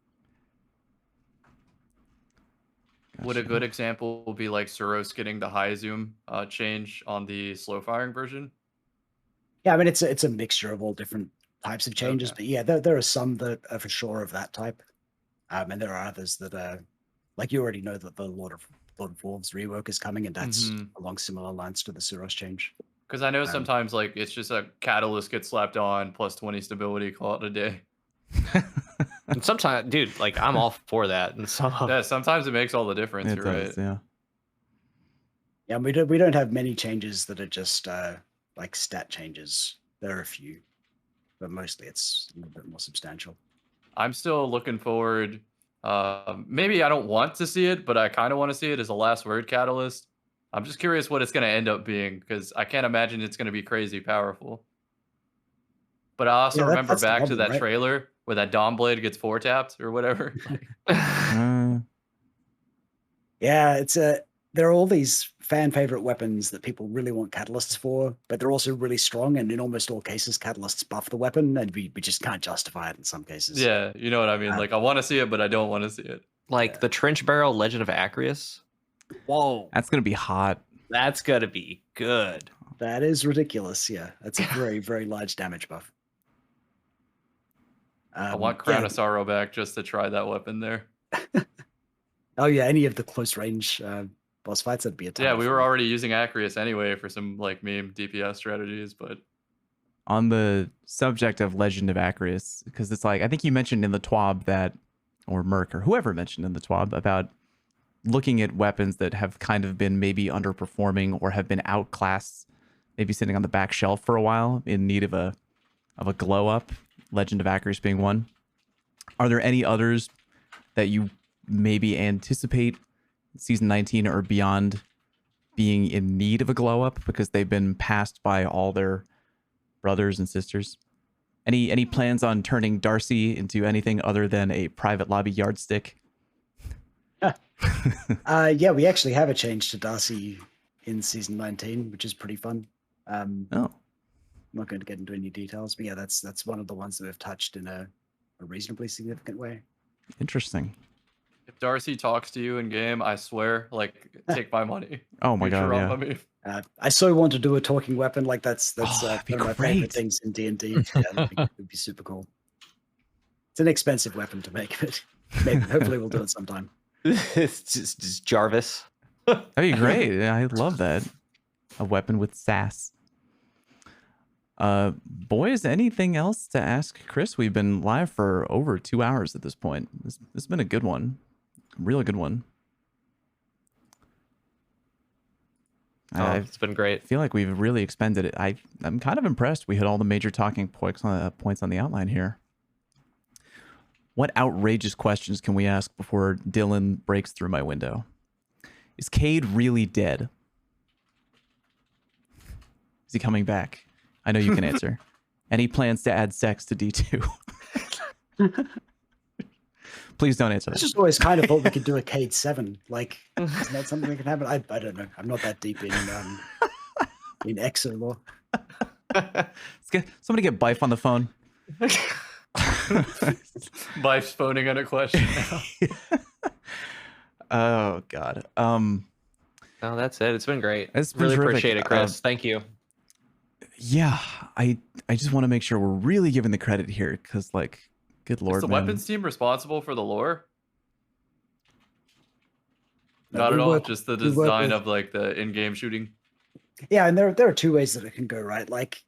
Would a Gotcha. good example be like Suros getting the high zoom change on the slow firing version? Yeah, I mean it's a mixture of all different types of changes, Okay. but yeah, there are some that are for sure of that type, and there are others that are like you already know that the Lord of Wolves rework is coming, and that's along similar lines to the Suros change. Because I know sometimes like it's just a catalyst gets slapped on plus 20 stability, call it a day. And sometimes, dude, like I'm all for that. And so Yeah, sometimes it makes all the difference. It You're does, right. yeah. Yeah, and we don't have many changes that are just like stat changes. There are a few, but mostly it's a little bit more substantial. I'm still looking forward. Maybe I don't want to see it, but I kind of want to see it as a last word catalyst. I'm just curious what it's going to end up being because I can't imagine it's going to be crazy powerful. But I also remember that's the back to problem, that right? trailer where that Dawn Blade gets 4-tapped or whatever. Yeah, it's there are all these fan favorite weapons that people really want catalysts for, but they're also really strong, and in almost all cases, catalysts buff the weapon, and we just can't justify it in some cases. Yeah, you know what I mean? Like I want to see it, but I don't want to see it. like the Trench Barrel Legend of Acreus. Whoa, That's gonna be hot. that's gonna be good. That is ridiculous. Yeah, that's a very, very large damage buff. I want Crown of Sorrow back just to try that weapon there. Oh yeah, any of the close range boss fights, that'd be a ton Yeah, of we fun. were already using Acreus anyway for some like meme DPS strategies, but On the subject of Legend of Acreus, because it's like I think you mentioned in the TWAB that, or Merc or whoever mentioned in the TWAB about looking at weapons that have kind of been maybe underperforming or have been outclassed, maybe sitting on the back shelf for a while in need of a glow up. Legend of Acreus being one. Are there any others that you maybe anticipate season 19 or beyond being in need of a glow up because they've been passed by all their brothers and sisters? Any plans on turning Darcy into anything other than a private lobby yardstick? Yeah, we actually have a change to Darcy in season 19, which is pretty fun. Oh, I'm not going to get into any details, but yeah, that's one of the ones that we've touched in a reasonably significant way. interesting. if Darcy talks to you in game, I swear, like take my money. Oh my god, yeah. Futurama meme. I so want to do a talking weapon. Like that's that'd be one of my great. favorite things in D&D. Yeah, it'd be super cool. It's an expensive weapon to make, but maybe hopefully we'll do it sometime. It's just Jarvis. That'd be great. Yeah, I love that. A weapon with sass. Boys, anything else to ask Chris? We've been live for over 2 hours at this point. This has been a good one. Really good one. It's been great. I feel like we've really expended it. I'm kind of impressed. We hit all the major talking points on the outline here. What outrageous questions can we ask before Dylan breaks through my window? Is Cade really dead? Is he coming back? I know you can answer. Any plans to add sex to D2? Please don't answer. I just always kind of thought we could do a Cade 7. Like, isn't that something that can happen? I don't know. I'm not that deep in EXO lore. Somebody get Bife on the phone. Bife's phoning on a question now. Oh God. No, that's it. It's been great. It's been really terrific. Appreciate it, Chris. Thank you. Yeah, I just want to make sure we're really giving the credit here, because like, good lord, Is the man. weapons team responsible for the lore? No, Not we at all. work- Just the we work design with- of like the in-game shooting. Yeah, and there are two ways that it can go, right? Like,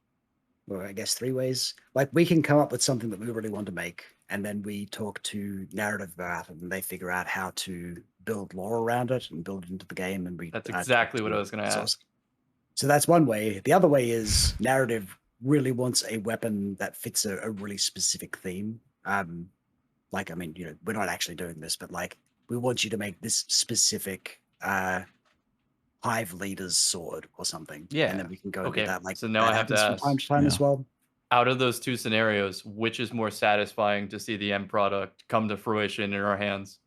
well, I guess 3 ways. Like, we can come up with something that we really want to make, and then we talk to narrative about it, and they figure out how to build lore around it and build it into the game. And we That's talk exactly what to I was going to source. ask. So that's one way. The other way is narrative really wants a weapon that fits a really specific theme. Like, I mean, you know, we're not actually doing this, but like, we want you to make this specific hive leader's sword or something. Yeah. And then we can go Okay, with that. Like, so now that I have to happens from ask. time to time as well. Out of those 2 scenarios, which is more satisfying to see the end product come to fruition in our hands?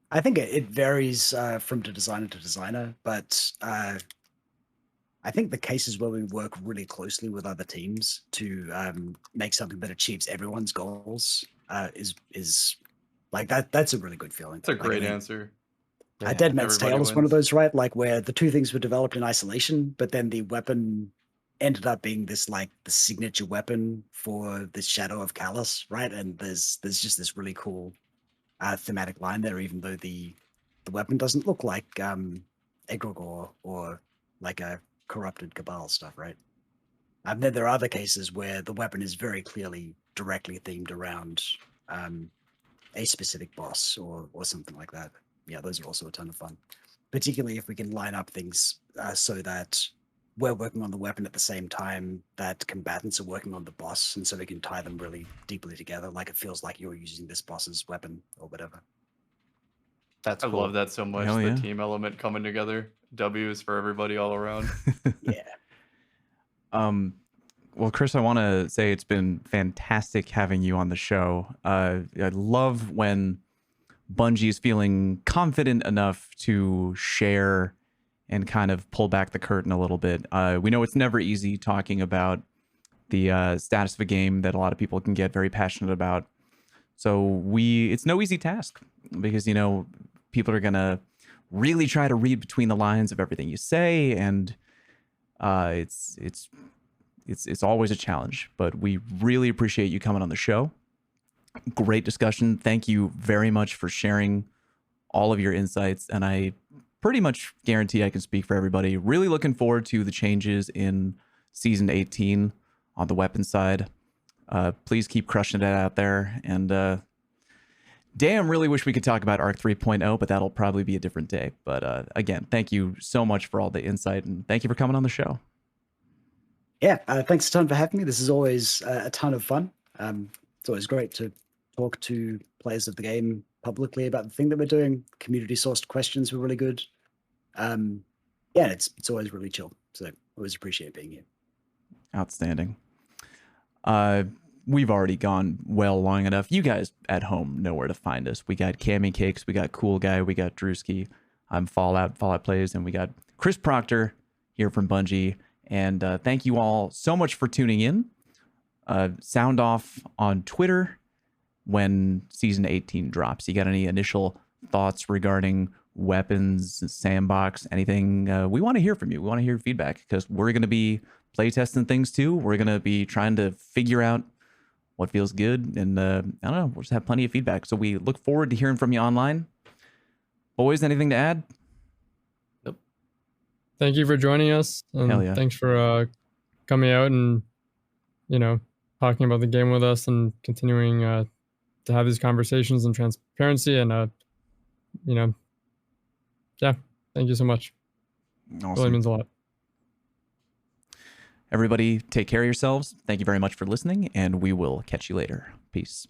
I think it varies from designer to designer, but I think the cases where we work really closely with other teams to make something that achieves everyone's goals is like that. That's a really good feeling. That's a Like, I great mean, answer. Dead Man's everybody Tale is one of wins. those, right? Like, where the 2 things were developed in isolation, but then the weapon ended up being this, like, the signature weapon for the Shadow of Callus, right? And there's just this really cool thematic line there, even though the weapon doesn't look like Egregore or like a corrupted Cabal stuff, right? And then there are other cases where the weapon is very clearly directly themed around a specific boss or something like that. Yeah, those are also a ton of fun, particularly if we can line up things so that we're working on the weapon at the same time that combatants are working on the boss, and so we can tie them really deeply together. Like, it feels like you're using this boss's weapon or whatever. That's I cool. love that so much. Hell The yeah. team element coming together. W's for everybody all around. Yeah. Well, Chris, I want to say it's been fantastic having you on the show. I love when Bungie is feeling confident enough to share and kind of pull back the curtain a little bit. We know it's never easy talking about the status of a game that a lot of people can get very passionate about. So it's no easy task, because, you know, people are going to really try to read between the lines of everything you say, and it's always a challenge. But we really appreciate you coming on the show. Great discussion. Thank you very much for sharing all of your insights, and I pretty much guarantee I can speak for everybody. Really looking forward to the changes in Season 18 on the weapons side. Please keep crushing it out there, and damn, really wish we could talk about Arc 3.0, but that'll probably be a different day. But again, thank you so much for all the insight, and thank you for coming on the show. Yeah, thanks a ton for having me. This is always a ton of fun. It's always great to talk to players of the game publicly about the thing that we're doing. Community sourced questions were really good. Yeah, it's always really chill. So always appreciate being here. Outstanding. We've already gone well long enough. You guys at home know where to find us. We got Cammy Cakes, we got Cool Guy, we got Drewski. I'm Fallout Plays, and we got Chris Proctor here from Bungie. And thank you all so much for tuning in. Sound off on Twitter when Season 18 drops. You got any initial thoughts regarding weapons, Sandbox, anything? We want to hear from you. We want to hear your feedback, because we're going to be playtesting things too. We're going to be trying to figure out what feels good. And I don't know, we'll just have plenty of feedback. So we look forward to hearing from you online. Boys, anything to add? Thank you for joining us. And Hell yeah. Thanks for coming out and, you know, talking about the game with us and continuing to have these conversations and transparency. And, you know, yeah, thank you so much. Awesome. Really means a lot. Everybody, take care of yourselves. Thank you very much for listening, and we will catch you later. Peace.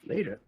Later.